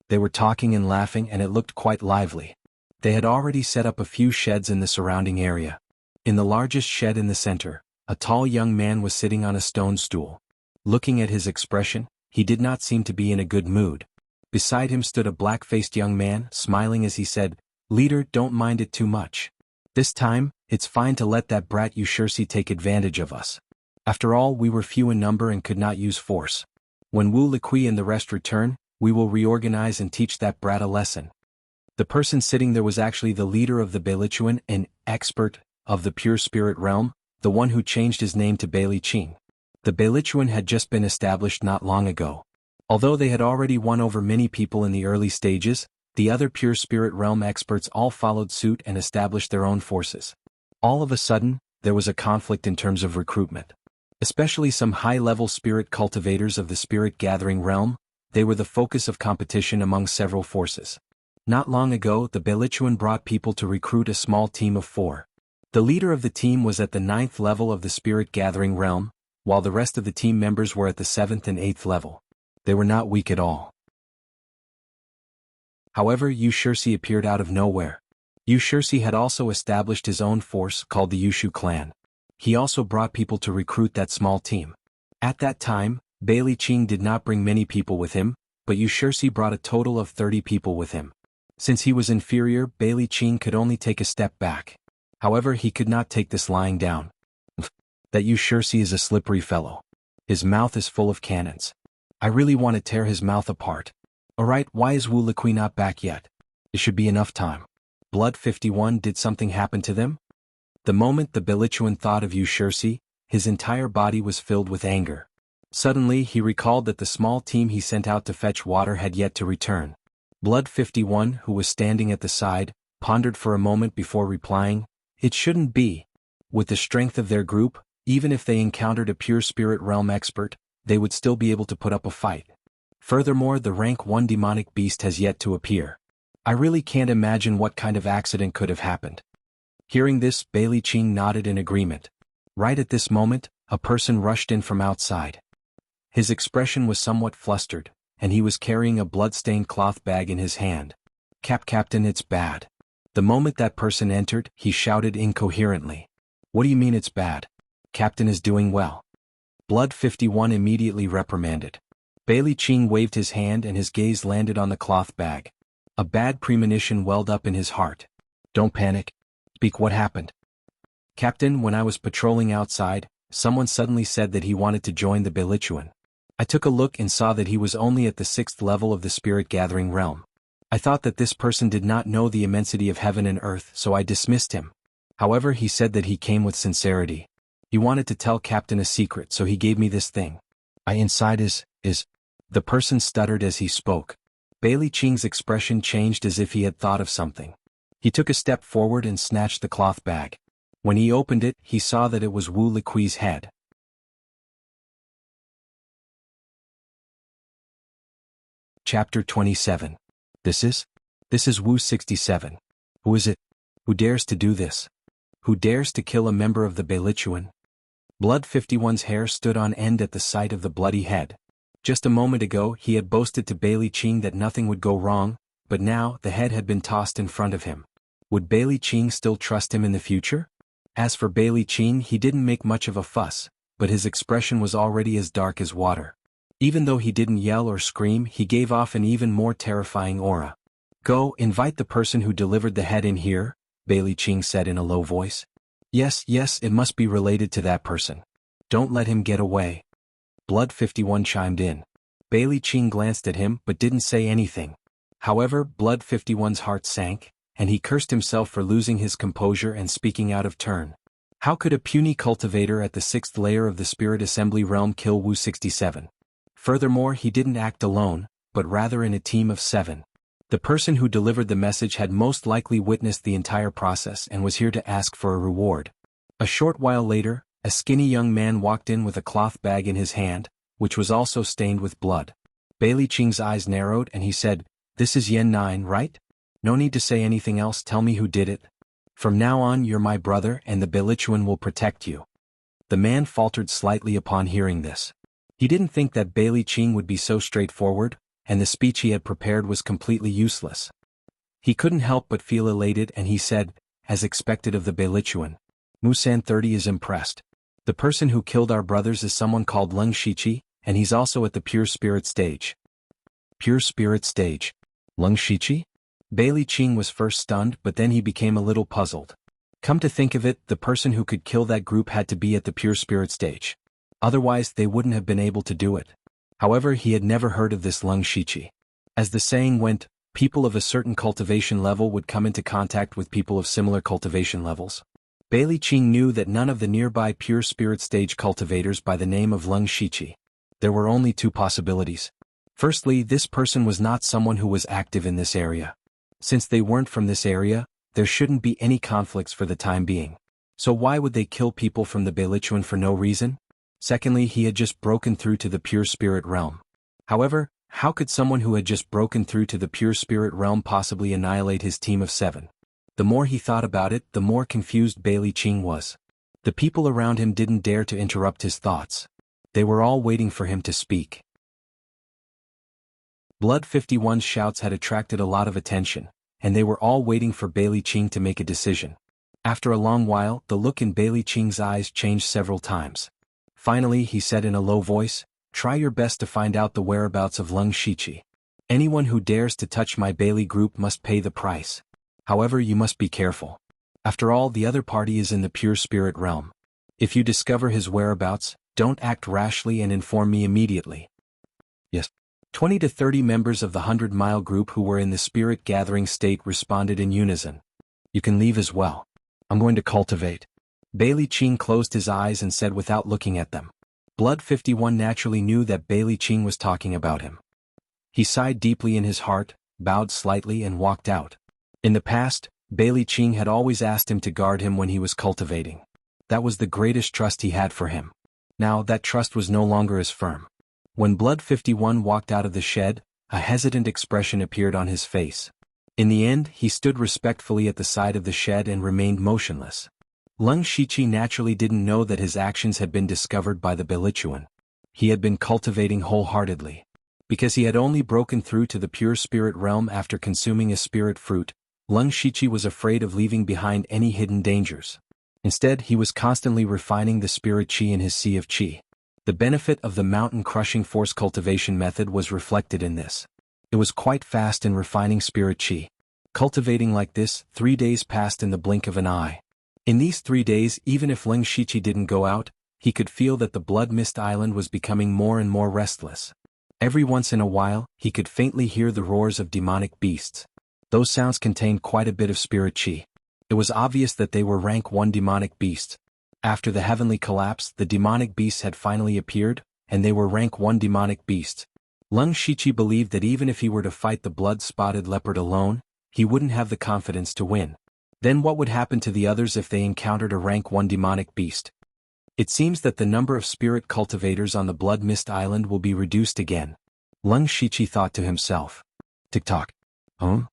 They were talking and laughing, and it looked quite lively. They had already set up a few sheds in the surrounding area. In the largest shed in the center, a tall young man was sitting on a stone stool. Looking at his expression, he did not seem to be in a good mood. Beside him stood a black-faced young man, smiling as he said, "Leader, don't mind it too much. This time, it's fine to let that brat Yushursi take advantage of us. After all, we were few in number and could not use force. When Wu Liqui and the rest return, we will reorganize and teach that brat a lesson." The person sitting there was actually the leader of the Beilichuan, an expert of the pure spirit realm, the one who changed his name to Bailey Qing. The Beilichuan had just been established not long ago. Although they had already won over many people in the early stages, the other pure spirit realm experts all followed suit and established their own forces. All of a sudden, there was a conflict in terms of recruitment. Especially some high-level spirit cultivators of the spirit gathering realm, they were the focus of competition among several forces. Not long ago, the Beilichuan brought people to recruit a small team of 4. The leader of the team was at the 9th level of the spirit gathering realm, while the rest of the team members were at the 7th and 8th level. They were not weak at all. However, Yushursi appeared out of nowhere. Yushursi had also established his own force called the Yushu clan. He also brought people to recruit that small team. At that time, Bailey Qing did not bring many people with him, but Yushursi brought a total of 30 people with him. Since he was inferior, Bailey Qing could only take a step back. However, he could not take this lying down. That Yushursi is a slippery fellow. His mouth is full of cannons. I really want to tear his mouth apart. Alright, why is Wu Liqui not back yet? It should be enough time. Blood 51, did something happen to them? The moment the Beilichuan thought of Yushursi, his entire body was filled with anger. Suddenly he recalled that the small team he sent out to fetch water had yet to return. Blood 51, who was standing at the side, pondered for a moment before replying, "It shouldn't be. With the strength of their group, even if they encountered a pure spirit realm expert, they would still be able to put up a fight. Furthermore, the rank 1 demonic beast has yet to appear. I really can't imagine what kind of accident could have happened." Hearing this, Bailey Qing nodded in agreement. Right at this moment, a person rushed in from outside. His expression was somewhat flustered, and he was carrying a blood-stained cloth bag in his hand. Captain, it's bad." The moment that person entered, he shouted incoherently. "What do you mean it's bad? Captain is doing well." Blood 51 immediately reprimanded. Bailey Qing waved his hand and his gaze landed on the cloth bag. A bad premonition welled up in his heart. "Don't panic. Speak, what happened?" "Captain, when I was patrolling outside, someone suddenly said that he wanted to join the Beilichuan. I took a look and saw that he was only at the 6th level of the spirit gathering realm. I thought that this person did not know the immensity of heaven and earth, so I dismissed him. However, he said that he came with sincerity. He wanted to tell Captain a secret, so he gave me this thing. Inside is... The person stuttered as he spoke. Bailey Qing's expression changed as if he had thought of something. He took a step forward and snatched the cloth bag. When he opened it, he saw that it was Wu Liqui's head. Chapter 27. This is Wu 67. Who is it? Who dares to do this? Who dares to kill a member of the Beilichuan? Blood 51's hair stood on end at the sight of the bloody head. Just a moment ago he had boasted to Bailey Qing that nothing would go wrong, but now the head had been tossed in front of him. Would Bailey Qing still trust him in the future? As for Bailey Qing, he didn't make much of a fuss, but his expression was already as dark as water. Even though he didn't yell or scream, he gave off an even more terrifying aura. "Go, invite the person who delivered the head in here," Bailey Qing said in a low voice. Yes, it must be related to that person. Don't let him get away." Blood 51 chimed in. Bailey Qing glanced at him but didn't say anything. However, Blood 51's heart sank. and he cursed himself for losing his composure and speaking out of turn. How could a puny cultivator at the 6th layer of the Spirit Assembly realm kill Wu 67? Furthermore, he didn't act alone, but rather in a team of 7. The person who delivered the message had most likely witnessed the entire process and was here to ask for a reward. A short while later, a skinny young man walked in with a cloth bag in his hand, which was also stained with blood. Bailey Qing's eyes narrowed and he said, "This is Yen 9, right? No need to say anything else, tell me who did it. From now on you're my brother and the Beilichuan will protect you." The man faltered slightly upon hearing this. He didn't think that Bailey Qing would be so straightforward, and the speech he had prepared was completely useless. He couldn't help but feel elated and he said, as expected of the Beilichuan, "Musan 30 is impressed. The person who killed our brothers is someone called Leng Shiqi, and he's also at the pure spirit stage." Pure spirit stage? Leng Shiqi? Bailey Qing was first stunned, but then he became a little puzzled. Come to think of it, the person who could kill that group had to be at the pure spirit stage. Otherwise they wouldn't have been able to do it. However, he had never heard of this Leng Shiqi. As the saying went, people of a certain cultivation level would come into contact with people of similar cultivation levels. Bailey Qing knew that none of the nearby pure spirit stage cultivators by the name of Leng Shiqi. There were only 2 possibilities. Firstly, this person was not someone who was active in this area. Since they weren't from this area, there shouldn't be any conflicts for the time being. So why would they kill people from the Beilichuan for no reason? Secondly, he had just broken through to the pure spirit realm. However, how could someone who had just broken through to the pure spirit realm possibly annihilate his team of 7? The more he thought about it, the more confused Bailey Qing was. The people around him didn't dare to interrupt his thoughts. They were all waiting for him to speak. Blood 51's shouts had attracted a lot of attention, and they were all waiting for Bailey Qing to make a decision. After a long while, the look in Bailey Qing's eyes changed several times. Finally, he said in a low voice, "Try your best to find out the whereabouts of Leng Shiqi. Anyone who dares to touch my Bailey group must pay the price. However, you must be careful. After all, the other party is in the pure spirit realm. If you discover his whereabouts, don't act rashly and inform me immediately." Yes. 20 to 30 members of the 100-mile group who were in the spirit gathering state responded in unison. "You can leave as well. I'm going to cultivate." Bailey Qing closed his eyes and said without looking at them. Blood 51 naturally knew that Bailey Qing was talking about him. He sighed deeply in his heart, bowed slightly and walked out. In the past, Bailey Qing had always asked him to guard him when he was cultivating. That was the greatest trust he had for him. Now that trust was no longer as firm. When Blood 51 walked out of the shed, a hesitant expression appeared on his face. In the end, he stood respectfully at the side of the shed and remained motionless. Leng Shiqi naturally didn't know that his actions had been discovered by the Beilichuan. He had been cultivating wholeheartedly. Because he had only broken through to the pure spirit realm after consuming a spirit fruit, Leng Shiqi was afraid of leaving behind any hidden dangers. Instead, he was constantly refining the spirit qi in his sea of qi. The benefit of the mountain-crushing force cultivation method was reflected in this. It was quite fast in refining spirit qi. Cultivating like this, 3 days passed in the blink of an eye. In these 3 days, even if Leng Shiqi didn't go out, he could feel that the Blood Mist Island was becoming more and more restless. Every once in a while, he could faintly hear the roars of demonic beasts. Those sounds contained quite a bit of spirit qi. It was obvious that they were rank 1 demonic beasts. After the heavenly collapse, the demonic beasts had finally appeared, and they were rank 1 demonic beasts. Leng Shiqi believed that even if he were to fight the blood-spotted leopard alone, he wouldn't have the confidence to win. Then what would happen to the others if they encountered a rank 1 demonic beast? It seems that the number of spirit cultivators on the Blood Mist Island will be reduced again. Leng Shiqi thought to himself. Tick-tock. Leng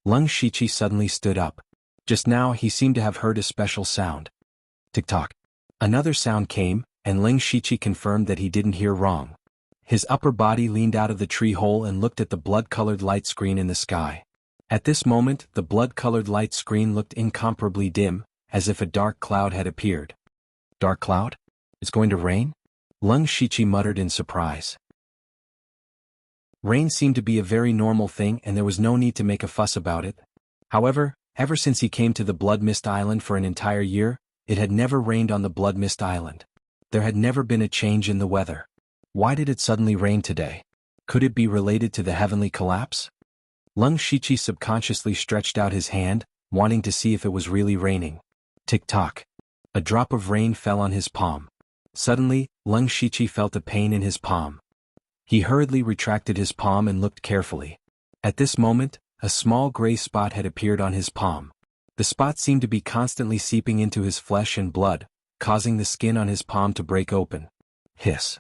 Shiqi suddenly stood up. Just now he seemed to have heard a special sound. Tick-tock. Another sound came, and Leng Shiqi confirmed that he didn't hear wrong. His upper body leaned out of the tree hole and looked at the blood-colored light screen in the sky. At this moment, the blood-colored light screen looked incomparably dim, as if a dark cloud had appeared. Dark cloud? It's going to rain? Leng Shiqi muttered in surprise. Rain seemed to be a very normal thing and there was no need to make a fuss about it. However, ever since he came to the Blood Mist Island for an entire year, it had never rained on the Blood Mist Island. There had never been a change in the weather. Why did it suddenly rain today? Could it be related to the heavenly collapse? Lung Shiqi subconsciously stretched out his hand, wanting to see if it was really raining. Tick-tock. A drop of rain fell on his palm. Suddenly, Lung Shiqi felt a pain in his palm. He hurriedly retracted his palm and looked carefully. At this moment, a small gray spot had appeared on his palm. The spot seemed to be constantly seeping into his flesh and blood, causing the skin on his palm to break open. Hiss.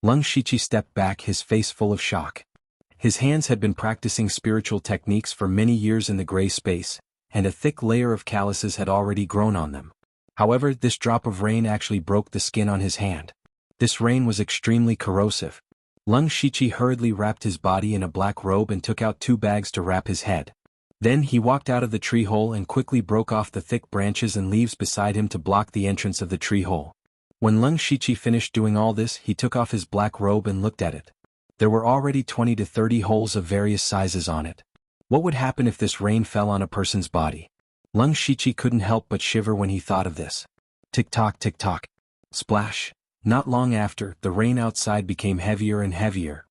Lung Shiqi stepped back, his face full of shock. His hands had been practicing spiritual techniques for many years in the gray space, and a thick layer of calluses had already grown on them. However, this drop of rain actually broke the skin on his hand. This rain was extremely corrosive. Lung Shiqi hurriedly wrapped his body in a black robe and took out 2 bags to wrap his head. Then he walked out of the tree hole and quickly broke off the thick branches and leaves beside him to block the entrance of the tree hole. When Lung Shiqi finished doing all this, he took off his black robe and looked at it. There were already 20 to 30 holes of various sizes on it. What would happen if this rain fell on a person's body? Lung Shiqi couldn't help but shiver when he thought of this. Tick-tock, tick-tock. Splash. Not long after, the rain outside became heavier and heavier.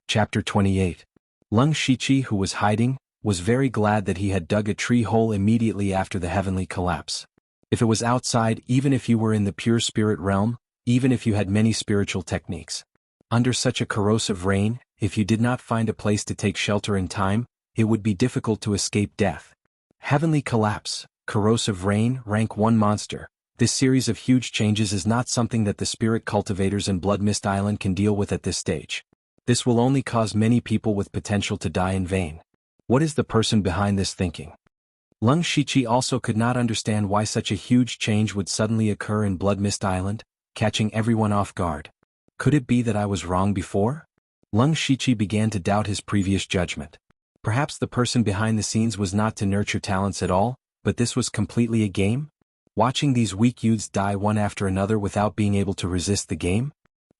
Chapter 28. Lung Shiqi, who was hiding, was very glad that he had dug a tree hole immediately after the heavenly collapse. If it was outside, even if you were in the pure spirit realm, even if you had many spiritual techniques, under such a corrosive rain, if you did not find a place to take shelter in time, it would be difficult to escape death. Heavenly collapse, corrosive rain, rank 1 monster. This series of huge changes is not something that the spirit cultivators in Blood Mist Island can deal with at this stage. This will only cause many people with potential to die in vain. What is the person behind this thinking? Lung Shiqi also could not understand why such a huge change would suddenly occur in Blood Mist Island, catching everyone off guard. Could it be that I was wrong before? Lung Shiqi began to doubt his previous judgment. Perhaps the person behind the scenes was not to nurture talents at all, but this was completely a game? Watching these weak youths die one after another without being able to resist the game?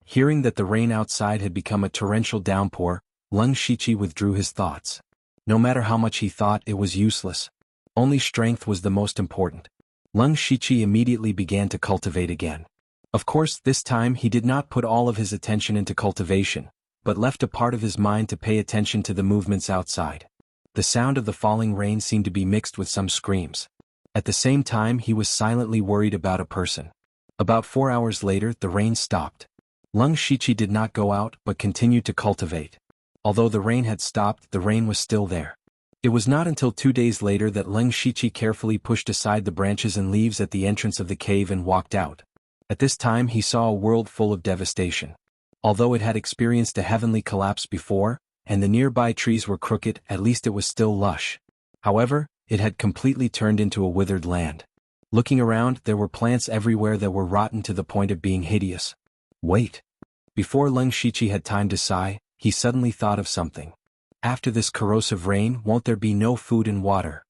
Hearing that the rain outside had become a torrential downpour, Lung Shiqi withdrew his thoughts. No matter how much he thought, it was useless. Only strength was the most important. Lung Shiqi immediately began to cultivate again. Of course, this time he did not put all of his attention into cultivation, but left a part of his mind to pay attention to the movements outside. The sound of the falling rain seemed to be mixed with some screams. At the same time, he was silently worried about a person. About 4 hours later, the rain stopped. Lung Shiqi did not go out but continued to cultivate. Although the rain had stopped, the rain was still there. It was not until 2 days later that Lung Shiqi carefully pushed aside the branches and leaves at the entrance of the cave and walked out. At this time he saw a world full of devastation. Although it had experienced a heavenly collapse before, and the nearby trees were crooked, at least it was still lush. However, it had completely turned into a withered land. Looking around, there were plants everywhere that were rotten to the point of being hideous. Wait. Before Lung Shiqi had time to sigh, he suddenly thought of something. After this corrosive rain, won't there be no food and water?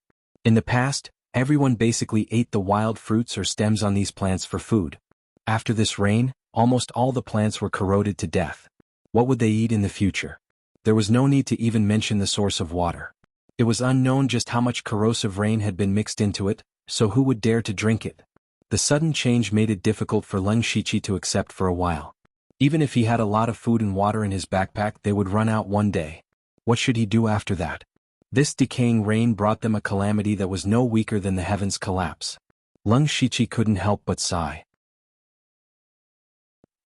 In the past, everyone basically ate the wild fruits or stems on these plants for food. After this rain, almost all the plants were corroded to death. What would they eat in the future? There was no need to even mention the source of water. It was unknown just how much corrosive rain had been mixed into it, so who would dare to drink it? The sudden change made it difficult for Lung Shiqi to accept for a while. Even if he had a lot of food and water in his backpack, they would run out one day. What should he do after that? This decaying rain brought them a calamity that was no weaker than the heavens' collapse. Lung Shiqi couldn't help but sigh.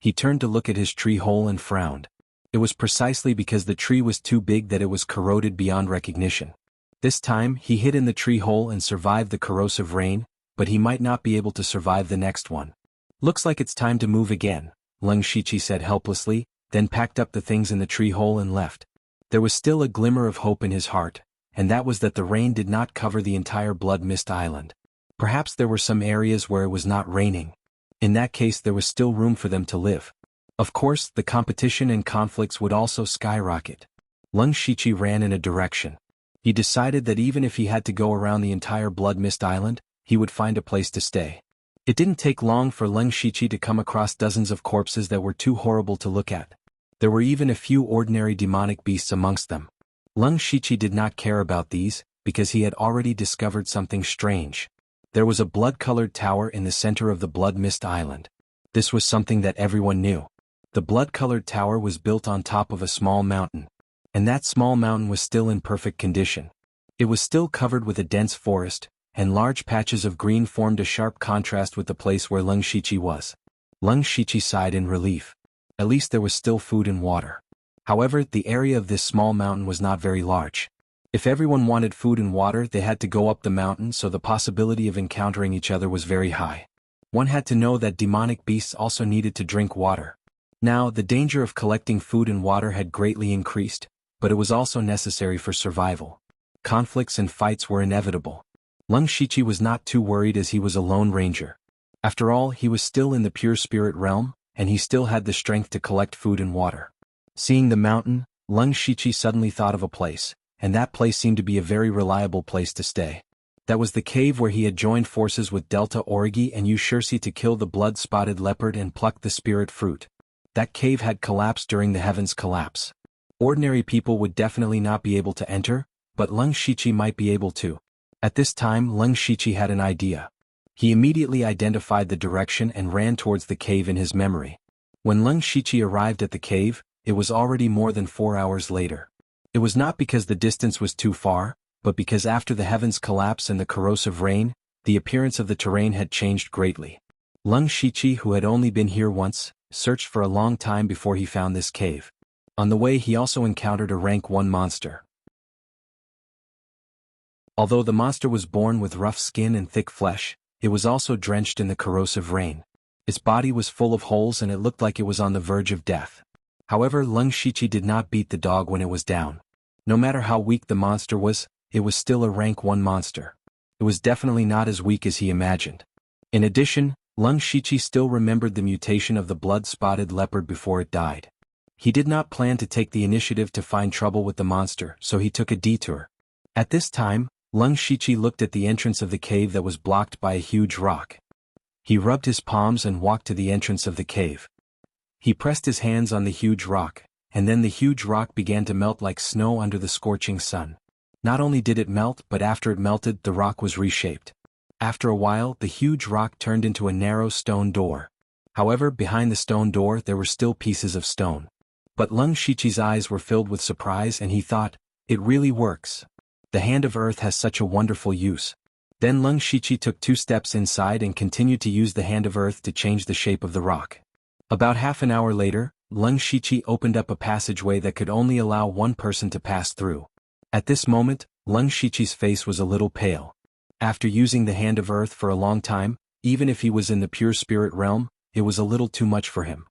He turned to look at his tree hole and frowned. It was precisely because the tree was too big that it was corroded beyond recognition. This time, he hid in the tree hole and survived the corrosive rain, but he might not be able to survive the next one. Looks like it's time to move again, Lung Shiqi said helplessly, then packed up the things in the tree hole and left. There was still a glimmer of hope in his heart, and that was that the rain did not cover the entire Blood Mist Island. Perhaps there were some areas where it was not raining. In that case, there was still room for them to live. Of course, the competition and conflicts would also skyrocket. Lung Shiqi ran in a direction. He decided that even if he had to go around the entire Blood Mist Island, he would find a place to stay. It didn't take long for Lung Shiqi to come across dozens of corpses that were too horrible to look at. There were even a few ordinary demonic beasts amongst them. Lung Shiqi did not care about these, because he had already discovered something strange. There was a blood-colored tower in the center of the Blood Mist Island. This was something that everyone knew. The blood-colored tower was built on top of a small mountain. And that small mountain was still in perfect condition. It was still covered with a dense forest, and large patches of green formed a sharp contrast with the place where Leng Shiqi was. Leng Shiqi sighed in relief. At least there was still food and water. However, the area of this small mountain was not very large. If everyone wanted food and water, they had to go up the mountain, so the possibility of encountering each other was very high. One had to know that demonic beasts also needed to drink water. Now, the danger of collecting food and water had greatly increased, but it was also necessary for survival. Conflicts and fights were inevitable. Leng Shiqi was not too worried as he was a lone ranger. After all, he was still in the pure spirit realm, and he still had the strength to collect food and water. Seeing the mountain, Leng Shiqi suddenly thought of a place, and that place seemed to be a very reliable place to stay. That was the cave where he had joined forces with Delta Origi and Ushursi to kill the blood-spotted leopard and pluck the spirit fruit. That cave had collapsed during the heavens collapse. Ordinary people would definitely not be able to enter, but Leng Shiqi might be able to. At this time, Leng Shiqi had an idea. He immediately identified the direction and ran towards the cave in his memory. When Leng Shiqi arrived at the cave, it was already more than 4 hours later. It was not because the distance was too far, but because after the heavens collapse and the corrosive rain, the appearance of the terrain had changed greatly. Leng Shiqi, who had only been here once, searched for a long time before he found this cave. On the way he also encountered a rank 1 monster. Although the monster was born with rough skin and thick flesh, it was also drenched in the corrosive rain. Its body was full of holes and it looked like it was on the verge of death. However, Leng Shiqi did not beat the dog when it was down. No matter how weak the monster was, it was still a rank 1 monster. It was definitely not as weak as he imagined. In addition, Leng Shiqi still remembered the mutation of the blood-spotted leopard before it died. He did not plan to take the initiative to find trouble with the monster, so he took a detour. At this time, Leng Shiqi looked at the entrance of the cave that was blocked by a huge rock. He rubbed his palms and walked to the entrance of the cave. He pressed his hands on the huge rock, and then the huge rock began to melt like snow under the scorching sun. Not only did it melt, but after it melted, the rock was reshaped. After a while, the huge rock turned into a narrow stone door. However, behind the stone door there were still pieces of stone. But Leng Shiqi's eyes were filled with surprise and he thought, it really works. The hand of earth has such a wonderful use. Then Leng Shiqi took 2 steps inside and continued to use the hand of earth to change the shape of the rock. About half an hour later, Leng Shiqi opened up a passageway that could only allow 1 person to pass through. At this moment, Leng Shiqi's face was a little pale. After using the hand of earth for a long time, even if he was in the pure spirit realm, it was a little too much for him.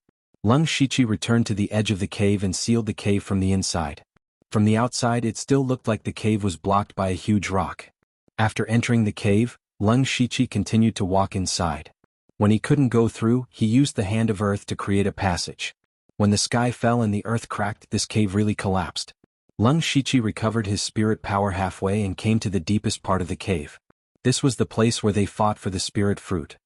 Leng Shiqi returned to the edge of the cave and sealed the cave from the inside. From the outside it still looked like the cave was blocked by a huge rock. After entering the cave, Leng Shiqi continued to walk inside. When he couldn't go through, he used the hand of earth to create a passage. When the sky fell and the earth cracked, this cave really collapsed. Leng Shiqi recovered his spirit power halfway and came to the deepest part of the cave. This was the place where they fought for the spirit fruit.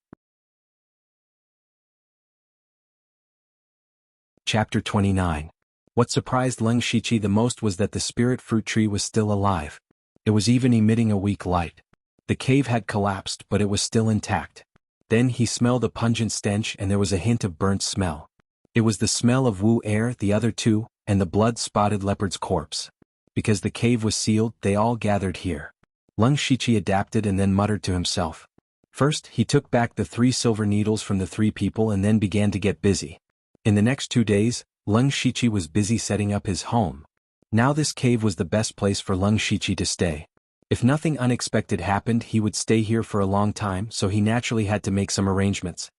Chapter 29. What surprised Leng Shiqi the most was that the spirit fruit tree was still alive. It was even emitting a weak light. The cave had collapsed, but it was still intact. Then he smelled a pungent stench and there was a hint of burnt smell. It was the smell of Wu Air, the other 2, and the blood-spotted leopard's corpse. Because the cave was sealed, they all gathered here. Leng Shiqi adapted and then muttered to himself. First, he took back the 3 silver needles from the 3 people and then began to get busy. In the next 2 days, Leng Shiqi was busy setting up his home. Now this cave was the best place for Leng Shiqi to stay. If nothing unexpected happened, he would stay here for a long time, so he naturally had to make some arrangements.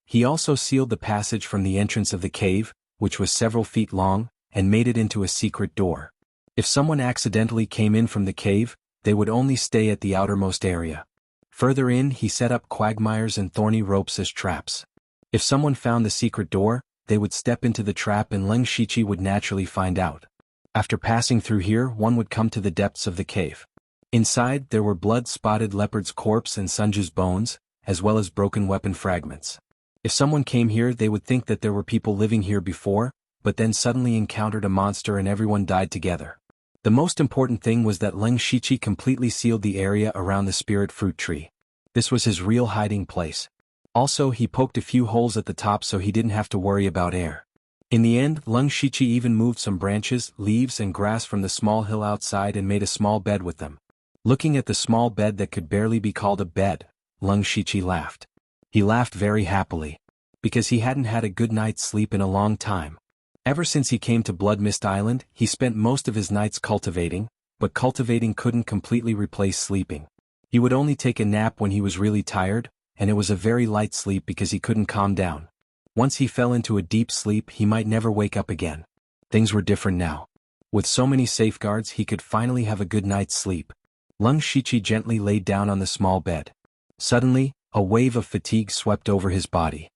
He also sealed the passage from the entrance of the cave, which was several feet long, and made it into a secret door. If someone accidentally came in from the cave, they would only stay at the outermost area. Further in, he set up quagmires and thorny ropes as traps. If someone found the secret door, they would step into the trap and Leng Shiqi would naturally find out. After passing through here, one would come to the depths of the cave. Inside, there were blood-spotted leopard's corpse and Sunju's bones, as well as broken weapon fragments. If someone came here, they would think that there were people living here before, but then suddenly encountered a monster and everyone died together. The most important thing was that Leng Shiqi completely sealed the area around the spirit fruit tree. This was his real hiding place. Also, he poked a few holes at the top so he didn't have to worry about air. In the end, Lung Shiqi even moved some branches, leaves and grass from the small hill outside and made a small bed with them. Looking at the small bed that could barely be called a bed, Lung Shiqi laughed. He laughed very happily. Because he hadn't had a good night's sleep in a long time. Ever since he came to Blood Mist Island, he spent most of his nights cultivating, but cultivating couldn't completely replace sleeping. He would only take a nap when he was really tired, and it was a very light sleep because he couldn't calm down. Once he fell into a deep sleep, he might never wake up again. Things were different now. With so many safeguards, he could finally have a good night's sleep. Lung Shiqi gently laid down on the small bed. Suddenly, a wave of fatigue swept over his body.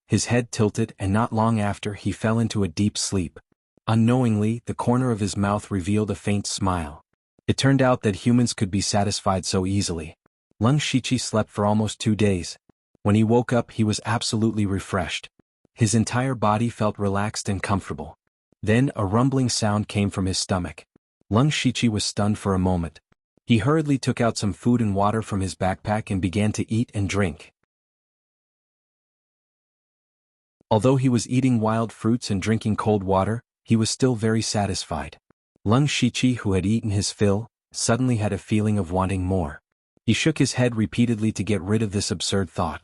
His head tilted and not long after he fell into a deep sleep. Unknowingly, the corner of his mouth revealed a faint smile. It turned out that humans could be satisfied so easily. Lung Shiqi slept for almost 2 days. When he woke up, he was absolutely refreshed. His entire body felt relaxed and comfortable. Then a rumbling sound came from his stomach. Lung Shiqi was stunned for a moment. He hurriedly took out some food and water from his backpack and began to eat and drink. Although he was eating wild fruits and drinking cold water, he was still very satisfied. Lung Shiqi, who had eaten his fill, suddenly had a feeling of wanting more. He shook his head repeatedly to get rid of this absurd thought.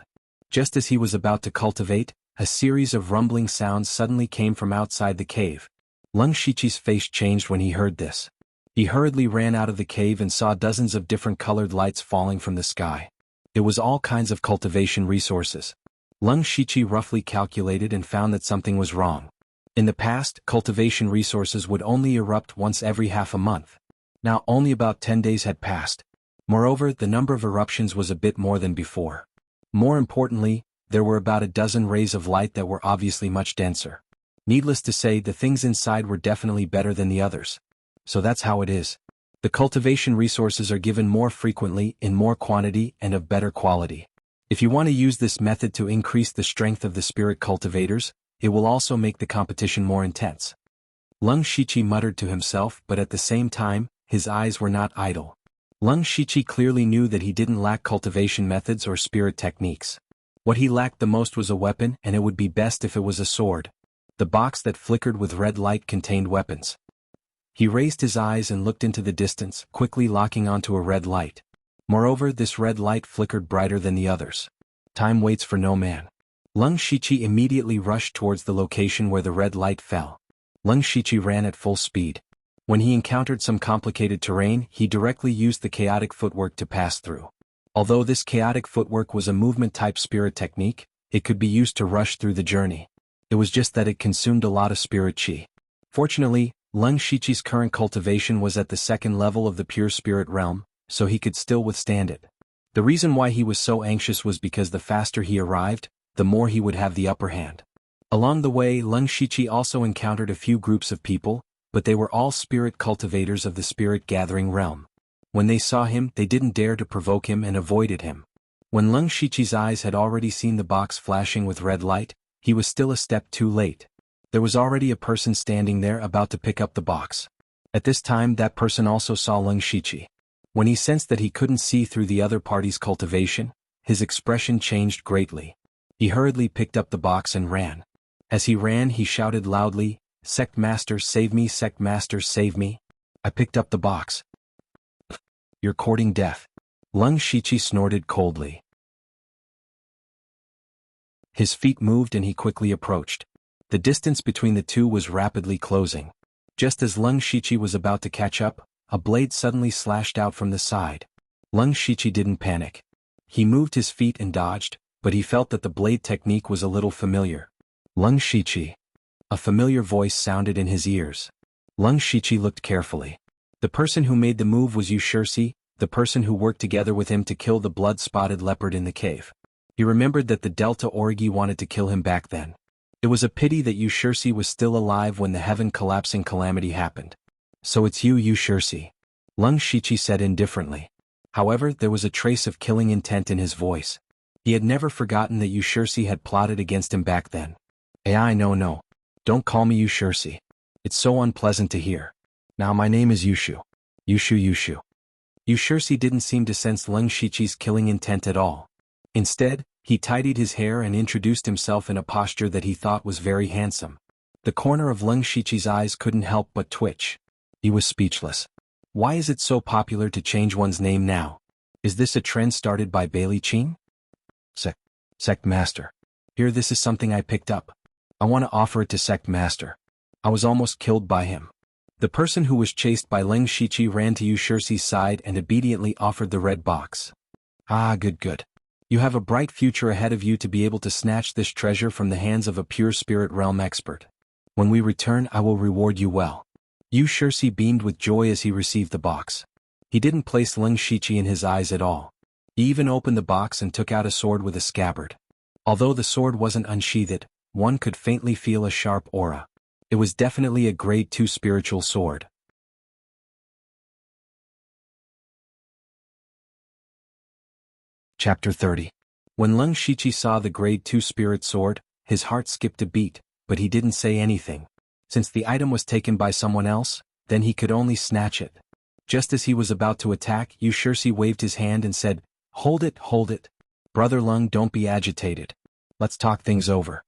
Just as he was about to cultivate, a series of rumbling sounds suddenly came from outside the cave. Lung Shiqi's face changed when he heard this. He hurriedly ran out of the cave and saw dozens of different colored lights falling from the sky. It was all kinds of cultivation resources. Lung Shiqi roughly calculated and found that something was wrong. In the past, cultivation resources would only erupt once every half a month. Now only about 10 days had passed. Moreover, the number of eruptions was a bit more than before. More importantly, there were about a dozen rays of light that were obviously much denser. Needless to say, the things inside were definitely better than the others. So that's how it is. The cultivation resources are given more frequently, in more quantity, and of better quality. If you want to use this method to increase the strength of the spirit cultivators, it will also make the competition more intense. Lung Shiqi muttered to himself, but at the same time, his eyes were not idle. Lung Shiqi clearly knew that he didn't lack cultivation methods or spirit techniques. What he lacked the most was a weapon, and it would be best if it was a sword. The box that flickered with red light contained weapons. He raised his eyes and looked into the distance, quickly locking onto a red light. Moreover, this red light flickered brighter than the others. Time waits for no man. Lung Shiqi immediately rushed towards the location where the red light fell. Lung Shiqi ran at full speed. When he encountered some complicated terrain, he directly used the chaotic footwork to pass through. Although this chaotic footwork was a movement-type spirit technique, it could be used to rush through the journey. It was just that it consumed a lot of spirit chi. Fortunately, Lung Shiqi's current cultivation was at the 2nd level of the pure spirit realm, so he could still withstand it. The reason why he was so anxious was because the faster he arrived, the more he would have the upper hand. Along the way, Lung Shiqi also encountered a few groups of people, but they were all spirit cultivators of the spirit gathering realm. When they saw him, they didn't dare to provoke him and avoided him. When Lung Shiqi's eyes had already seen the box flashing with red light, he was still a step too late. There was already a person standing there about to pick up the box. At this time, that person also saw Lung Shiqi. When he sensed that he couldn't see through the other party's cultivation, his expression changed greatly. He hurriedly picked up the box and ran. As he ran, he shouted loudly, "Sect Master, save me! Sect Master, save me!" I picked up the box. You're courting death. Lung Shiqi snorted coldly. His feet moved and he quickly approached. The distance between the two was rapidly closing. Just as Lung Shiqi was about to catch up, a blade suddenly slashed out from the side. Lung Shiqi didn't panic. He moved his feet and dodged, but he felt that the blade technique was a little familiar. Lung Shiqi. A familiar voice sounded in his ears. Lung Shiqi looked carefully. The person who made the move was xianxia, the person who worked together with him to kill the blood-spotted leopard in the cave. He remembered that the Delta Orgi wanted to kill him back then. It was a pity that xianxia was still alive when the heaven-collapsing calamity happened. "So it's you, xianxia," Lung Shiqi said indifferently. However, there was a trace of killing intent in his voice. He had never forgotten that xianxia had plotted against him back then. No. Don't call me xianxia. It's so unpleasant to hear. Now my name is Yushu. Yushu. Xianxia didn't seem to sense Lung Shiqi's killing intent at all. Instead, he tidied his hair and introduced himself in a posture that he thought was very handsome. The corner of Leng Shiqi's eyes couldn't help but twitch. He was speechless. Why is it so popular to change one's name now? Is this a trend started by Bailey Qing? Sect Master. Here, this is something I picked up. I want to offer it to Sect Master. I was almost killed by him. The person who was chased by Leng Shiqi ran to Yu Shirsi's side and obediently offered the red box. Ah, good. You have a bright future ahead of you to be able to snatch this treasure from the hands of a pure spirit realm expert. When we return, I will reward you well. Yu Shirsi beamed with joy as he received the box. He didn't place Leng Shiqi in his eyes at all. He even opened the box and took out a sword with a scabbard. Although the sword wasn't unsheathed, one could faintly feel a sharp aura. It was definitely a grade 2 spiritual sword. Chapter 30. When Leng Shiqi saw the grade 2 spirit sword, his heart skipped a beat, but he didn't say anything. Since the item was taken by someone else, then he could only snatch it. Just as he was about to attack, Yu Shirsi waved his hand and said, Hold it. Brother Leng, don't be agitated. Let's talk things over.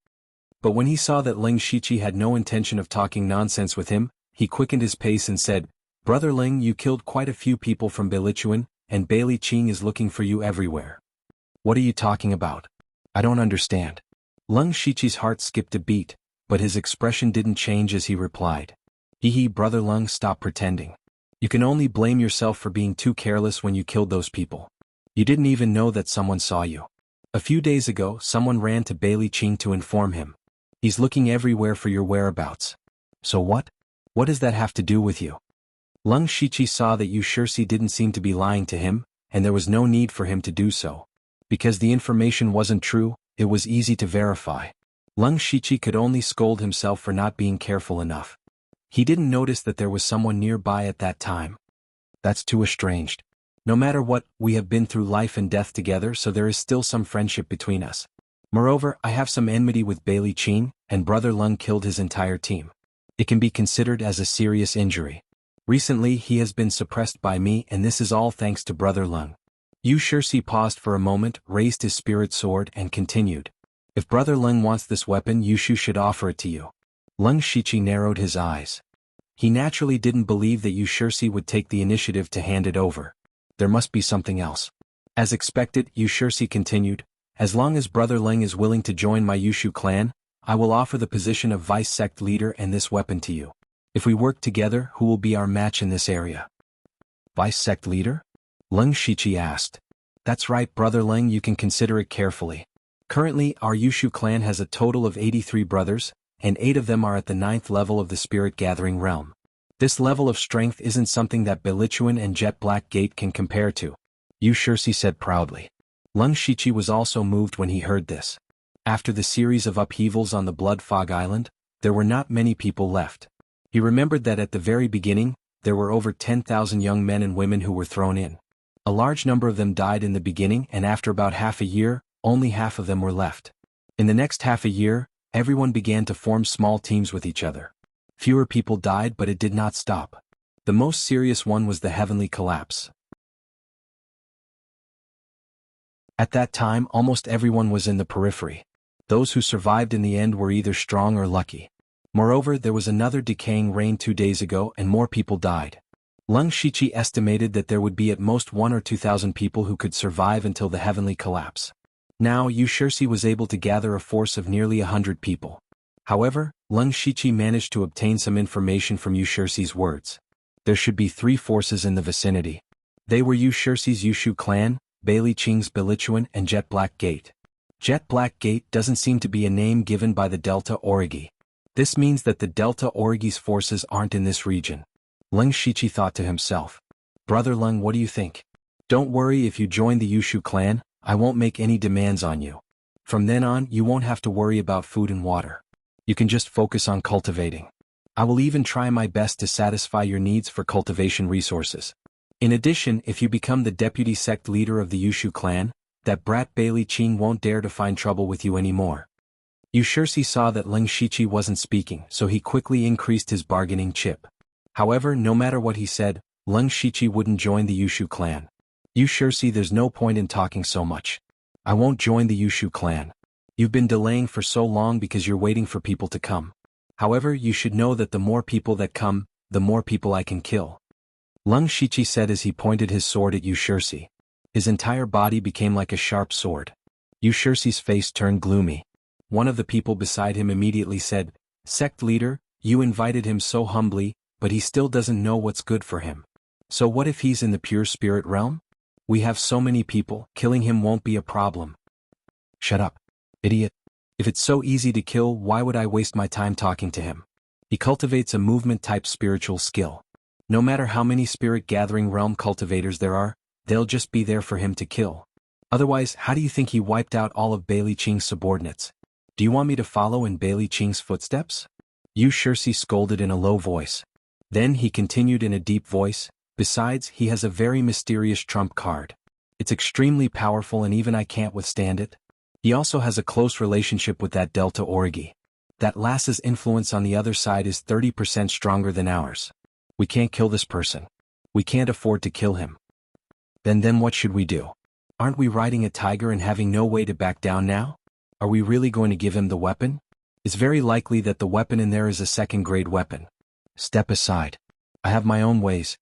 But when he saw that Leng Shiqi had no intention of talking nonsense with him, he quickened his pace and said, Brother Leng, you killed quite a few people from Beilichuan, and Bailey Qing is looking for you everywhere. What are you talking about? I don't understand. Leng Shiqi's heart skipped a beat, but his expression didn't change as he replied. Brother Leng, stop pretending. You can only blame yourself for being too careless when you killed those people. You didn't even know that someone saw you. A few days ago, someone ran to Bailey Qing to inform him. He's looking everywhere for your whereabouts. So what? What does that have to do with you? Leng Shiqi saw that Yu Shirsi didn't seem to be lying to him, and there was no need for him to do so. Because the information wasn't true, it was easy to verify. Leng Shiqi could only scold himself for not being careful enough. He didn't notice that there was someone nearby at that time. That's too estranged. No matter what, we have been through life and death together, so there is still some friendship between us. Moreover, I have some enmity with Bailey Qing, and Brother Leng killed his entire team. It can be considered as a serious injury. Recently, he has been suppressed by me, and this is all thanks to Brother Leng. Yu Shirsi paused for a moment, raised his spirit sword, and continued. If Brother Leng wants this weapon, Yushu should offer it to you. Leng Shiqi narrowed his eyes. He naturally didn't believe that Yu Shirsi would take the initiative to hand it over. There must be something else. As expected, Yu Shirsi continued, As long as Brother Leng is willing to join my Yushu clan, I will offer the position of vice sect leader and this weapon to you. If we work together, who will be our match in this area? Vice sect leader? Leng Shiqi asked. That's right, Brother Leng, you can consider it carefully. Currently, our Yushu clan has a total of 83 brothers, and 8 of them are at the 9th level of the spirit gathering realm. This level of strength isn't something that Beilichuan and Jet Black Gate can compare to, Yu Shirsi said proudly. Leng Shiqi was also moved when he heard this. After the series of upheavals on the Blood Fog Island, there were not many people left. He remembered that at the very beginning, there were over 10,000 young men and women who were thrown in. A large number of them died in the beginning, and after about half a year, only half of them were left. In the next half a year, everyone began to form small teams with each other. Fewer people died, but it did not stop. The most serious one was the heavenly collapse. At that time, almost everyone was in the periphery. Those who survived in the end were either strong or lucky. Moreover, there was another decaying rain 2 days ago and more people died. Leng Shiqi estimated that there would be at most 1,000 or 2,000 people who could survive until the heavenly collapse. Now, Yu Shirsi was able to gather a force of nearly 100 people. However, Leng Shiqi managed to obtain some information from Yu Shirsi's words. There should be 3 forces in the vicinity. They were Yu Shirsi's Yushu clan, Bailey Qing's Beilichuan, and Jet Black Gate. Jet Black Gate doesn't seem to be a name given by the Delta Origi. This means that the Delta Origi's forces aren't in this region. Leng Shiqi thought to himself. Brother Leng, what do you think? Don't worry, if you join the Yushu clan, I won't make any demands on you. From then on, you won't have to worry about food and water. You can just focus on cultivating. I will even try my best to satisfy your needs for cultivation resources. In addition, if you become the deputy sect leader of the Yushu clan, that brat Bailey Qing won't dare to find trouble with you anymore. Yu Shirsi saw that Leng Shiqi wasn't speaking, so he quickly increased his bargaining chip. However, no matter what he said, Leng Shiqi wouldn't join the Yushu clan. Yu Shirsi, there's no point in talking so much. I won't join the Yushu clan. You've been delaying for so long because you're waiting for people to come. However, you should know that the more people that come, the more people I can kill. Lung Shichi said as he pointed his sword at Yushirsi. His entire body became like a sharp sword. Yushirsi's face turned gloomy. One of the people beside him immediately said, "Sect leader, you invited him so humbly, but he still doesn't know what's good for him. So what if he's in the pure spirit realm? We have so many people, killing him won't be a problem." "Shut up, idiot. If it's so easy to kill, why would I waste my time talking to him? He cultivates a movement-type spiritual skill. No matter how many spirit-gathering realm cultivators there are, they'll just be there for him to kill. Otherwise, how do you think he wiped out all of Bailey Qing's subordinates? Do you want me to follow in Bailey Qing's footsteps?" Yu Shirsi scolded in a low voice. Then he continued in a deep voice, "Besides, he has a very mysterious trump card. It's extremely powerful and even I can't withstand it. He also has a close relationship with that Delta Origi. That lass's influence on the other side is 30% stronger than ours. We can't kill this person. We can't afford to kill him." Then what should we do? Aren't we riding a tiger and having no way to back down now? Are we really going to give him the weapon? It's very likely that the weapon in there is a second-grade weapon. Step aside. I have my own ways.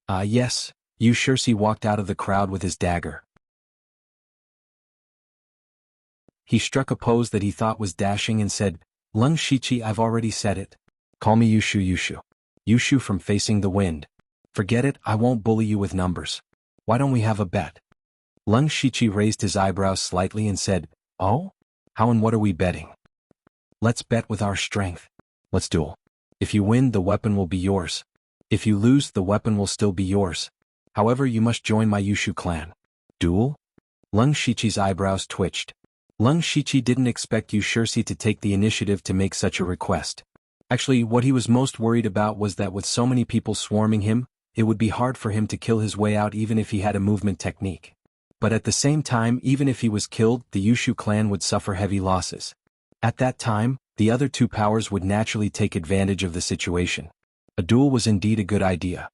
Yes, Yu Shirsi walked out of the crowd with his dagger. He struck a pose that he thought was dashing and said, "Lung Shichi, I've already said it. Call me Yushu. Yushu from Facing the Wind. Forget it, I won't bully you with numbers. Why don't we have a bet?" Lung Shichi raised his eyebrows slightly and said, "Oh? How and what are we betting?" "Let's bet with our strength. Let's duel. If you win, the weapon will be yours. If you lose, the weapon will still be yours. However, you must join my Yushu clan." "Duel?" Lung Shichi's eyebrows twitched. Lung Shichi didn't expect Yu Shirsi to take the initiative to make such a request. Actually, what he was most worried about was that with so many people swarming him, it would be hard for him to kill his way out even if he had a movement technique. But at the same time, even if he was killed, the Yushu clan would suffer heavy losses. At that time, the other two powers would naturally take advantage of the situation. A duel was indeed a good idea.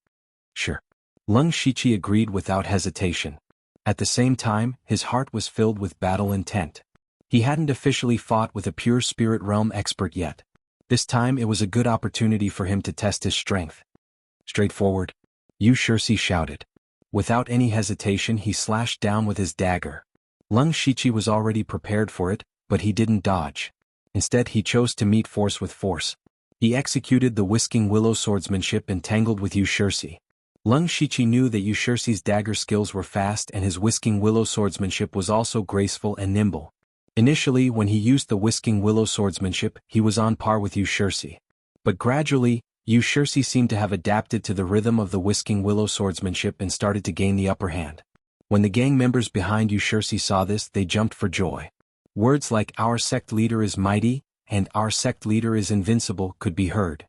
Sure. Lung Shichi agreed without hesitation. At the same time, his heart was filled with battle intent. He hadn't officially fought with a pure spirit realm expert yet. This time it was a good opportunity for him to test his strength. "Straightforward," Yu Shirsi shouted. Without any hesitation he slashed down with his dagger. Lung Shichi was already prepared for it, but he didn't dodge. Instead he chose to meet force with force. He executed the Whisking Willow swordsmanship and tangled with Yu Shirsi. Lung Shichi knew that Yu Shirsi's dagger skills were fast and his Whisking Willow swordsmanship was also graceful and nimble. Initially, when he used the Whisking Willow swordsmanship, he was on par with Yu Shirsi. But gradually, Yu Shirsi seemed to have adapted to the rhythm of the Whisking Willow swordsmanship and started to gain the upper hand. When the gang members behind Yu Shirsi saw this, they jumped for joy. Words like "our sect leader is mighty" and "our sect leader is invincible" could be heard.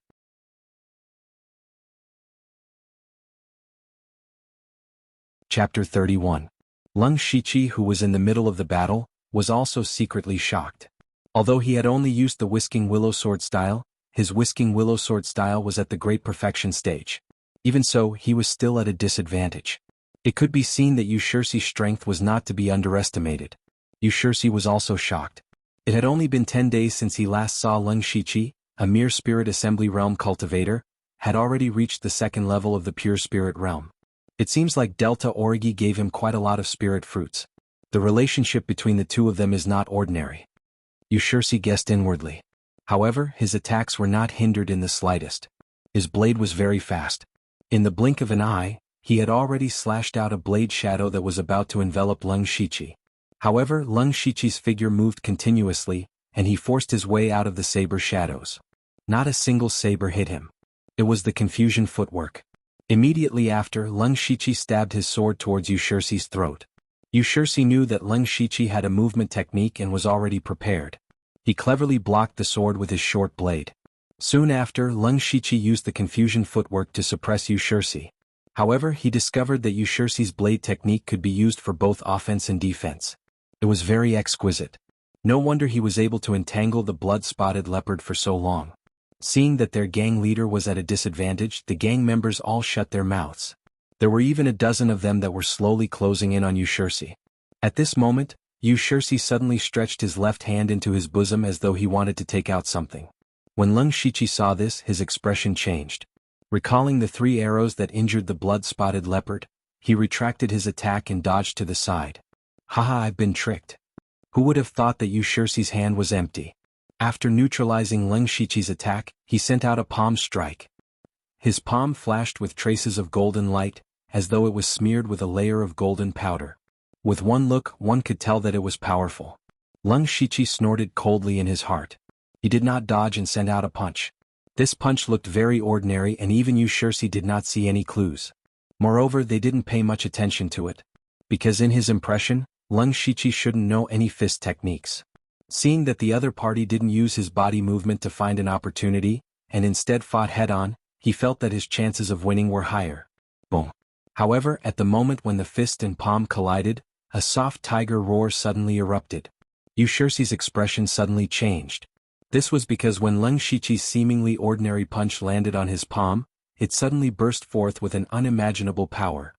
Chapter 31. Lung Shichi, who was in the middle of the battle, was also secretly shocked. Although he had only used the Whisking Willow sword style, his Whisking Willow sword style was at the great perfection stage. Even so, he was still at a disadvantage. It could be seen that Yu Shirsi's strength was not to be underestimated. Yu Shirsi was also shocked. It had only been 10 days since he last saw Lung Shichi, a mere spirit assembly realm cultivator, had already reached the second level of the pure spirit realm. It seems like Delta Origi gave him quite a lot of spirit fruits. The relationship between the two of them is not ordinary. Yu Shirsi guessed inwardly. However, his attacks were not hindered in the slightest. His blade was very fast. In the blink of an eye, he had already slashed out a blade shadow that was about to envelop Lung Shichi. However, Lung Shichi's figure moved continuously, and he forced his way out of the saber shadows. Not a single saber hit him. It was the confusion footwork. Immediately after, Lung Shichi stabbed his sword towards Yu Shirsi's throat. Yu Shirsi knew that Lung Shichi had a movement technique and was already prepared. He cleverly blocked the sword with his short blade. Soon after, Lung Shichi used the confusion footwork to suppress Yu Shirsi. However, he discovered that Yu Shirsi's blade technique could be used for both offense and defense. It was very exquisite. No wonder he was able to entangle the blood-spotted leopard for so long. Seeing that their gang leader was at a disadvantage, the gang members all shut their mouths. There were even a dozen of them that were slowly closing in on Yu Shirsi. At this moment, Yu Shirsi suddenly stretched his left hand into his bosom as though he wanted to take out something. When Leng Shichi saw this, his expression changed. Recalling the 3 arrows that injured the blood-spotted leopard, he retracted his attack and dodged to the side. Haha, I've been tricked. Who would have thought that Yu Shixi's hand was empty? After neutralizing Leng Shichi's attack, he sent out a palm strike. His palm flashed with traces of golden light, as though it was smeared with a layer of golden powder. With one look, one could tell that it was powerful. Leng Shichi snorted coldly in his heart. He did not dodge and send out a punch. This punch looked very ordinary, and even Yu Shixi did not see any clues. Moreover, they didn't pay much attention to it. Because in his impression, Leng Shichi shouldn't know any fist techniques. Seeing that the other party didn't use his body movement to find an opportunity, and instead fought head-on, he felt that his chances of winning were higher. Boom. However, at the moment when the fist and palm collided, a soft tiger roar suddenly erupted. Yu Shixi's expression suddenly changed. This was because when Leng Shichi's seemingly ordinary punch landed on his palm, it suddenly burst forth with an unimaginable power.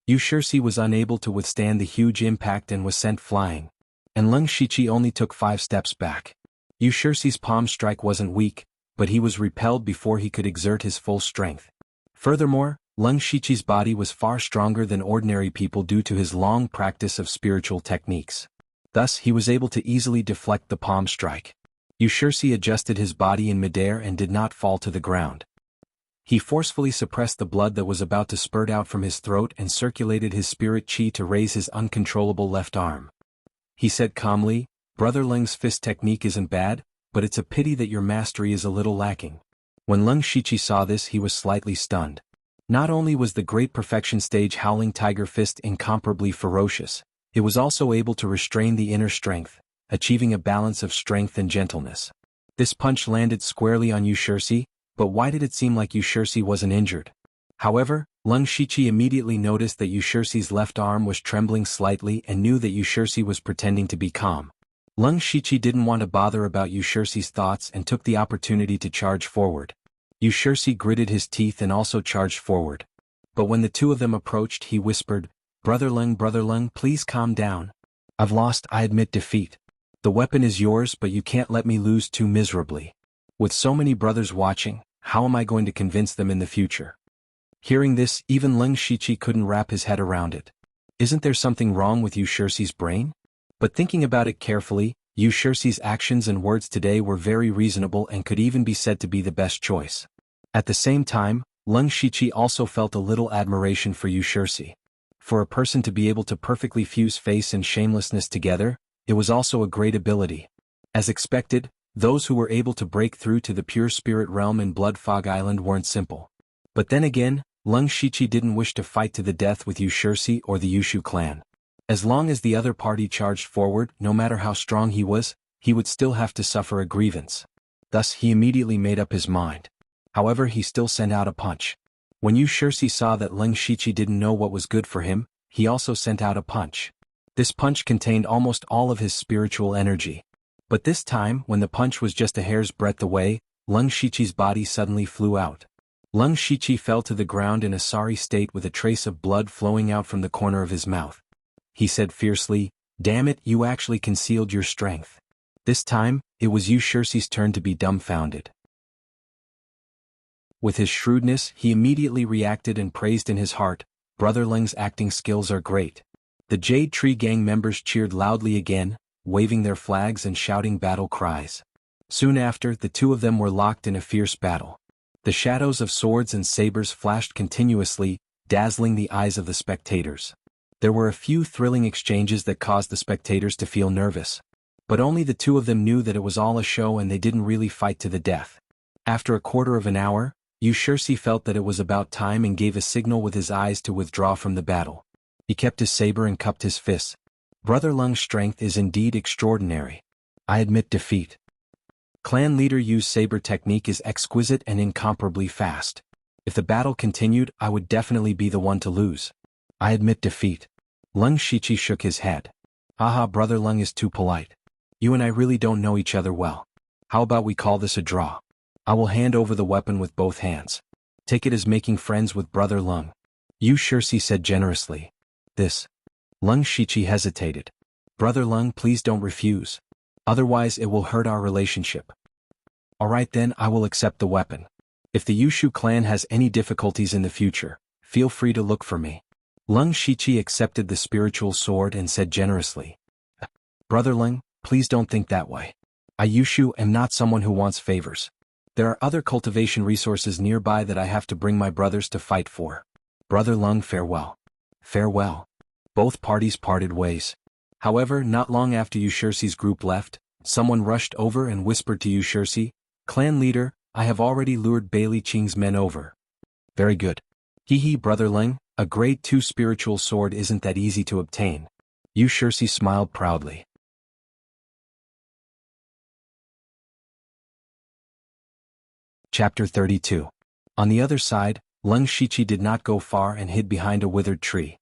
Yu Shixi was unable to withstand the huge impact and was sent flying. And Leng Shichi only took 5 steps back. Yu Shixi's palm strike wasn't weak, but he was repelled before he could exert his full strength. Furthermore, Leng Shichi's body was far stronger than ordinary people due to his long practice of spiritual techniques. Thus, he was able to easily deflect the palm strike. Yu Shixi adjusted his body in midair and did not fall to the ground. He forcefully suppressed the blood that was about to spurt out from his throat and circulated his spirit chi to raise his uncontrollable left arm. He said calmly, "Brother Leng's fist technique isn't bad, but it's a pity that your mastery is a little lacking." When Leng Shichi saw this, he was slightly stunned. Not only was the Great Perfection Stage Howling Tiger Fist incomparably ferocious, it was also able to restrain the inner strength, achieving a balance of strength and gentleness. This punch landed squarely on Yu Shixi, but why did it seem like Yu Shixi wasn't injured? However, Leng Shichi immediately noticed that Yu Shixi's left arm was trembling slightly and knew that Yu Shixi was pretending to be calm. Leng Shichi didn't want to bother about Yu Shixi's thoughts and took the opportunity to charge forward. Yu Shixi gritted his teeth and also charged forward. But when the two of them approached, he whispered, Brother Leng, please calm down. I've lost, I admit defeat. The weapon is yours, but you can't let me lose too miserably. With so many brothers watching, how am I going to convince them in the future?" Hearing this, even Leng Shichi couldn't wrap his head around it. Isn't there something wrong with Yu Shixi's brain? But thinking about it carefully, Yu Shixi's actions and words today were very reasonable and could even be said to be the best choice. At the same time, Leng Shichi also felt a little admiration for Yu Shixi. For a person to be able to perfectly fuse face and shamelessness together, it was also a great ability. As expected, those who were able to break through to the pure spirit realm in Blood Fog Island weren't simple. But then again, Leng Shichi didn't wish to fight to the death with Yu Shixi or the Yushu clan. As long as the other party charged forward, no matter how strong he would still have to suffer a grievance. Thus he immediately made up his mind. However, he still sent out a punch. When Yu Shixi saw that Leng Shichi didn't know what was good for him, he also sent out a punch. This punch contained almost all of his spiritual energy. But this time, when the punch was just a hair's breadth away, Leng Shichi's body suddenly flew out. Leng Shichi fell to the ground in a sorry state with a trace of blood flowing out from the corner of his mouth. He said fiercely, "Damn it, you actually concealed your strength." This time, it was Yu Shixi's turn to be dumbfounded. With his shrewdness, he immediately reacted and praised in his heart, "Brother Leng's acting skills are great." The Jade Tree Gang members cheered loudly again, waving their flags and shouting battle cries. Soon after, the two of them were locked in a fierce battle. The shadows of swords and sabers flashed continuously, dazzling the eyes of the spectators. There were a few thrilling exchanges that caused the spectators to feel nervous. But only the two of them knew that it was all a show and they didn't really fight to the death. After a quarter of an hour, Yu Shixi felt that it was about time and gave a signal with his eyes to withdraw from the battle. He kept his saber and cupped his fists. Brother Leng's strength is indeed extraordinary. I admit defeat. Clan leader Yu's saber technique is exquisite and incomparably fast. If the battle continued, I would definitely be the one to lose. I admit defeat. Leng Shichi shook his head. Haha, Brother Leng is too polite. You and I really don't know each other well. How about we call this a draw? I will hand over the weapon with both hands. Take it as making friends with Brother Leng. Yu Shixi said generously. This. Leng Shichi hesitated. Brother Leng, please don't refuse. Otherwise it will hurt our relationship. Alright then, I will accept the weapon. If the Yushu clan has any difficulties in the future, feel free to look for me. Leng Shiqi accepted the spiritual sword and said generously, Brother Leng, please don't think that way. I Yushu am not someone who wants favors. There are other cultivation resources nearby that I have to bring my brothers to fight for. Brother Leng, farewell. Farewell. Both parties parted ways. However, not long after Yushursi's group left, someone rushed over and whispered to Yushursi, Clan leader, I have already lured Bailey Qing's men over. Very good. Hee Brother Leng, a grade 2 spiritual sword isn't that easy to obtain. Yushursi smiled proudly. Chapter 32. On the other side, Leng Shiqi did not go far and hid behind a withered tree.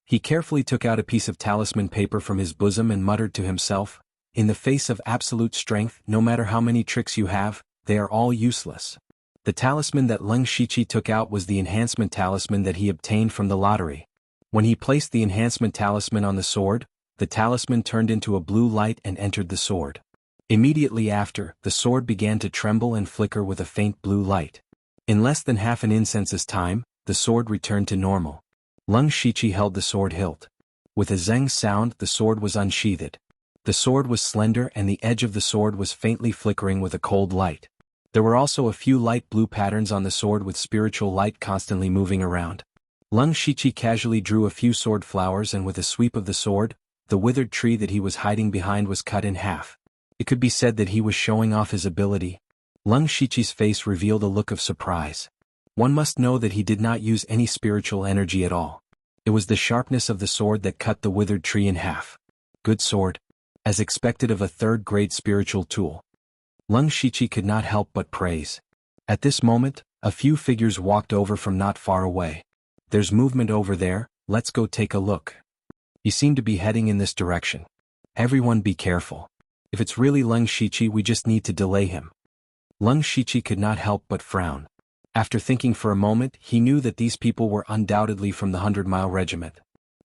He carefully took out a piece of talisman paper from his bosom and muttered to himself, In the face of absolute strength, no matter how many tricks you have, they are all useless. The talisman that Leng Shiqi took out was the enhancement talisman that he obtained from the lottery. When he placed the enhancement talisman on the sword, the talisman turned into a blue light and entered the sword. Immediately after, the sword began to tremble and flicker with a faint blue light. In less than half an incense's time, the sword returned to normal. Leng Shiqi held the sword hilt. With a zeng sound, the sword was unsheathed. The sword was slender and the edge of the sword was faintly flickering with a cold light. There were also a few light blue patterns on the sword with spiritual light constantly moving around. Leng Shiqi casually drew a few sword flowers and with a sweep of the sword, the withered tree that he was hiding behind was cut in half. It could be said that he was showing off his ability. Leng Shiqi's face revealed a look of surprise. One must know that he did not use any spiritual energy at all. It was the sharpness of the sword that cut the withered tree in half. Good sword. As expected of a third-grade spiritual tool. Leng Shiqi could not help but praise. At this moment, a few figures walked over from not far away. There's movement over there, let's go take a look. He seemed to be heading in this direction. Everyone be careful. If it's really Leng Shiqi, we just need to delay him. Leng Shiqi could not help but frown. After thinking for a moment, he knew that these people were undoubtedly from the 100-mile regiment.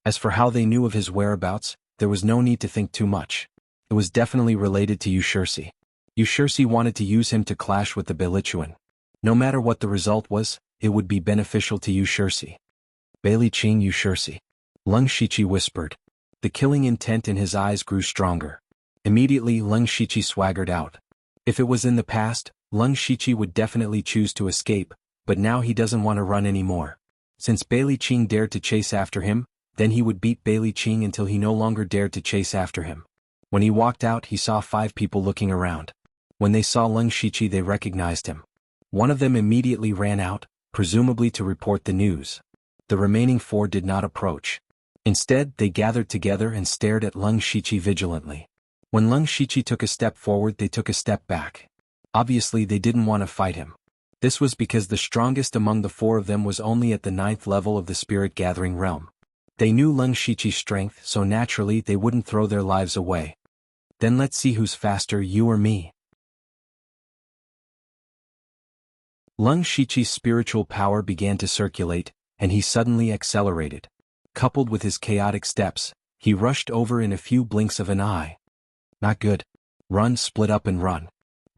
As for how they knew of his whereabouts, there was no need to think too much. It was definitely related to Yushursi. Yushursi wanted to use him to clash with the Beilichuan. No matter what the result was, it would be beneficial to Yushursi. Bailey Qing Yushursi. Leng Shiqi whispered. The killing intent in his eyes grew stronger. Immediately Leng Shiqi swaggered out. If it was in the past, Leng Shiqi would definitely choose to escape, but now he doesn't want to run anymore. Since Bailey Qing dared to chase after him, then he would beat Bailey Qing until he no longer dared to chase after him. When he walked out, he saw 5 people looking around. When they saw Leng Shiqi, they recognized him. One of them immediately ran out, presumably to report the news. The remaining 4 did not approach. Instead, they gathered together and stared at Leng Shiqi vigilantly. When Leng Shiqi took a step forward, they took a step back. Obviously, they didn't want to fight him. This was because the strongest among the 4 of them was only at the 9th level of the spirit-gathering realm. They knew Leng Shiqi's strength, so naturally they wouldn't throw their lives away. Then let's see who's faster, you or me. Leng Shiqi's spiritual power began to circulate, and he suddenly accelerated. Coupled with his chaotic steps, he rushed over in a few blinks of an eye. Not good. Run, split up and run.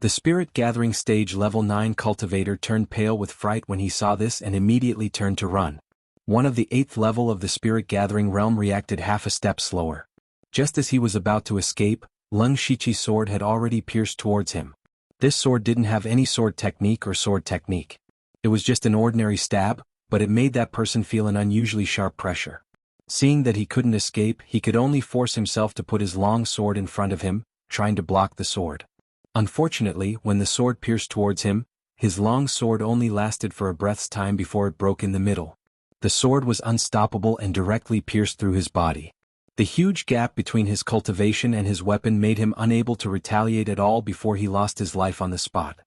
The spirit-gathering stage level 9 cultivator turned pale with fright when he saw this and immediately turned to run. One of the 8th level of the spirit-gathering realm reacted half a step slower. Just as he was about to escape, Leng Shiqi's sword had already pierced towards him. This sword didn't have any sword technique or sword technique. It was just an ordinary stab, but it made that person feel an unusually sharp pressure. Seeing that he couldn't escape, he could only force himself to put his long sword in front of him, trying to block the sword. Unfortunately, when the sword pierced towards him, his long sword only lasted for a breath's time before it broke in the middle. The sword was unstoppable and directly pierced through his body. The huge gap between his cultivation and his weapon made him unable to retaliate at all before he lost his life on the spot.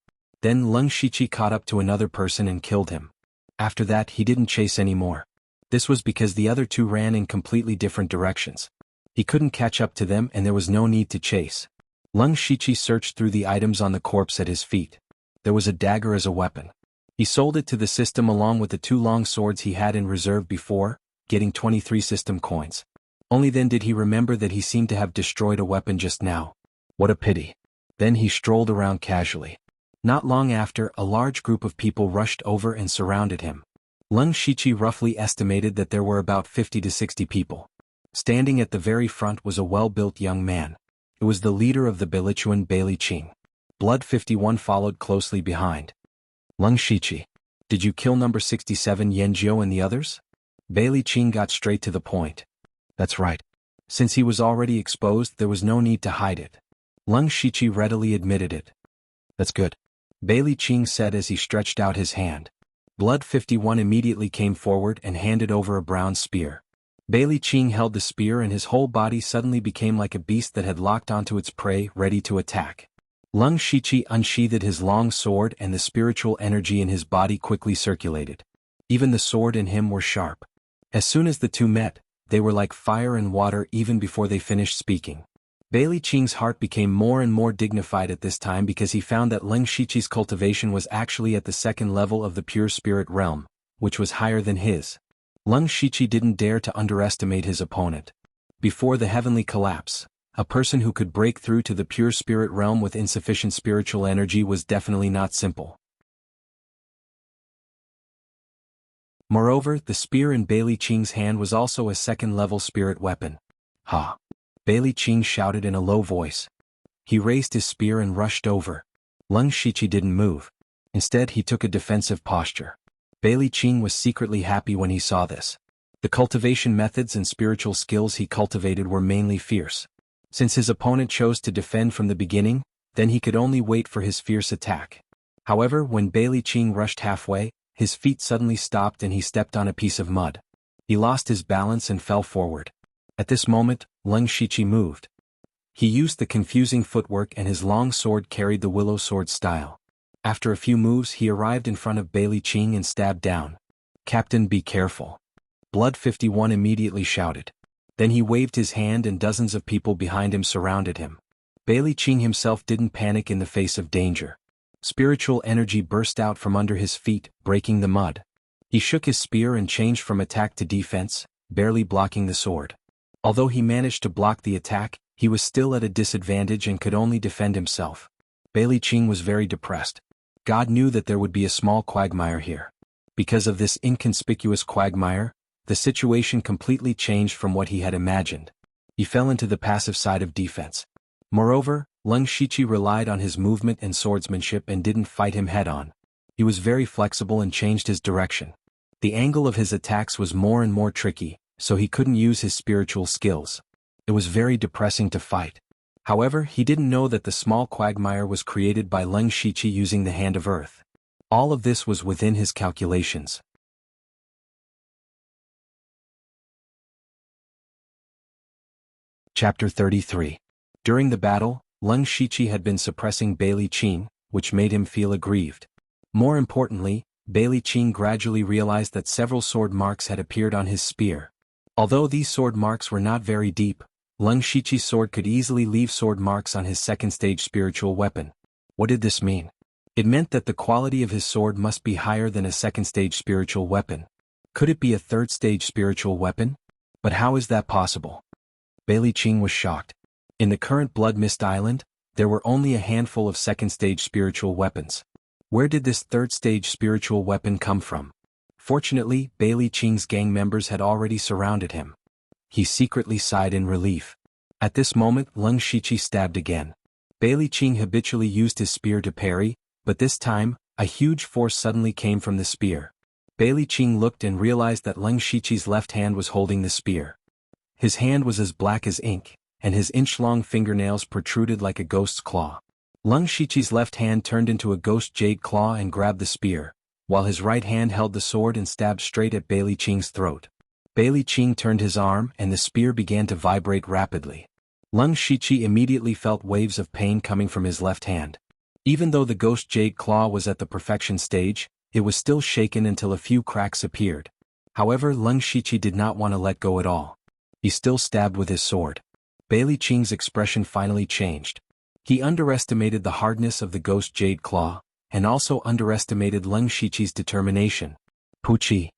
Then Leng Shiqi caught up to another person and killed him. After that, he didn't chase anymore. This was because the other 2 ran in completely different directions. He couldn't catch up to them and there was no need to chase. Leng Shiqi searched through the items on the corpse at his feet. There was a dagger as a weapon. He sold it to the system along with the 2 long swords he had in reserve before, getting 23 system coins. Only then did he remember that he seemed to have destroyed a weapon just now. What a pity. Then he strolled around casually. Not long after, a large group of people rushed over and surrounded him. Leng Shiqi roughly estimated that there were about 50 to 60 people. Standing at the very front was a well-built young man. It was the leader of the Bilichuan Bailey Qing. Blood 51 followed closely behind. Leng Shiqi, did you kill number 67 Yanjiu and the others? Bailey Qing got straight to the point. That's right. Since he was already exposed, there was no need to hide it. Leng Shiqi readily admitted it. That's good. Bailey Qing said as he stretched out his hand. Blood 51 immediately came forward and handed over a brown spear. Bailey Qing held the spear and his whole body suddenly became like a beast that had locked onto its prey, ready to attack. Leng Shiqi unsheathed his long sword and the spiritual energy in his body quickly circulated. Even the sword in him were sharp. As soon as the two met, they were like fire and water even before they finished speaking. Bailey Qing's heart became more and more dignified at this time because he found that Leng Shiqi's cultivation was actually at the second level of the pure spirit realm, which was higher than his. Leng Shiqi didn't dare to underestimate his opponent. Before the heavenly collapse, a person who could break through to the pure spirit realm with insufficient spiritual energy was definitely not simple. Moreover, the spear in Bailey Qing's hand was also a second-level spirit weapon. Ha! Bailey Qing shouted in a low voice. He raised his spear and rushed over. Leng Shiqi didn't move. Instead, he took a defensive posture. Bailey Qing was secretly happy when he saw this. The cultivation methods and spiritual skills he cultivated were mainly fierce. Since his opponent chose to defend from the beginning, then he could only wait for his fierce attack. However, when Bailey Qing rushed halfway, his feet suddenly stopped and he stepped on a piece of mud. He lost his balance and fell forward. At this moment, Leng Shiqi moved. He used the confusing footwork and his long sword carried the willow sword style. After a few moves he arrived in front of Bailey Qing and stabbed down. Captain, be careful. Blood 51 immediately shouted. Then he waved his hand and dozens of people behind him surrounded him. Bailey Qing himself didn't panic in the face of danger. Spiritual energy burst out from under his feet, breaking the mud. He shook his spear and changed from attack to defense, barely blocking the sword. Although he managed to block the attack, he was still at a disadvantage and could only defend himself. Bailey Qing was very depressed. God knew that there would be a small quagmire here. Because of this inconspicuous quagmire, the situation completely changed from what he had imagined. He fell into the passive side of defense. Moreover, Leng Shiqi relied on his movement and swordsmanship and didn't fight him head-on. He was very flexible and changed his direction. The angle of his attacks was more and more tricky, so he couldn't use his spiritual skills. It was very depressing to fight. However, he didn't know that the small quagmire was created by Leng Shiqi using the Hand of Earth. All of this was within his calculations. Chapter 33. During the battle, Leng Shiqi had been suppressing Bailey Qing, which made him feel aggrieved. More importantly, Bailey Qing gradually realized that several sword marks had appeared on his spear. Although these sword marks were not very deep, Leng Shiqi's sword could easily leave sword marks on his second-stage spiritual weapon. What did this mean? It meant that the quality of his sword must be higher than a second-stage spiritual weapon. Could it be a third-stage spiritual weapon? But how is that possible? Bailey Qing was shocked. In the current Blood Mist Island, there were only a handful of second-stage spiritual weapons. Where did this third-stage spiritual weapon come from? Fortunately, Bailey Qing's gang members had already surrounded him. He secretly sighed in relief. At this moment, Leng Shiqi stabbed again. Bailey Qing habitually used his spear to parry, but this time, a huge force suddenly came from the spear. Bailey Qing looked and realized that Leng Shiqi's left hand was holding the spear. His hand was as black as ink, and his inch-long fingernails protruded like a ghost's claw. Leng Shiqi's left hand turned into a ghost jade claw and grabbed the spear, while his right hand held the sword and stabbed straight at Bailey Qing's throat. Bailey Qing turned his arm and the spear began to vibrate rapidly. Leng Shiqi immediately felt waves of pain coming from his left hand. Even though the ghost jade claw was at the perfection stage, it was still shaken until a few cracks appeared. However, Leng Shiqi did not want to let go at all. He still stabbed with his sword. Bailey Qing's expression finally changed. He underestimated the hardness of the ghost jade claw, and also underestimated Leng Shiqi's determination. Puchi.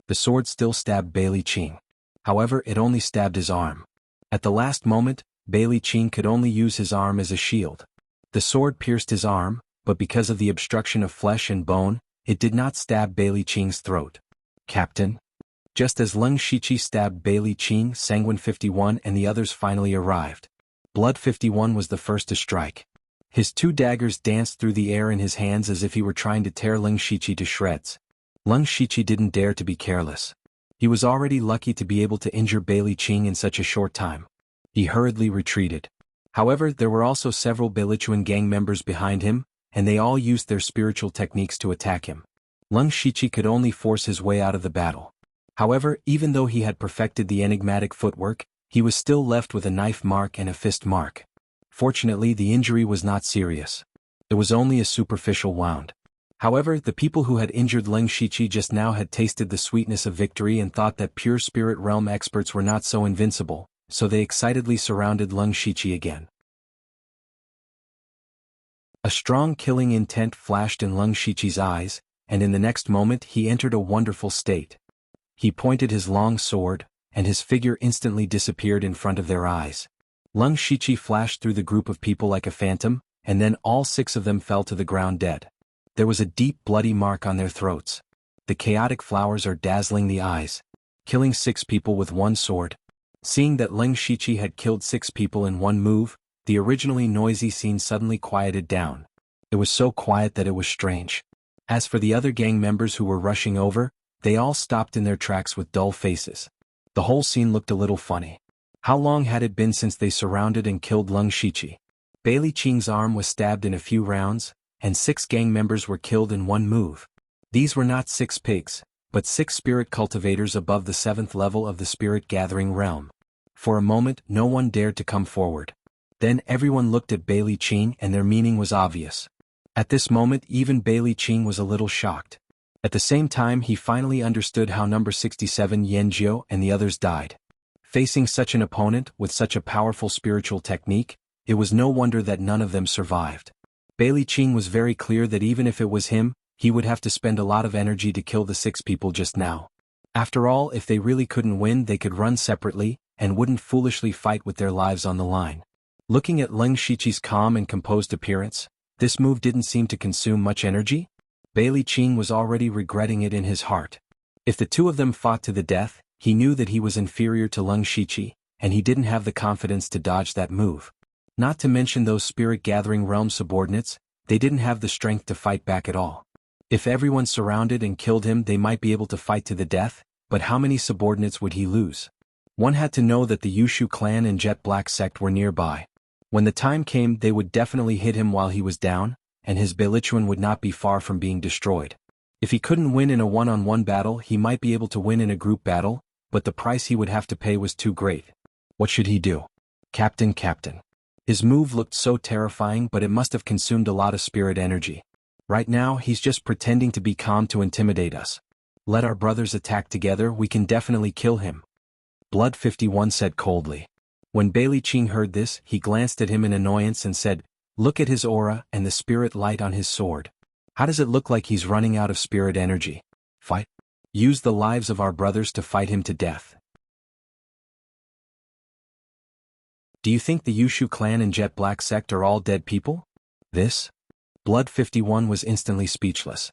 The sword still stabbed Bailey Qing. However, it only stabbed his arm. At the last moment, Bailey Qing could only use his arm as a shield. The sword pierced his arm, but because of the obstruction of flesh and bone, it did not stab Bailey Qing's throat. Captain? Just as Leng Shiqi stabbed Bailey Qing, Sanguine 51 and the others finally arrived. Blood 51 was the first to strike. His two daggers danced through the air in his hands as if he were trying to tear Leng Shiqi to shreds. Leng Shiqi didn't dare to be careless. He was already lucky to be able to injure Bailey Qing in such a short time. He hurriedly retreated. However, there were also several Beilechuan gang members behind him, and they all used their spiritual techniques to attack him. Leng Shiqi could only force his way out of the battle. However, even though he had perfected the enigmatic footwork, he was still left with a knife mark and a fist mark. Fortunately, the injury was not serious. It was only a superficial wound. However, the people who had injured Leng Shiqi just now had tasted the sweetness of victory and thought that pure spirit realm experts were not so invincible, so they excitedly surrounded Leng Shiqi again. A strong killing intent flashed in Leng Shiqi's eyes, and in the next moment he entered a wonderful state. He pointed his long sword, and his figure instantly disappeared in front of their eyes. Leng Shiqi flashed through the group of people like a phantom, and then all 6 of them fell to the ground dead. There was a deep bloody mark on their throats. The chaotic flowers are dazzling the eyes. Killing 6 people with one sword. Seeing that Leng Shiqi had killed 6 people in one move, the originally noisy scene suddenly quieted down. It was so quiet that it was strange. As for the other gang members who were rushing over, they all stopped in their tracks with dull faces. The whole scene looked a little funny. How long had it been since they surrounded and killed Leng Shiqi? Bailey Qing's arm was stabbed in a few rounds, and 6 gang members were killed in one move. These were not 6 pigs, but 6 spirit cultivators above the 7th level of the spirit gathering realm. For a moment, no one dared to come forward. Then everyone looked at Bailey Qing and their meaning was obvious. At this moment even Bailey Qing was a little shocked. At the same time he finally understood how number 67 Yanjiu and the others died. Facing such an opponent with such a powerful spiritual technique, it was no wonder that none of them survived. Bailey Qing was very clear that even if it was him, he would have to spend a lot of energy to kill the 6 people just now. After all, if they really couldn't win, they could run separately, and wouldn't foolishly fight with their lives on the line. Looking at Leng Shiqi's calm and composed appearance, this move didn't seem to consume much energy. Bailey Qing was already regretting it in his heart. If the 2 of them fought to the death, he knew that he was inferior to Leng Shiqi, and he didn't have the confidence to dodge that move. Not to mention those spirit gathering realm subordinates, they didn't have the strength to fight back at all. If everyone surrounded and killed him, they might be able to fight to the death, but how many subordinates would he lose? One had to know that the Yushu clan and Jet Black sect were nearby. When the time came, they would definitely hit him while he was down, and his Beilechuan would not be far from being destroyed. If he couldn't win in a one-on-one battle, he might be able to win in a group battle, but the price he would have to pay was too great. What should he do? Captain. His move looked so terrifying, but it must have consumed a lot of spirit energy. Right now, he's just pretending to be calm to intimidate us. Let our brothers attack together, we can definitely kill him. Blood 51 said coldly. When Bailey Qing heard this, he glanced at him in annoyance and said, "Look at his aura and the spirit light on his sword. How does it look like he's running out of spirit energy? Fight. Use the lives of our brothers to fight him to death." Do you think the Yushu clan and Jet Black sect are all dead people? This? Blood 51 was instantly speechless.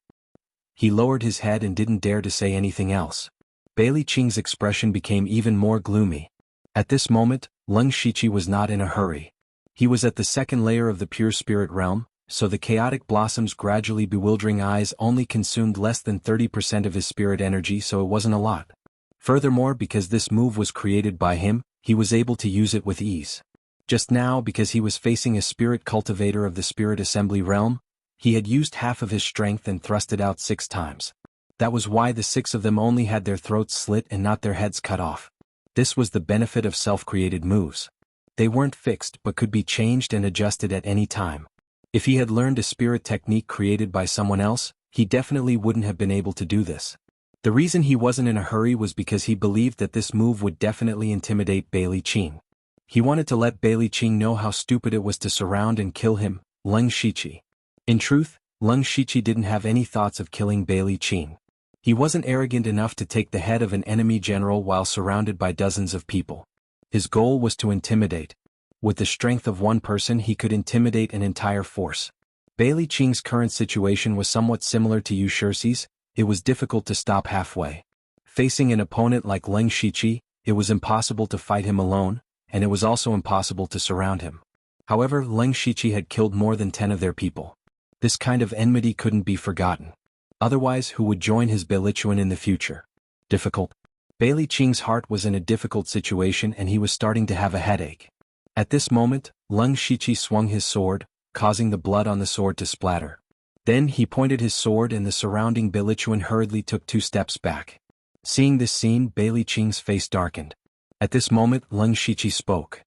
He lowered his head and didn't dare to say anything else. Bailey Qing's expression became even more gloomy. At this moment, Leng Shiqi was not in a hurry. He was at the 2nd layer of the pure spirit realm, so the chaotic blossom's gradually bewildering eyes only consumed less than 30% of his spirit energy, so it wasn't a lot. Furthermore, because this move was created by him, he was able to use it with ease. Just now, because he was facing a spirit cultivator of the spirit assembly realm, he had used half of his strength and thrust it out 6 times. That was why the 6 of them only had their throats slit and not their heads cut off. This was the benefit of self-created moves. They weren't fixed but could be changed and adjusted at any time. If he had learned a spirit technique created by someone else, he definitely wouldn't have been able to do this. The reason he wasn't in a hurry was because he believed that this move would definitely intimidate Bailey Qing. He wanted to let Bailey Qing know how stupid it was to surround and kill him, Leng Shiqi. In truth, Leng Shiqi didn't have any thoughts of killing Bailey Qing. He wasn't arrogant enough to take the head of an enemy general while surrounded by dozens of people. His goal was to intimidate. With the strength of one person he could intimidate an entire force. Bailey Qing's current situation was somewhat similar to Yu Shixi's. It was difficult to stop halfway. Facing an opponent like Leng Shiqi, it was impossible to fight him alone, and it was also impossible to surround him. However, Leng Shiqi had killed more than 10 of their people. This kind of enmity couldn't be forgotten. Otherwise, who would join his Belichuan in the future? Difficult. Bailey Qing's heart was in a difficult situation and he was starting to have a headache. At this moment, Leng Shiqi swung his sword, causing the blood on the sword to splatter. Then he pointed his sword and the surrounding Belichuan hurriedly took 2 steps back. Seeing this scene, Bailey Qing's face darkened. At this moment, Leng Shiqi spoke.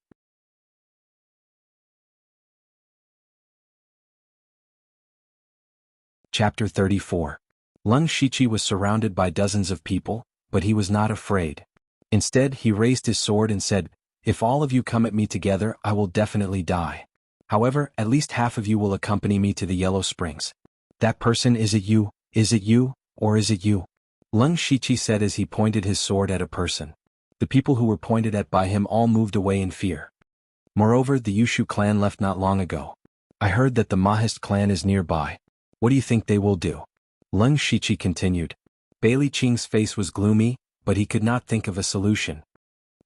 Chapter 34. Leng Shiqi was surrounded by dozens of people, but he was not afraid. Instead, he raised his sword and said, "If all of you come at me together, I will definitely die. However, at least half of you will accompany me to the Yellow Springs." "That person, is it you, or is it you?" Leng Shiqi said as he pointed his sword at a person. The people who were pointed at by him all moved away in fear. Moreover, the Yushu clan left not long ago. I heard that the Mahist clan is nearby. What do you think they will do? Leng Shiqi continued. Bailey Qing's face was gloomy, but he could not think of a solution.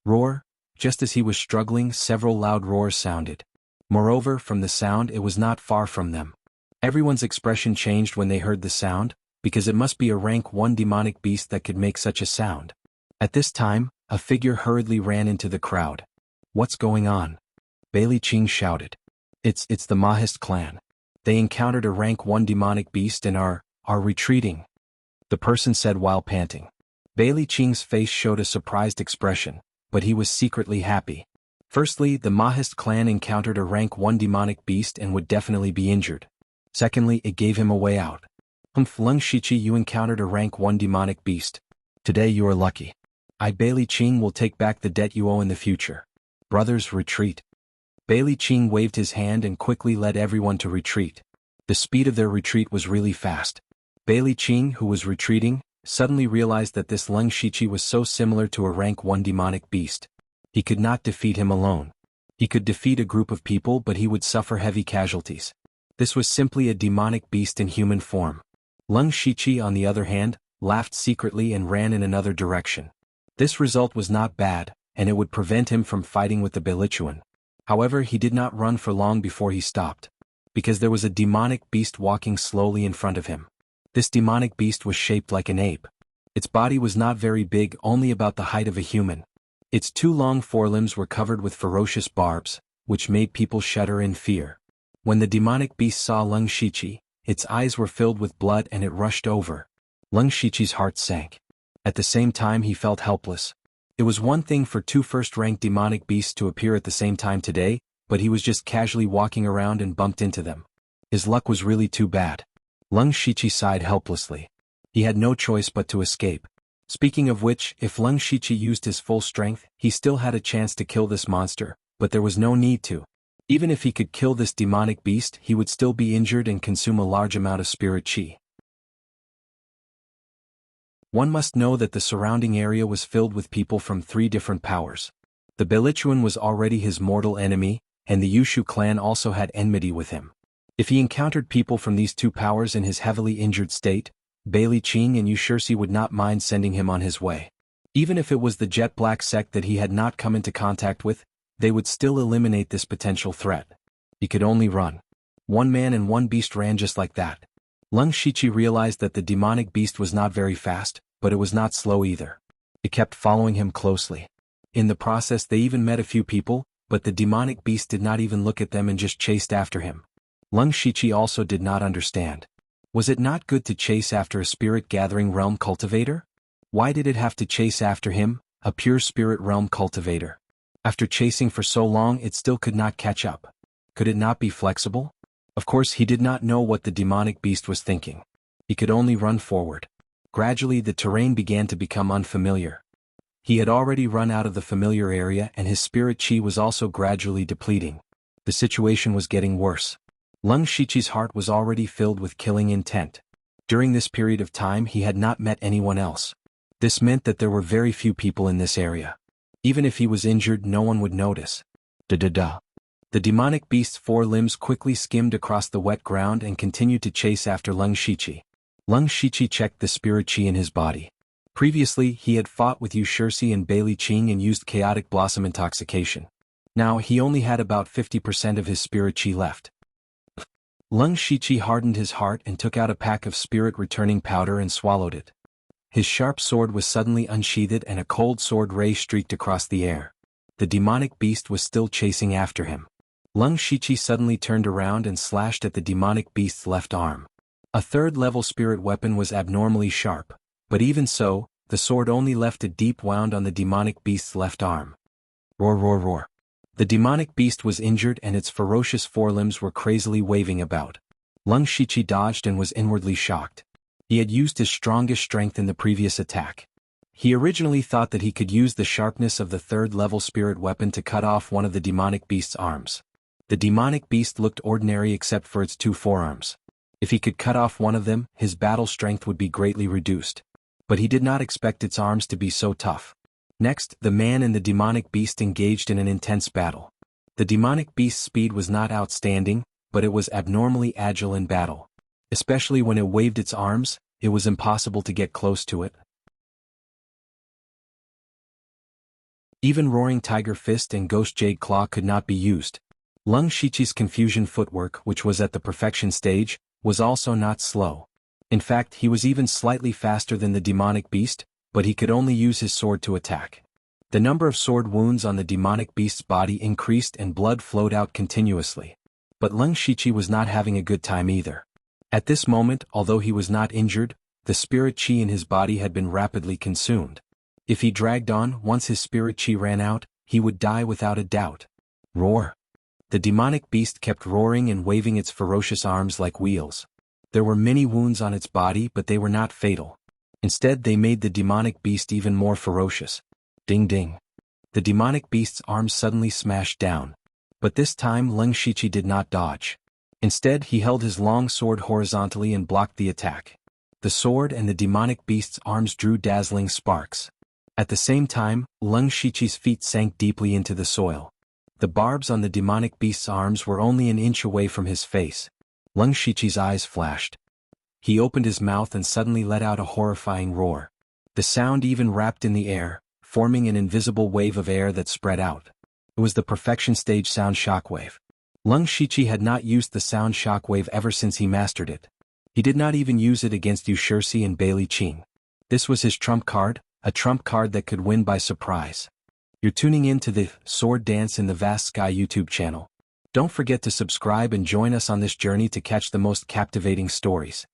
Roar. Just as he was struggling, several loud roars sounded. Moreover, from the sound it was not far from them. Everyone's expression changed when they heard the sound, because it must be a rank 1 demonic beast that could make such a sound. At this time, a figure hurriedly ran into the crowd. What's going on? Bailey Qing shouted. It's the Mahist clan. They encountered a rank 1 demonic beast and are retreating, the person said while panting. Bailey Qing's face showed a surprised expression, but he was secretly happy. Firstly, the Mahist clan encountered a rank 1 demonic beast and would definitely be injured. Secondly, it gave him a way out. Leng Shiqi, you encountered a rank 1 demonic beast. Today you are lucky. I, Bailey Qing, will take back the debt you owe in the future. Brothers, retreat. Bailey Qing waved his hand and quickly led everyone to retreat. The speed of their retreat was really fast. Bailey Qing, who was retreating, suddenly realized that this Leng Shiqi was so similar to a rank 1 demonic beast. He could not defeat him alone. He could defeat a group of people, but he would suffer heavy casualties. This was simply a demonic beast in human form. Leng Shiqi, on the other hand, laughed secretly and ran in another direction. This result was not bad, and it would prevent him from fighting with the Belichuan. However, he did not run for long before he stopped. Because there was a demonic beast walking slowly in front of him. This demonic beast was shaped like an ape. Its body was not very big, only about the height of a human. Its 2 long forelimbs were covered with ferocious barbs, which made people shudder in fear. When the demonic beast saw Leng Shiqi, its eyes were filled with blood and it rushed over. Leng Shiqi's heart sank. At the same time he felt helpless. It was one thing for 2 first-ranked demonic beasts to appear at the same time today, but he was just casually walking around and bumped into them. His luck was really too bad. Leng Shiqi sighed helplessly. He had no choice but to escape. Speaking of which, if Leng Shiqi used his full strength, he still had a chance to kill this monster, but there was no need to. Even if he could kill this demonic beast, he would still be injured and consume a large amount of spirit chi. One must know that the surrounding area was filled with people from 3 different powers. The Belichuan was already his mortal enemy, and the Yushu clan also had enmity with him. If he encountered people from these 2 powers in his heavily injured state, Bailey Qing and Yu Shiqi would not mind sending him on his way. Even if it was the Jet Black sect that he had not come into contact with, they would still eliminate this potential threat. He could only run. 1 man and 1 beast ran just like that. Leng Shiqi realized that the demonic beast was not very fast, but it was not slow either. It kept following him closely. In the process they even met a few people, but the demonic beast did not even look at them and just chased after him. Leng Shiqi also did not understand. Was it not good to chase after a spirit-gathering realm cultivator? Why did it have to chase after him, a pure spirit realm cultivator? After chasing for so long it still could not catch up. Could it not be flexible? Of course he did not know what the demonic beast was thinking. He could only run forward. Gradually the terrain began to become unfamiliar. He had already run out of the familiar area and his spirit chi was also gradually depleting. The situation was getting worse. Leng Shiqi's heart was already filled with killing intent. During this period of time he had not met anyone else. This meant that there were very few people in this area. Even if he was injured no one would notice. The demonic beast's 4 limbs quickly skimmed across the wet ground and continued to chase after Leng Shiqi. Leng Shiqi checked the spirit chi in his body. Previously, he had fought with Yu Shirsi and Bailey Qing and used chaotic blossom intoxication. Now he only had about 50% of his spirit chi left. Leng Shiqi hardened his heart and took out a pack of spirit-returning powder and swallowed it. His sharp sword was suddenly unsheathed and a cold sword ray streaked across the air. The demonic beast was still chasing after him. Leng Shiqi suddenly turned around and slashed at the demonic beast's left arm. A 3rd-level spirit weapon was abnormally sharp, but even so, the sword only left a deep wound on the demonic beast's left arm. Roar roar roar. The demonic beast was injured and its ferocious forelimbs were crazily waving about. Leng Shiqi dodged and was inwardly shocked. He had used his strongest strength in the previous attack. He originally thought that he could use the sharpness of the 3rd-level spirit weapon to cut off one of the demonic beast's arms. The demonic beast looked ordinary except for its 2 forearms. If he could cut off one of them, his battle strength would be greatly reduced. But he did not expect its arms to be so tough. Next, the man and the demonic beast engaged in an intense battle. The demonic beast's speed was not outstanding, but it was abnormally agile in battle. Especially when it waved its arms, it was impossible to get close to it. Even Roaring Tiger Fist and Ghost Jade Claw could not be used. Leng Shiqi's confusion footwork, which was at the perfection stage, was also not slow. In fact, he was even slightly faster than the demonic beast, but he could only use his sword to attack. The number of sword wounds on the demonic beast's body increased and blood flowed out continuously. But Leng Shiqi was not having a good time either. At this moment, although he was not injured, the spirit chi in his body had been rapidly consumed. If he dragged on, once his spirit chi ran out, he would die without a doubt. Roar! The demonic beast kept roaring and waving its ferocious arms like wheels. There were many wounds on its body, but they were not fatal. Instead, they made the demonic beast even more ferocious. Ding ding. The demonic beast's arms suddenly smashed down. But this time Leng Shiqi did not dodge. Instead, he held his long sword horizontally and blocked the attack. The sword and the demonic beast's arms drew dazzling sparks. At the same time, Leng Shiqi's feet sank deeply into the soil. The barbs on the demonic beast's arms were only an inch away from his face. Leng Shiqi's eyes flashed. He opened his mouth and suddenly let out a horrifying roar. The sound even wrapped in the air, forming an invisible wave of air that spread out. It was the perfection stage sound shockwave. Leng Shiqi had not used the sound shockwave ever since he mastered it. He did not even use it against Yu Shirsi and Bailey Qing. This was his trump card, a trump card that could win by surprise. You're tuning in to the Sword Dance in the Vast Sky YouTube channel. Don't forget to subscribe and join us on this journey to catch the most captivating stories.